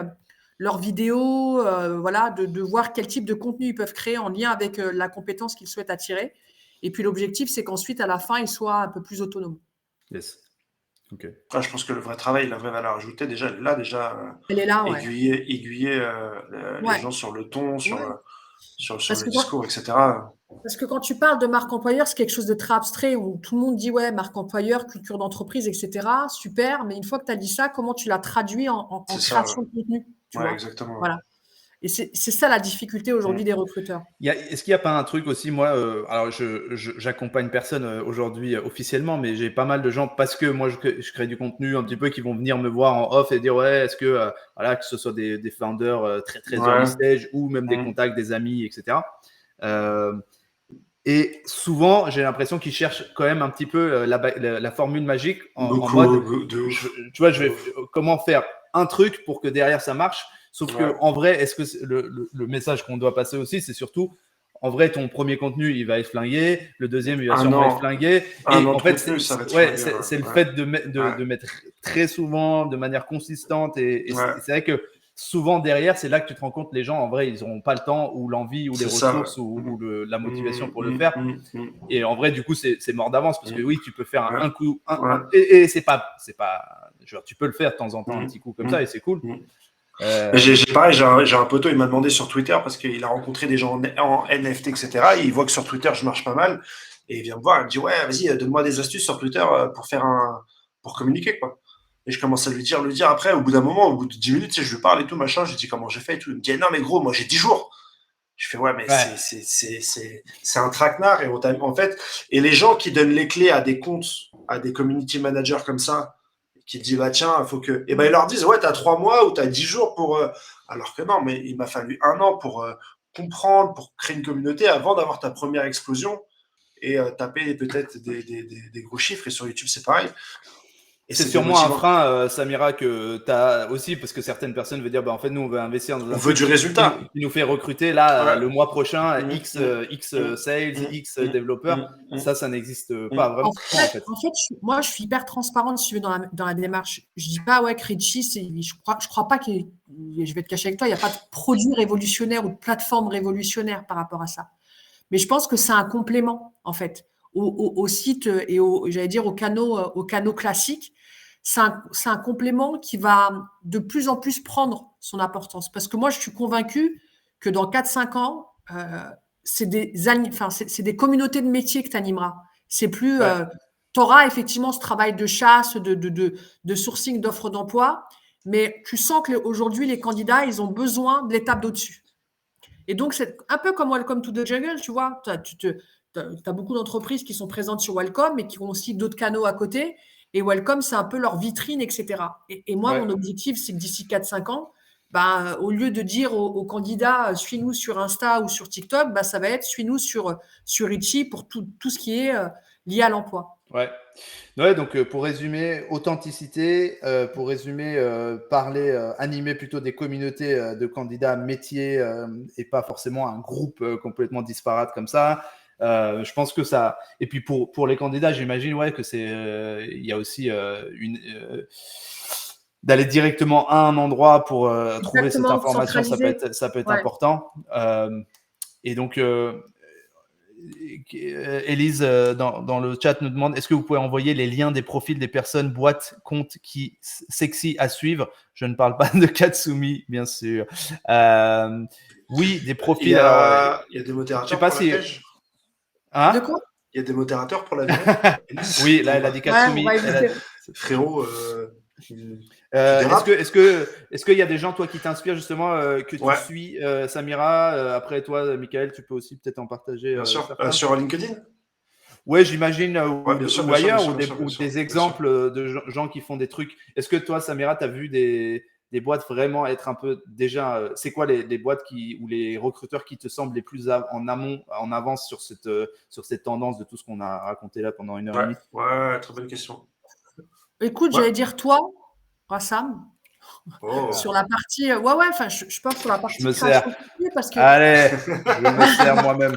Speaker 3: leurs vidéos, voilà, de voir quel type de contenu ils peuvent créer en lien avec la compétence qu'ils souhaitent attirer. Et puis, l'objectif, c'est qu'ensuite, à la fin, ils soient un peu plus autonomes.
Speaker 2: Yes. Okay.
Speaker 1: Je pense que le vrai travail, la vraie valeur ajoutée, déjà,
Speaker 3: elle est là,
Speaker 1: aiguiller les gens sur le ton, sur le discours, etc.
Speaker 3: Parce que quand tu parles de marque employeur, c'est quelque chose de très abstrait où tout le monde dit ouais, marque employeur, culture d'entreprise, etc. Super, mais une fois que tu as dit ça, comment tu l'as traduit en création de contenu, tu vois,
Speaker 1: exactement.
Speaker 3: Voilà. Et c'est ça la difficulté aujourd'hui des recruteurs.
Speaker 2: Est-ce qu'il n'y a pas un truc aussi, moi, alors j'accompagne personne aujourd'hui officiellement, mais j'ai pas mal de gens parce que moi je crée du contenu un petit peu qui vont venir me voir en off et dire ouais, est-ce que voilà, que ce soit des founders très early stage ou même des contacts, des amis, etc. Et souvent, j'ai l'impression qu'ils cherchent quand même un petit peu la formule magique en mode, tu vois, comment faire un truc pour que derrière ça marche. Sauf qu'en vrai, est-ce que le message qu'on doit passer aussi, c'est surtout, en vrai, ton premier contenu, il va être flingué, le deuxième, il va sûrement être flingué. Et en fait, c'est le fait de mettre très souvent, de manière consistante. Et c'est vrai que souvent, derrière, c'est là que tu te rends compte, les gens, en vrai, ils n'auront pas le temps ou l'envie ou les ressources ou la motivation pour le faire. Et en vrai, du coup, c'est mort d'avance parce que oui, tu peux faire un coup. Et c'est pas tu peux le faire de temps en temps, un petit coup comme ça, et c'est cool.
Speaker 1: Pareil, j'ai un poteau, il m'a demandé sur Twitter, parce qu'il a rencontré des gens en NFT, etc. Et il voit que sur Twitter, je marche pas mal. Et il vient me voir, il me dit, ouais, vas-y, donne-moi des astuces sur Twitter pour communiquer, quoi. Et je commence à lui dire après, au bout d'un moment, au bout de 10 minutes, tu sais, je lui parle et tout, machin, je lui dis comment j'ai fait et tout. Il me dit, non, mais gros, moi, j'ai 10 jours. Je fais, ouais, mais c'est un traquenard. Et en fait, et les gens qui donnent les clés à des comptes, à des community managers comme ça, qui disent, bah tiens, il faut que. Et ben, ils leur disent, ouais, t'as 3 mois ou t'as 10 jours pour. Alors que non, mais il m'a fallu 1 an pour comprendre, pour créer une communauté avant d'avoir ta première explosion et taper peut-être des gros chiffres. Et sur YouTube, c'est pareil.
Speaker 2: C'est sûrement un frein, Samira, que tu as aussi, parce que certaines personnes veulent dire, bah, en fait, nous, on veut investir dans un
Speaker 1: truc du résultat
Speaker 2: qui nous fait recruter là, le mois prochain, X sales, X développeurs. Ça n'existe pas vraiment.
Speaker 3: En fait, moi, je suis hyper transparente si tu veux, dans la démarche. Je dis pas, ouais, Critchy, je crois pas je vais te cacher avec toi, il n'y a pas de produit révolutionnaire ou de plateforme révolutionnaire par rapport à ça. Mais je pense que c'est un complément, en fait, au site et j'allais dire aux canaux classiques. C'est un complément qui va de plus en plus prendre son importance. Parce que moi, je suis convaincue que dans 4-5 ans, c'est des communautés de métiers que tu animeras. C'est plus… tu auras effectivement ce travail de chasse, de sourcing d'offres d'emploi, mais tu sens qu'aujourd'hui, les candidats, ils ont besoin de l'étape d'au-dessus. Et donc, c'est un peu comme Welcome to the Jungle, tu vois. Tu as beaucoup d'entreprises qui sont présentes sur Welcome, mais qui ont aussi d'autres canaux à côté. Et Welcome, c'est un peu leur vitrine, etc. Et moi, mon objectif, c'est que d'ici 4-5 ans, au lieu de dire aux candidats « suis-nous sur Insta ou sur TikTok », ça va être « suis-nous sur Ritchie » pour tout ce qui est lié à l'emploi.
Speaker 2: Ouais, donc pour résumer, authenticité, pour résumer, animer plutôt des communautés de candidats métiers et pas forcément un groupe complètement disparate comme ça. Je pense que ça. Et puis pour les candidats, j'imagine que il y a aussi d'aller directement à un endroit pour trouver cette information, ça peut être important. Et donc Élise dans le chat nous demande, est-ce que vous pouvez envoyer les liens des profils des personnes, boîtes, comptes qui sexy à suivre? Je ne parle pas de Katsumi, bien sûr. Oui, des profils.
Speaker 1: Il y a des modérateurs pour la pêche.
Speaker 2: De
Speaker 3: quoi?
Speaker 1: Il y a des modérateurs pour la
Speaker 2: Oui, là, elle a dit Katsumi.
Speaker 1: Frérot.
Speaker 2: Est-ce qu'il y a des gens, toi, qui t'inspirent justement, que tu suis, Samira? Après toi, Michael, tu peux aussi peut-être en partager.
Speaker 1: Bien sûr. Sur LinkedIn?
Speaker 2: Oui, j'imagine, ou ailleurs, ou des exemples de gens qui font des trucs. Est-ce que toi, Samira, tu as vu des boîtes vraiment être un peu déjà… c'est quoi les boîtes ou les recruteurs qui te semblent les plus en avance sur cette tendance de tout ce qu'on a raconté là pendant 1 heure et demie?
Speaker 1: Ouais, très bonne question.
Speaker 3: Écoute, j'allais dire toi, Rassam, sur la partie… je pense sur la partie…
Speaker 2: Je me sers. Allez, je me sers moi-même.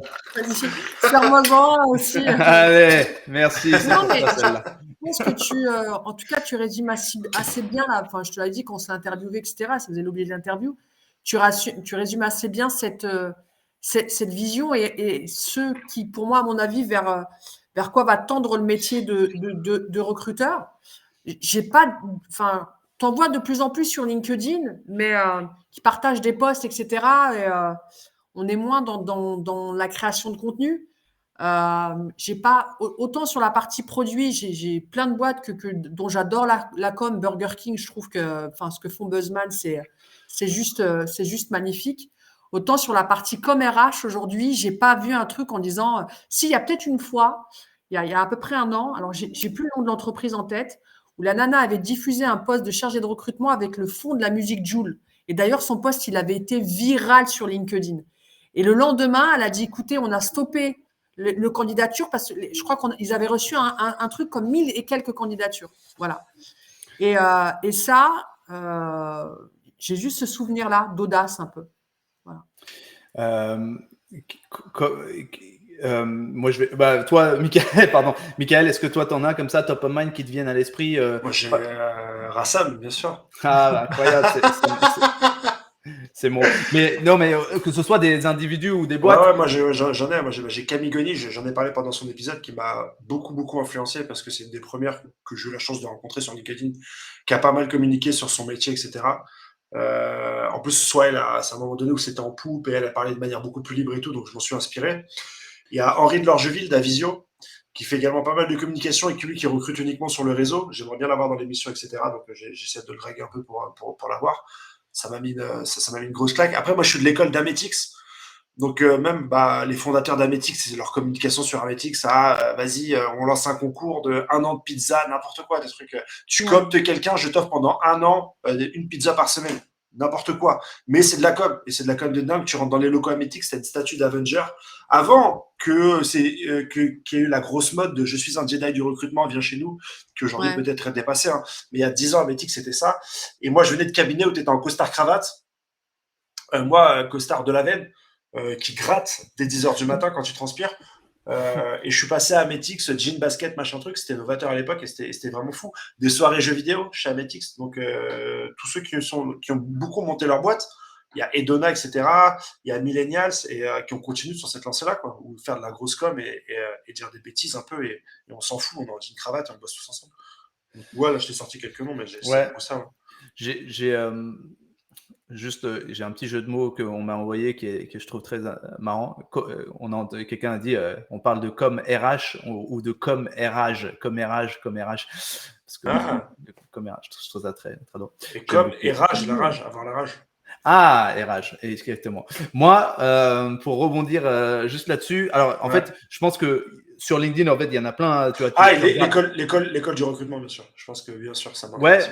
Speaker 3: Sers-moi-en aussi.
Speaker 2: Allez, merci.
Speaker 3: Non, mais je pense que en tout cas, tu résumes assez bien là. Enfin, je te l'ai dit qu'on s'est interviewé, etc. Ça faisait l'objet de l'interview. Tu résumes assez bien cette vision et ce qui, pour moi, à mon avis, vers quoi va tendre le métier de recruteur. T'en vois de plus en plus sur LinkedIn, mais qui partagent des posts, etc. Et on est moins dans la création de contenu. J'ai pas autant sur la partie produit, j'ai plein de boîtes dont j'adore la com. Burger King, je trouve que ce que font Buzzman, c'est juste magnifique. Autant sur la partie com RH aujourd'hui, j'ai pas vu un truc en disant si, il y a peut-être une fois, il y a à peu près 1 an, alors j'ai plus le nom de l'entreprise en tête, où la nana avait diffusé un poste de chargé de recrutement avec le fond de la musique Jul. Et d'ailleurs, son poste, il avait été viral sur LinkedIn. Et le lendemain, elle a dit, écoutez, on a stoppé le candidature parce que je crois qu'ils avaient reçu un truc comme 1000 et quelques candidatures. Voilà. Et ça, j'ai juste ce souvenir-là d'audace un peu. Voilà.
Speaker 2: Moi, je vais. Toi, Michael, est-ce que toi, t'en as comme ça, top of mind, qui te viennent à l'esprit?
Speaker 1: Moi, j'ai Rassam, bien sûr.
Speaker 2: Ah, incroyable. C'est bon. Mais non, mais que ce soit des individus ou des boîtes.
Speaker 1: Ouais, moi j'en ai. Moi j'ai Camille Goni, j'en ai parlé pendant son épisode, qui m'a beaucoup influencé parce que c'est une des premières que j'ai eu la chance de rencontrer sur LinkedIn, qui a pas mal communiqué sur son métier, etc. En plus, soit c'est un moment donné où c'était en poupe et elle a parlé de manière beaucoup plus libre et tout, donc je m'en suis inspiré. Il y a Henri de Lorgeville d'Avisio, qui fait également pas mal de communication et qui recrute uniquement sur le réseau. J'aimerais bien l'avoir dans l'émission, etc. Donc j'essaie de le draguer un peu pour l'avoir. Ça m'a mis une grosse claque. Après, moi, je suis de l'école d'Ametix. Donc, même les fondateurs d'Ametix, c'est leur communication sur Ametix. Vas-y, on lance un concours de 1 an de pizza, n'importe quoi, des trucs. Tu cooptes quelqu'un, je t'offre pendant 1 an une pizza par semaine. N'importe quoi. Mais c'est de la com. Et c'est de la com de dingue. Tu rentres dans les locaux Ametix, tu as une statue d'Avenger. Avant qu'il y ait eu la grosse mode de « je suis un Jedi du recrutement, viens chez nous », que j'aurais peut-être dépassé. Hein. Mais il y a 10 ans, Ametix, c'était ça. Et moi, je venais de cabinet où tu étais en costard-cravate. Moi, costard de la veine, qui gratte dès 10h du matin quand tu transpires. Et je suis passé à Ametix, jean, basket, machin truc. C'était novateur à l'époque et c'était vraiment fou. Des soirées jeux vidéo chez Ametix. Donc, tous ceux qui ont beaucoup monté leur boîte, il y a Edona, etc. Il y a Millennials et qui ont continué sur cette lancée-là, quoi. Ou faire de la grosse com et dire des bêtises un peu et on s'en fout. On est en jean cravate et on bosse tous ensemble. Donc, ouais, là, je t'ai sorti quelques noms, mais c'est beaucoup ça. Hein.
Speaker 2: J'ai un petit jeu de mots qu'on m'a envoyé que je trouve très marrant. Quelqu'un a dit on parle de com RH ou de com RH. Parce que com RH, je trouve ça très drôle.
Speaker 1: Et com RH, la rage, avoir la rage.
Speaker 2: Ah, RH, exactement. Moi, pour rebondir juste là-dessus, alors en fait, je pense que sur LinkedIn, en fait, il y en a plein. Tu vois,
Speaker 1: l'école du recrutement, bien sûr. Je pense que bien sûr, ça marche.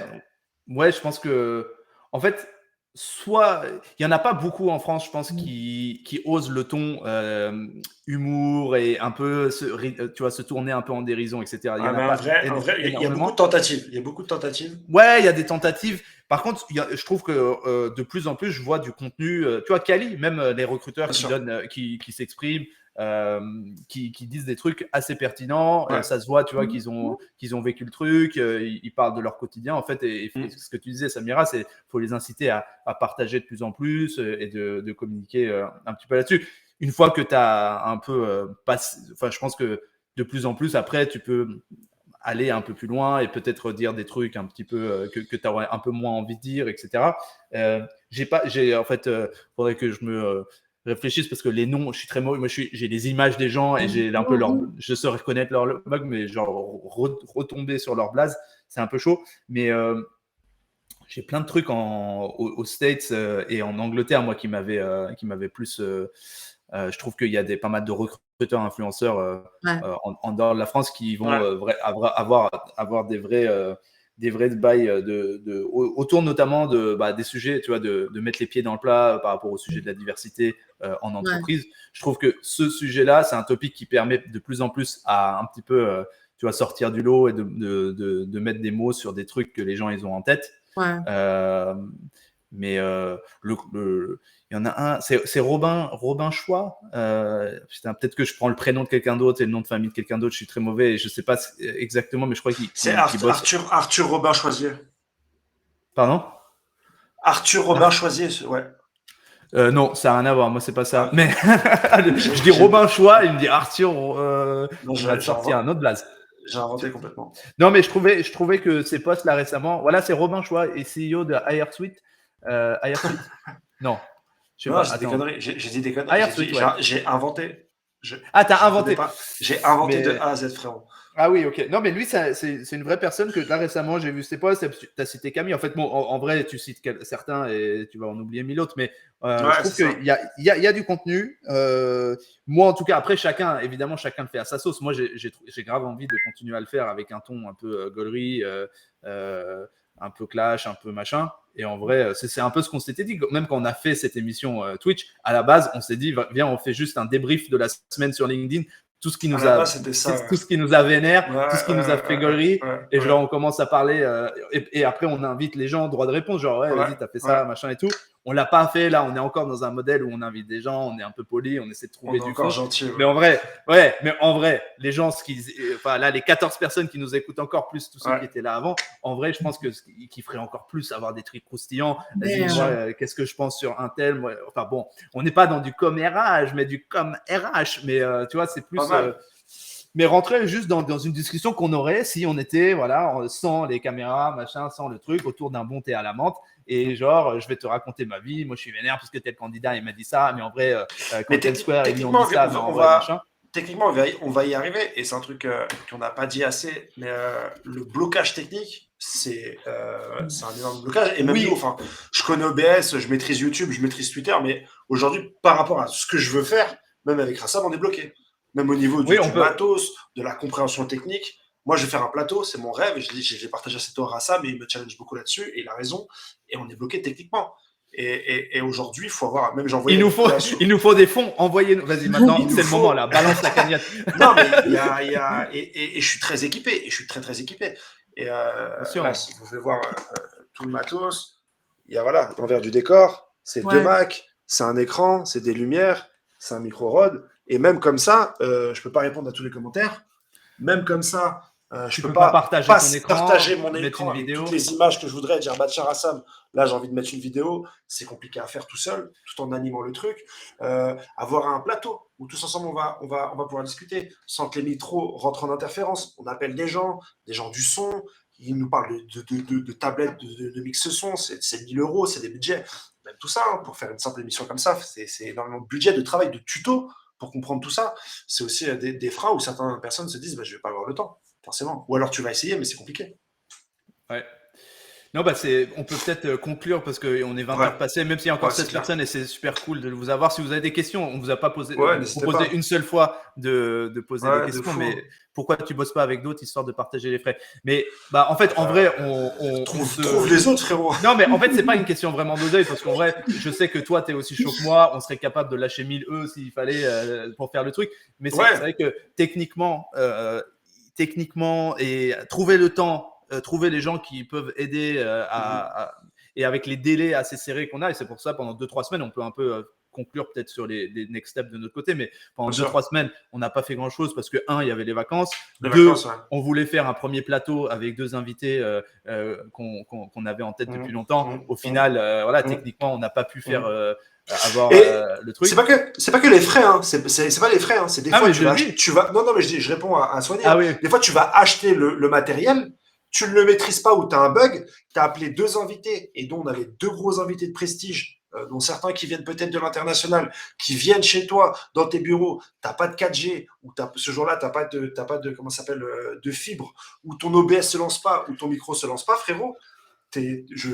Speaker 2: Ouais, je pense que, en fait, soit il y en a pas beaucoup en France, je pense, qui osent le ton humour et un peu se tourner un peu en dérision, etc.
Speaker 1: Il y a beaucoup de tentatives. Il y a beaucoup de tentatives.
Speaker 2: Ouais, il y a des tentatives. Par contre, je trouve que de plus en plus, je vois du contenu. Tu vois, Cali, même les recruteurs qui s'expriment, qui disent des trucs assez pertinents. Ça se voit, tu vois, qu'ils ont vécu le truc. Ils parlent de leur quotidien, en fait. Et ce que tu disais, Samira, c'est faut les inciter à partager de plus en plus et de communiquer un petit peu là-dessus. Une fois que tu as un peu je pense que de plus en plus, après, tu peux aller un peu plus loin et peut-être dire des trucs un petit peu que tu aurais un peu moins envie de dire, etc. En fait, faudrait que je me réfléchisse parce que les noms, je suis très mauvais. Moi, j'ai les images des gens et j'ai un peu je sais reconnaître leur bug, mais genre retomber sur leur blaze, c'est un peu chaud. Mais j'ai plein de trucs aux States et en Angleterre, moi, qui m'avaient plus. Je trouve qu'il y a pas mal de recruteurs, influenceurs en dehors de la France qui vont avoir des vrais bails autour notamment des sujets, tu vois, de mettre les pieds dans le plat par rapport au sujet de la diversité en entreprise. Je trouve que ce sujet-là, c'est un topic qui permet de plus en plus à un petit peu, tu vois, sortir du lot et de mettre des mots sur des trucs que les gens ils ont en tête. Mais il y en a un, c'est Robin Choix. Peut-être que je prends le prénom de quelqu'un d'autre et le nom de famille de quelqu'un d'autre. Je suis très mauvais et je ne sais pas exactement, mais je crois qu'il
Speaker 1: c'est Arthur Robin Choisier.
Speaker 2: Pardon ?
Speaker 1: Arthur Robin Choisier, ouais.
Speaker 2: Non, ça n'a rien à voir. Moi, c'est pas ça. Mais je dis Robin Choix, il me dit Arthur. Il va sortir un autre blaze.
Speaker 1: J'ai inventé complètement.
Speaker 2: Non, mais je trouvais que ces posts là récemment. Voilà, c'est Robin Choix et CEO de HireSuite. Non.
Speaker 1: J'ai dit des conneries. J'ai dit des conneries. J'ai inventé.
Speaker 2: T'as inventé.
Speaker 1: J'ai inventé de A à Z, frérot.
Speaker 2: Ah oui, ok. Non, mais lui, c'est une vraie personne que là récemment, j'ai vu ses posts. Tu as cité Camille. En fait, bon, en vrai, tu cites certains et tu vas en oublier 1000 autres. Mais je trouve qu'il y a du contenu. Moi, en tout cas, après, chacun le fait à sa sauce. Moi, j'ai grave envie de continuer à le faire avec un ton un peu gaulerie, un peu clash, un peu machin. Et en vrai, c'est un peu ce qu'on s'était dit. Même quand on a fait cette émission Twitch, à la base, on s'est dit, viens, on fait juste un débrief de la semaine sur LinkedIn. Tout ce qui nous a vénère, tout ce qui nous a fait gaulerie. Et genre, on commence à parler. Et après, on invite les gens, droit de réponse. Genre, vas-y, t'as fait ça, machin et tout. on l'a pas fait. Là, on est encore dans un modèle où on invite des gens, on est un peu poli, on essaie de trouver du fond.
Speaker 1: Gentil,
Speaker 2: mais en vrai, les gens, là, les 14 personnes qui nous écoutent encore plus tous ceux qui étaient là avant, en vrai, je pense qu'ils feraient encore plus avoir des trucs croustillants. Qu'est-ce que je pense sur un tel, enfin bon, on n'est pas dans du com RH, mais du com RH, mais tu vois, c'est plus mais rentrer juste dans une discussion qu'on aurait si on était sans les caméras, machin, sans le truc, autour d'un bon thé à la menthe. Et genre, je vais te raconter ma vie. Moi, je suis vénère parce que tel candidat, il m'a dit ça. Mais en vrai, quand tel square, ils ont dit ça.
Speaker 1: Techniquement, on va y arriver. Et c'est un truc qu'on n'a pas dit assez. Mais le blocage technique, c'est un énorme blocage. Et même nous, je connais OBS, je maîtrise YouTube, je maîtrise Twitter. Mais aujourd'hui, par rapport à ce que je veux faire, même avec Rassam, on est bloqué. Même au niveau du matos, de la compréhension technique. Moi, je vais faire un plateau, c'est mon rêve. J'ai partagé cette heure à ça, mais il me challenge beaucoup là-dessus. Et il a raison. Et on est bloqué techniquement. Et aujourd'hui, il faut avoir. Même
Speaker 2: il nous faut des fonds. Envoyez-nous. Vas-y, maintenant, c'est le moment là. Balance la cagnotte.
Speaker 1: Non, mais et je suis très équipé. Et je suis très, très équipé. Et là, si vous voulez voir tout le matos, il y a l'envers du décor. C'est 2 Macs, c'est un écran, c'est des lumières, c'est un micro Rode. Et même comme ça, je peux pas répondre à tous les commentaires. Même comme ça, je peux pas partager mon écran avec toutes les images que je voudrais. Dire, tiens, Rassam, là, j'ai envie de mettre une vidéo. C'est compliqué à faire tout seul, tout en animant le truc. Avoir un plateau où tous ensemble, on va pouvoir discuter sans que les micros rentrent en interférence. On appelle des gens du son. Ils nous parlent de tablettes de mix son. C'est 1 000 €, c'est des budgets. Même tout ça, pour faire une simple émission comme ça, c'est énormément de budget, de travail, de tuto. Pour comprendre tout ça, c'est aussi des freins où certaines personnes se disent je vais pas avoir le temps, forcément. Ou alors tu vas essayer, mais c'est compliqué.
Speaker 2: Ouais. Non, on peut peut-être conclure parce qu'on est 20 heures passées, même s'il y a encore 7 personnes et c'est super cool de vous avoir. Si vous avez des questions, on vous a pas proposé une seule fois de poser des questions, mais pourquoi tu bosses pas avec d'autres histoire de partager les frais? Mais en fait, en vrai, on
Speaker 1: trouve les autres, frérot.
Speaker 2: Non, mais en fait, c'est pas une question vraiment d'oseille parce qu'en vrai, je sais que toi, tu es aussi chaud que moi. On serait capable de lâcher 1 000 € s'il fallait pour faire le truc. Mais c'est vrai que techniquement et trouver le temps. Trouver les gens qui peuvent aider et avec les délais assez serrés qu'on a, et c'est pour ça pendant 2-3 semaines on peut un peu conclure peut-être sur les next steps de notre côté, mais pendant 2-3 semaines on n'a pas fait grand chose parce que il y avait les vacances, on voulait faire un premier plateau avec 2 invités qu'on avait en tête depuis longtemps. Au final techniquement on n'a pas pu faire avoir le truc.
Speaker 1: C'est pas que les frais, hein. C'est pas les frais, hein. C'est des fois tu vas non mais je réponds à Soigné. Des fois tu vas acheter le matériel. Tu ne le maîtrises pas ou tu as un bug, tu as appelé 2 invités, et dont on avait 2 gros invités de prestige, dont certains qui viennent peut-être de l'international, qui viennent chez toi, dans tes bureaux, tu n'as pas de 4G, ou ce jour-là, tu n'as pas de comment ça s'appelle, de fibre, ou ton OBS ne se lance pas, ou ton micro ne se lance pas, frérot,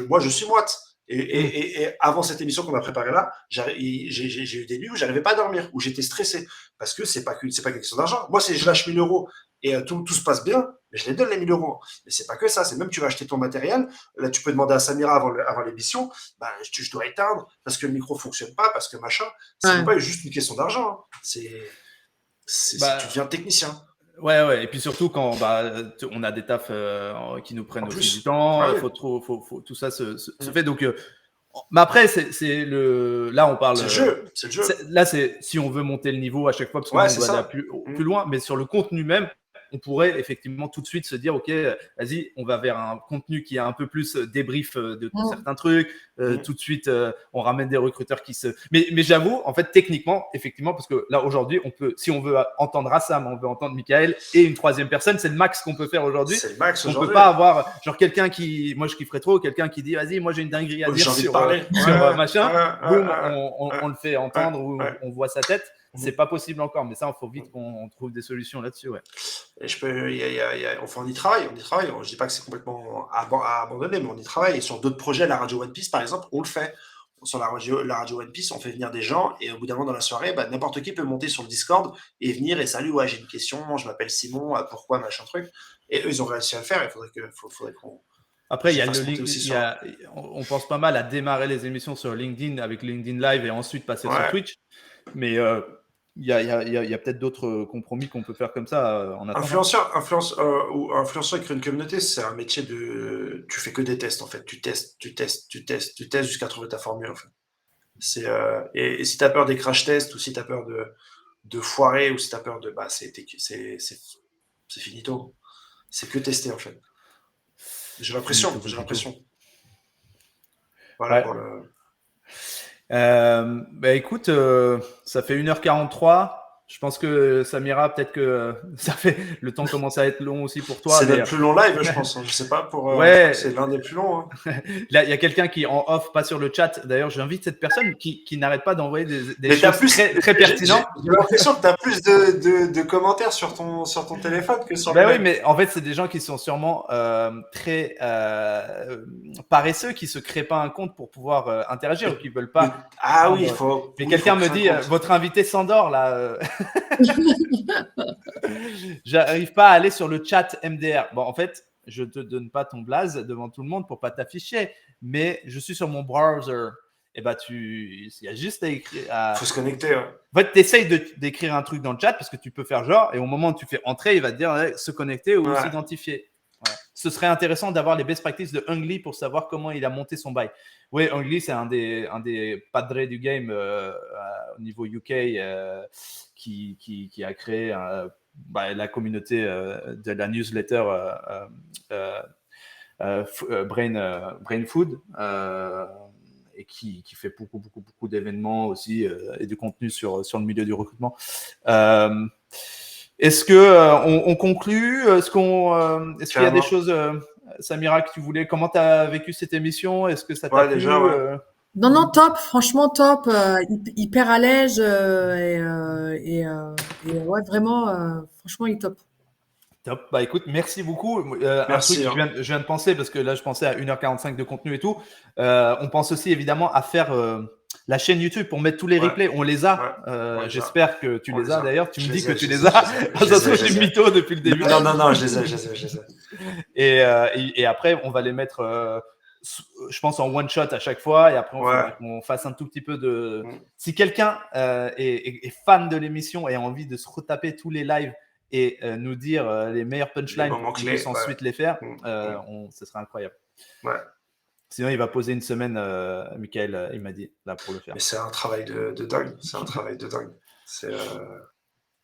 Speaker 1: moi, je suis moite. Et avant cette émission qu'on a préparée là, j'ai eu des nuits où j'arrivais pas à dormir, où j'étais stressé, parce que c'est pas qu'une question d'argent. Moi, je lâche 1 000 € et tout se passe bien, mais je les donne les 1 000 €. Mais c'est pas que ça, c'est même tu vas acheter ton matériel. Là, tu peux demander à Samira avant l'émission, je dois éteindre parce que le micro fonctionne pas, parce que machin. C'est pas juste une question d'argent. Hein. Tu deviens technicien.
Speaker 2: Ouais, et puis surtout quand on a des tafs qui nous prennent aussi du temps, faut tout ça se fait. Donc, mais après, là on parle.
Speaker 1: C'est le jeu.
Speaker 2: Là, c'est si on veut monter le niveau à chaque fois parce qu'on va aller plus loin, mais sur le contenu même. On pourrait effectivement tout de suite se dire, OK, vas-y, on va vers un contenu qui a un peu plus débrief de certains trucs. Tout de suite, on ramène des recruteurs qui se… Mais j'avoue, en fait, techniquement, effectivement, parce que là, aujourd'hui, si on veut entendre Rassam, on veut entendre Michael et une 3e personne, c'est le max qu'on peut faire aujourd'hui.
Speaker 1: C'est le max
Speaker 2: aujourd'hui. On peut pas avoir, genre, quelqu'un qui… Moi, je kifferais trop, quelqu'un qui dit, vas-y, moi, j'ai une dinguerie à dire sur machin. Boum, on le fait entendre ou on voit sa tête. C'est pas possible encore, mais ça, il faut vite qu'on trouve des solutions là-dessus.
Speaker 1: Et on y travaille. Je dis pas que c'est complètement abandonné, mais on y travaille. Et sur d'autres projets, la radio One Piece, par exemple, on le fait. Sur la radio One Piece, on fait venir des gens et au bout d'un moment dans la soirée, n'importe qui peut monter sur le Discord et venir et salut, j'ai une question, je m'appelle Simon, pourquoi, machin truc. Et eux, ils ont réussi à le faire. Il faudrait qu'on…
Speaker 2: Après, il y a on pense pas mal à démarrer les émissions sur LinkedIn avec LinkedIn Live et ensuite passer sur Twitch. Mais il y a peut-être d'autres compromis qu'on peut faire comme ça en attendant.
Speaker 1: Influenceur et créer une communauté, c'est un métier tu fais que des tests en fait. Tu testes jusqu'à trouver ta formule en fait. Et si tu as peur des crash tests ou si tu as peur de foirer ou si tu as peur de. C'est finito. C'est que tester en fait. J'ai l'impression. Voilà pour le.
Speaker 2: Écoute, ça fait 1h43. Je pense que Samira, peut-être que ça fait le temps commence à être long aussi pour toi.
Speaker 1: C'est notre plus long live, je pense. Je sais pas c'est l'un des plus longs. Hein.
Speaker 2: Là, il y a quelqu'un qui en off, pas sur le chat. D'ailleurs, j'invite cette personne qui n'arrête pas d'envoyer des choses très pertinentes.
Speaker 1: J'ai l'impression que tu as plus de commentaires sur ton téléphone que sur le
Speaker 2: oui, mais en fait, c'est des gens qui sont sûrement très paresseux, qui se créent pas un compte pour pouvoir interagir ou qui veulent pas.
Speaker 1: Oui, il faut.
Speaker 2: Mais quelqu'un me dit, votre invité s'endort là. J'arrive pas à aller sur le chat MDR. Bon, en fait, je te donne pas ton blaze devant tout le monde pour pas t'afficher, mais je suis sur mon browser. Et il y a juste à écrire.
Speaker 1: Faut se connecter. Ouais.
Speaker 2: En fait, t'essayes d'écrire un truc dans le chat parce que tu peux faire genre, et au moment où tu fais entrer, il va te dire se connecter ou s'identifier. Ouais. Ce serait intéressant d'avoir les best practices de Hungly pour savoir comment il a monté son bail. Oui, Hungly, c'est un des padres du game au niveau UK qui a créé la communauté de la newsletter Brain Food et qui fait beaucoup d'événements aussi et du contenu sur le milieu du recrutement. Est-ce que on conclut? Est-ce qu'il y a des choses, Samira, que tu voulais? Comment tu as vécu cette émission? Est-ce que ça t'a plu?
Speaker 3: Non, top, franchement top, hyper à l'aise et ouais, vraiment, franchement, il est top.
Speaker 2: Top. Écoute, merci beaucoup. Merci. Un truc je viens de penser, parce que là, je pensais à 1h45 de contenu et tout. On pense aussi évidemment à faire la chaîne YouTube pour mettre tous les replays. On les a. J'espère que tu les as d'ailleurs. Tu me dis que tu les as. Ça se trouve, je suis mytho depuis le début.
Speaker 1: Non, je les ai.
Speaker 2: Et après, on va les mettre, je pense, en one shot à chaque fois. Et après, on fasse un tout petit peu de. Si quelqu'un est fan de l'émission et a envie de se retaper tous les lives et nous dire les meilleurs punchlines pour qu'on puisse ensuite les faire, ce serait incroyable.
Speaker 1: Ouais.
Speaker 2: Sinon, il va poser une semaine, Michael, il m'a dit, là, pour le faire.
Speaker 1: Mais c'est un travail de dingue. C'est un travail de dingue.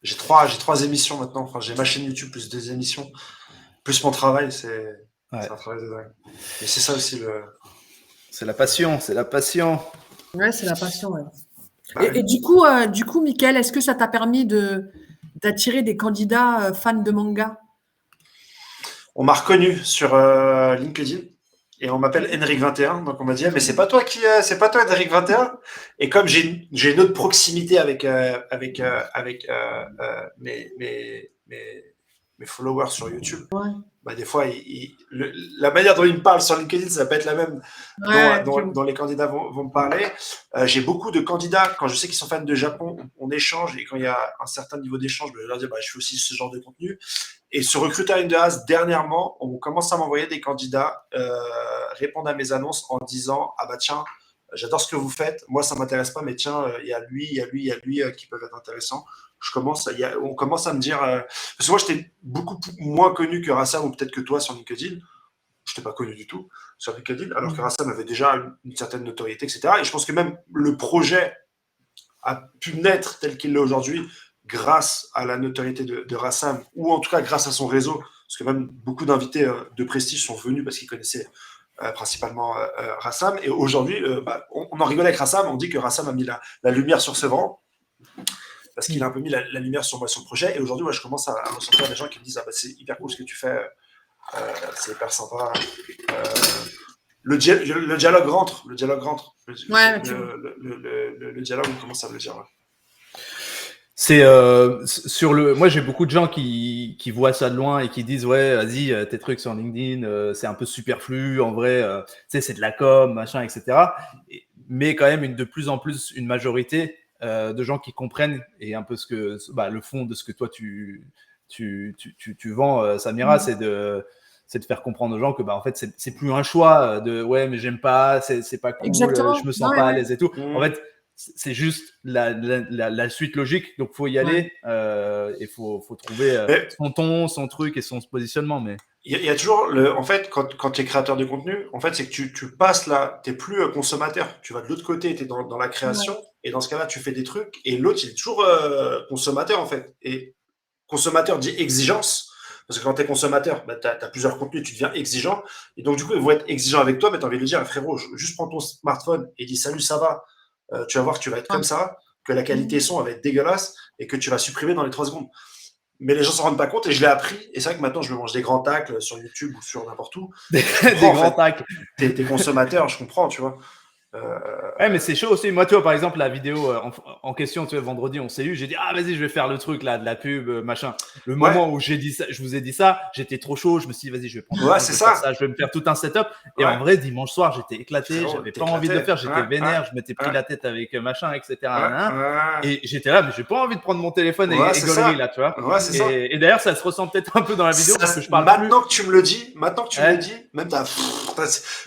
Speaker 1: J'ai trois émissions maintenant. Enfin, j'ai ma chaîne YouTube plus 2 émissions, plus mon travail. C'est un travail de dingue. Mais c'est ça aussi
Speaker 2: C'est la passion.
Speaker 3: Ouais, c'est la passion. Ouais. Et du coup, Michael, est-ce que ça t'a permis d'attirer des candidats fans de manga?
Speaker 1: On m'a reconnu sur LinkedIn et on m'appelle Henrik21. Donc on m'a dit mais c'est pas toi Henrik21. Et comme j'ai une autre proximité avec mes followers sur YouTube, des fois la manière dont ils me parlent sur LinkedIn, ça peut être la même dont les candidats vont me parler. J'ai beaucoup de candidats, quand je sais qu'ils sont fans de Japon, on échange, et quand il y a un certain niveau d'échange, je leur dis je fais aussi ce genre de contenu. Et sur Recruiter in the House, dernièrement, on commence à m'envoyer des candidats répondre à mes annonces en disant tiens, j'adore ce que vous faites, moi ça m'intéresse pas, mais tiens, il y a lui qui peuvent être intéressants. On commence à me dire parce que moi j'étais beaucoup moins connu que Rassam, ou peut-être que toi sur LinkedIn. Je n'étais pas connu du tout sur LinkedIn, alors que Rassam avait déjà une certaine notoriété, etc. Et je pense que même le projet a pu naître tel qu'il l'est aujourd'hui grâce à la notoriété de Rassam, ou en tout cas grâce à son réseau, parce que même beaucoup d'invités de prestige sont venus parce qu'ils connaissaient principalement Rassam. Et aujourd'hui, on en rigolait avec Rassam, on dit que Rassam a mis la lumière sur Sevran, parce qu'il a un peu mis la lumière sur moi, sur le projet. Et aujourd'hui, je commence à ressentir des gens qui me disent c'est hyper cool ce que tu fais, c'est hyper sympa. Le dialogue rentre. Le dialogue, on commence à me le dire.
Speaker 2: C'est moi j'ai beaucoup de gens qui voient ça de loin et qui disent vas-y, tes trucs sur LinkedIn, c'est un peu superflu, en vrai, c'est de la com, machin, etc. Mais quand même de plus en plus une majorité de gens qui comprennent, et un peu le fond de ce que toi tu vends, Samira, c'est de faire comprendre aux gens que en fait c'est plus un choix de mais j'aime pas, c'est pas cool, je me sens pas à l'aise et tout. En fait, c'est juste la suite logique. Donc, il faut y aller et il faut trouver son ton, son truc et son positionnement. Mais
Speaker 1: il y a toujours en fait, quand tu es créateur de contenu, en fait, c'est que tu passes là, tu n'es plus consommateur. Tu vas de l'autre côté, tu es dans la création. Et dans ce cas-là, tu fais des trucs. Et l'autre, il est toujours consommateur, en fait. Et consommateur dit exigence. Parce que quand tu es consommateur, bah, tu as plusieurs contenus, tu deviens exigeant. Et donc, du coup, ils vont être exigeants avec toi, mais tu as envie de dire, frérot, juste prends ton smartphone et dis salut, ça va. Tu vas voir que tu vas être comme ça, que la qualité son va être dégueulasse et que tu vas supprimer dans les 3 secondes. Mais les gens s'en rendent pas compte et je l'ai appris. Et c'est vrai que maintenant, je me mange des grands tacles sur YouTube ou sur n'importe où.
Speaker 2: Des grands tacles.
Speaker 1: T'es consommateur, je comprends, tu vois.
Speaker 2: Ouais, mais c'est chaud aussi. Moi, tu vois, par exemple, la vidéo en question, tu vois, vendredi, on s'est eu. J'ai dit, vas-y, je vais faire le truc là, de la pub, machin. Le moment où j'ai dit ça, je vous ai dit ça, j'étais trop chaud. Je me suis dit, vas-y, je vais prendre ça, je vais me faire tout un setup. Et en vrai, dimanche soir, j'étais éclaté. J'avais pas envie de le faire. J'étais vénère. Je m'étais pris la tête avec machin, etc. Et j'étais là, mais j'ai pas envie de prendre mon téléphone et gaulerie là, tu vois. Et d'ailleurs, ça se ressent peut-être un peu dans la vidéo parce que je parle
Speaker 1: maintenant que tu me le dis, même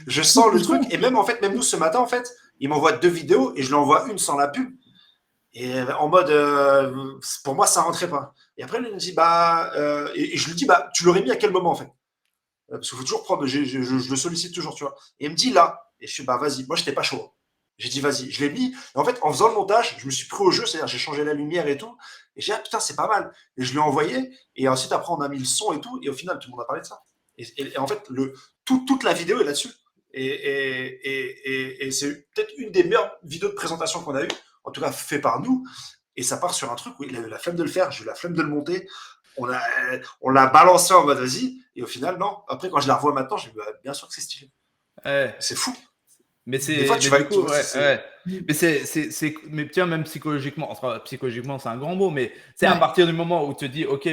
Speaker 1: je sens le truc. Et même, en fait, même nous, ce matin, en fait, il m'envoie 2 vidéos et je lui envoie une sans la pub. Et en mode, pour moi, ça rentrait pas. Et après, il me dit, et je lui dis, tu l'aurais mis à quel moment, en fait? Parce qu'il faut toujours prendre, je le sollicite toujours, tu vois. Et il me dit là. Et je suis, vas-y. Moi, j'étais pas chaud. J'ai dit, vas-y. Je l'ai mis. Et en fait, en faisant le montage, je me suis pris au jeu, c'est-à-dire, j'ai changé la lumière et tout. Et j'ai dit, putain, c'est pas mal. Et je lui ai envoyé. Et ensuite, après, on a mis le son et tout. Et au final, tout le monde a parlé de ça. Et en fait, toute la vidéo est là-dessus. Et c'est peut-être une des meilleures vidéos de présentation qu'on a eues, en tout cas fait par nous. Et ça part sur un truc où il a eu la flemme de le faire, j'ai eu la flemme de le monter. On l'a balancé en mode vas-y. Et au final, non. Après, quand je la revois maintenant, je me dis, bien sûr que c'est stylé. C'est fou.
Speaker 2: Mais c'est
Speaker 1: des fois, tu vas coup,
Speaker 2: mais tiens, même psychologiquement, c'est un grand mot, mais c'est à partir du moment où tu te dis ok,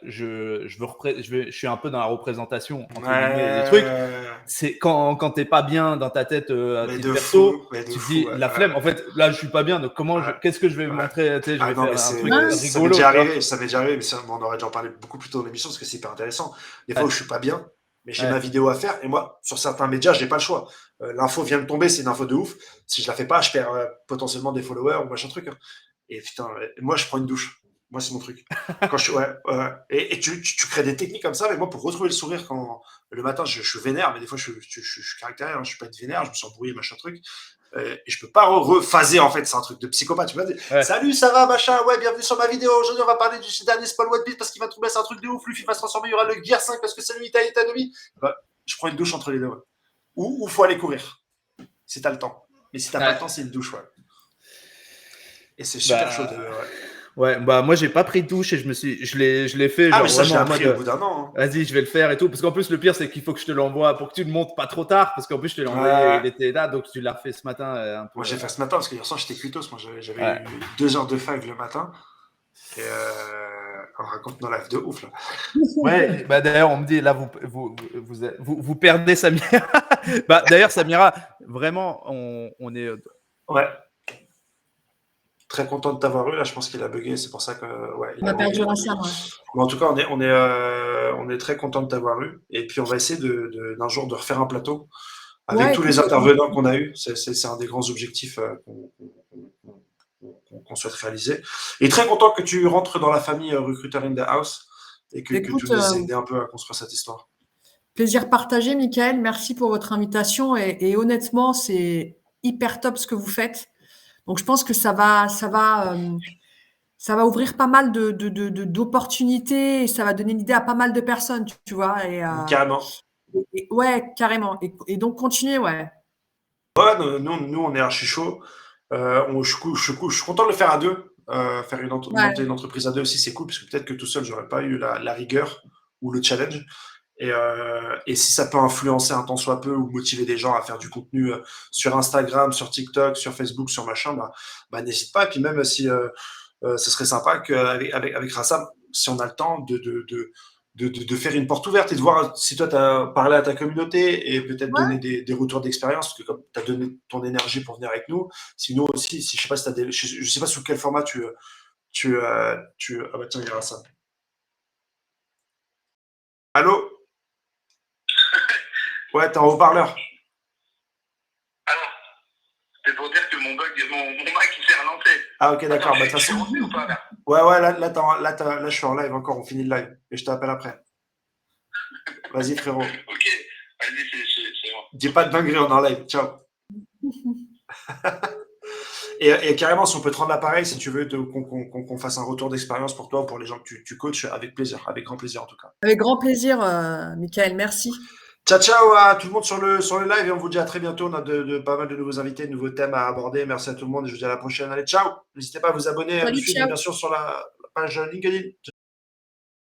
Speaker 2: je suis un peu dans la représentation entre guillemets des trucs. C'est quand t'es pas bien dans ta tête à titre perso, tu te dis la flemme. En fait, là, je suis pas bien, donc qu'est-ce que je vais montrer? Je vais faire un truc rigolo.
Speaker 1: Ça m'est déjà arrivé, mais on aurait déjà en parlé beaucoup plus tôt dans l'émission parce que c'est hyper intéressant. Des fois où je suis pas bien, mais j'ai ma vidéo à faire et moi, sur certains médias, j'ai pas le choix. L'info vient de tomber, c'est une info de ouf. Si je la fais pas, je perds potentiellement des followers ou machin truc. Et putain, moi, je prends une douche. Moi, c'est mon truc. Quand et tu crées des techniques comme ça, mais moi, pour retrouver le sourire quand le matin, je suis vénère, mais des fois, je suis caractériel, je suis pas être vénère, je me suis embrouillé, machin truc. Et je peux pas rephaser, en fait, c'est un truc de psychopathe. Tu vas dire, salut, ça va, machin, bienvenue sur ma vidéo. Aujourd'hui, on va parler du dernier Spawn One Piece parce qu'il va trouver, c'est un truc de ouf. Luffy va se transformer, il y aura le Gear 5 parce que c'est lui, Itanomi. Je prends une douche entre les deux. Ou faut aller courir, si t'as le temps. Mais si t'as pas le temps, c'est une douche, Et c'est super chaud.
Speaker 2: Moi j'ai pas pris de douche et je l'ai fait genre
Speaker 1: vraiment en mode au bout d'un an.
Speaker 2: Vas-y, je vais le faire et tout parce qu'en plus le pire c'est qu'il faut que je te l'envoie pour que tu le montes pas trop tard parce qu'en plus je te l'ai envoyé, il était là donc tu l'as refait ce matin un peu.
Speaker 1: Moi j'ai fait ce matin parce que hier soir j'étais cuitos, moi j'avais eu 2 heures de five le matin et on raconte nos lives de ouf là.
Speaker 2: D'ailleurs on me dit là vous perdez Samira. D'ailleurs Samira vraiment on est
Speaker 1: très content de t'avoir eu. Là, je pense qu'il a bugué. C'est pour ça que.
Speaker 3: Il a perdu la salle.
Speaker 1: Mais en tout cas, on est très content de t'avoir eu. Et puis, on va essayer d'un jour de refaire un plateau avec tous les intervenants qu'on a eus. C'est un des grands objectifs qu'on souhaite réaliser. Et très content que tu rentres dans la famille Recruiter in the House et que tu nous aies aidé un peu à construire cette histoire.
Speaker 3: Plaisir partagé, Michael. Merci pour votre invitation. Et honnêtement, c'est hyper top ce que vous faites. Donc, je pense que ça va ouvrir pas mal d'opportunités et ça va donner une idée à pas mal de personnes, tu vois.
Speaker 1: Carrément.
Speaker 3: Carrément. Et donc, continuez,
Speaker 1: nous, on est archi chaud. Je suis content de le faire à deux. Faire monter une entreprise à deux aussi, c'est cool, parce que peut-être que tout seul, j'aurais pas eu la rigueur ou le challenge. Et si ça peut influencer un tant soit peu ou motiver des gens à faire du contenu sur Instagram, sur TikTok, sur Facebook, sur machin, n'hésite pas. Et puis même si ce serait sympa qu'avec Rassam, si on a le temps de faire une porte ouverte et de voir si toi tu as parlé à ta communauté et peut-être donner des retours d'expérience, parce que comme tu as donné ton énergie pour venir avec nous, si nous aussi, je sais pas si je sais pas sous quel format tu ah bah tiens, il y a Rassam. Allô? Ouais, t'es en haut-parleur.
Speaker 4: Alors, c'est pour dire que mon Mac, il s'est
Speaker 1: Ah, ok, d'accord. Bah, de toute façon. Ouais, là, je suis en live encore. On finit le live. Et je t'appelle après. Vas-y, frérot.
Speaker 4: Ok. Vas-y, c'est bon.
Speaker 1: Dis pas de dinguerie, on est en live. Ciao. Et carrément, si on peut te rendre l'appareil, si tu veux qu'on fasse un retour d'expérience pour toi ou pour les gens que tu coaches, avec plaisir, avec grand plaisir en tout cas.
Speaker 3: Avec grand plaisir, Michael, merci.
Speaker 1: Ciao, ciao à tout le monde sur le live et on vous dit à très bientôt. On a pas mal de nouveaux invités, de nouveaux thèmes à aborder. Merci à tout le monde et je vous dis à la prochaine. Allez, ciao. N'hésitez pas à vous abonner, à nous suivre bien sûr sur la page LinkedIn.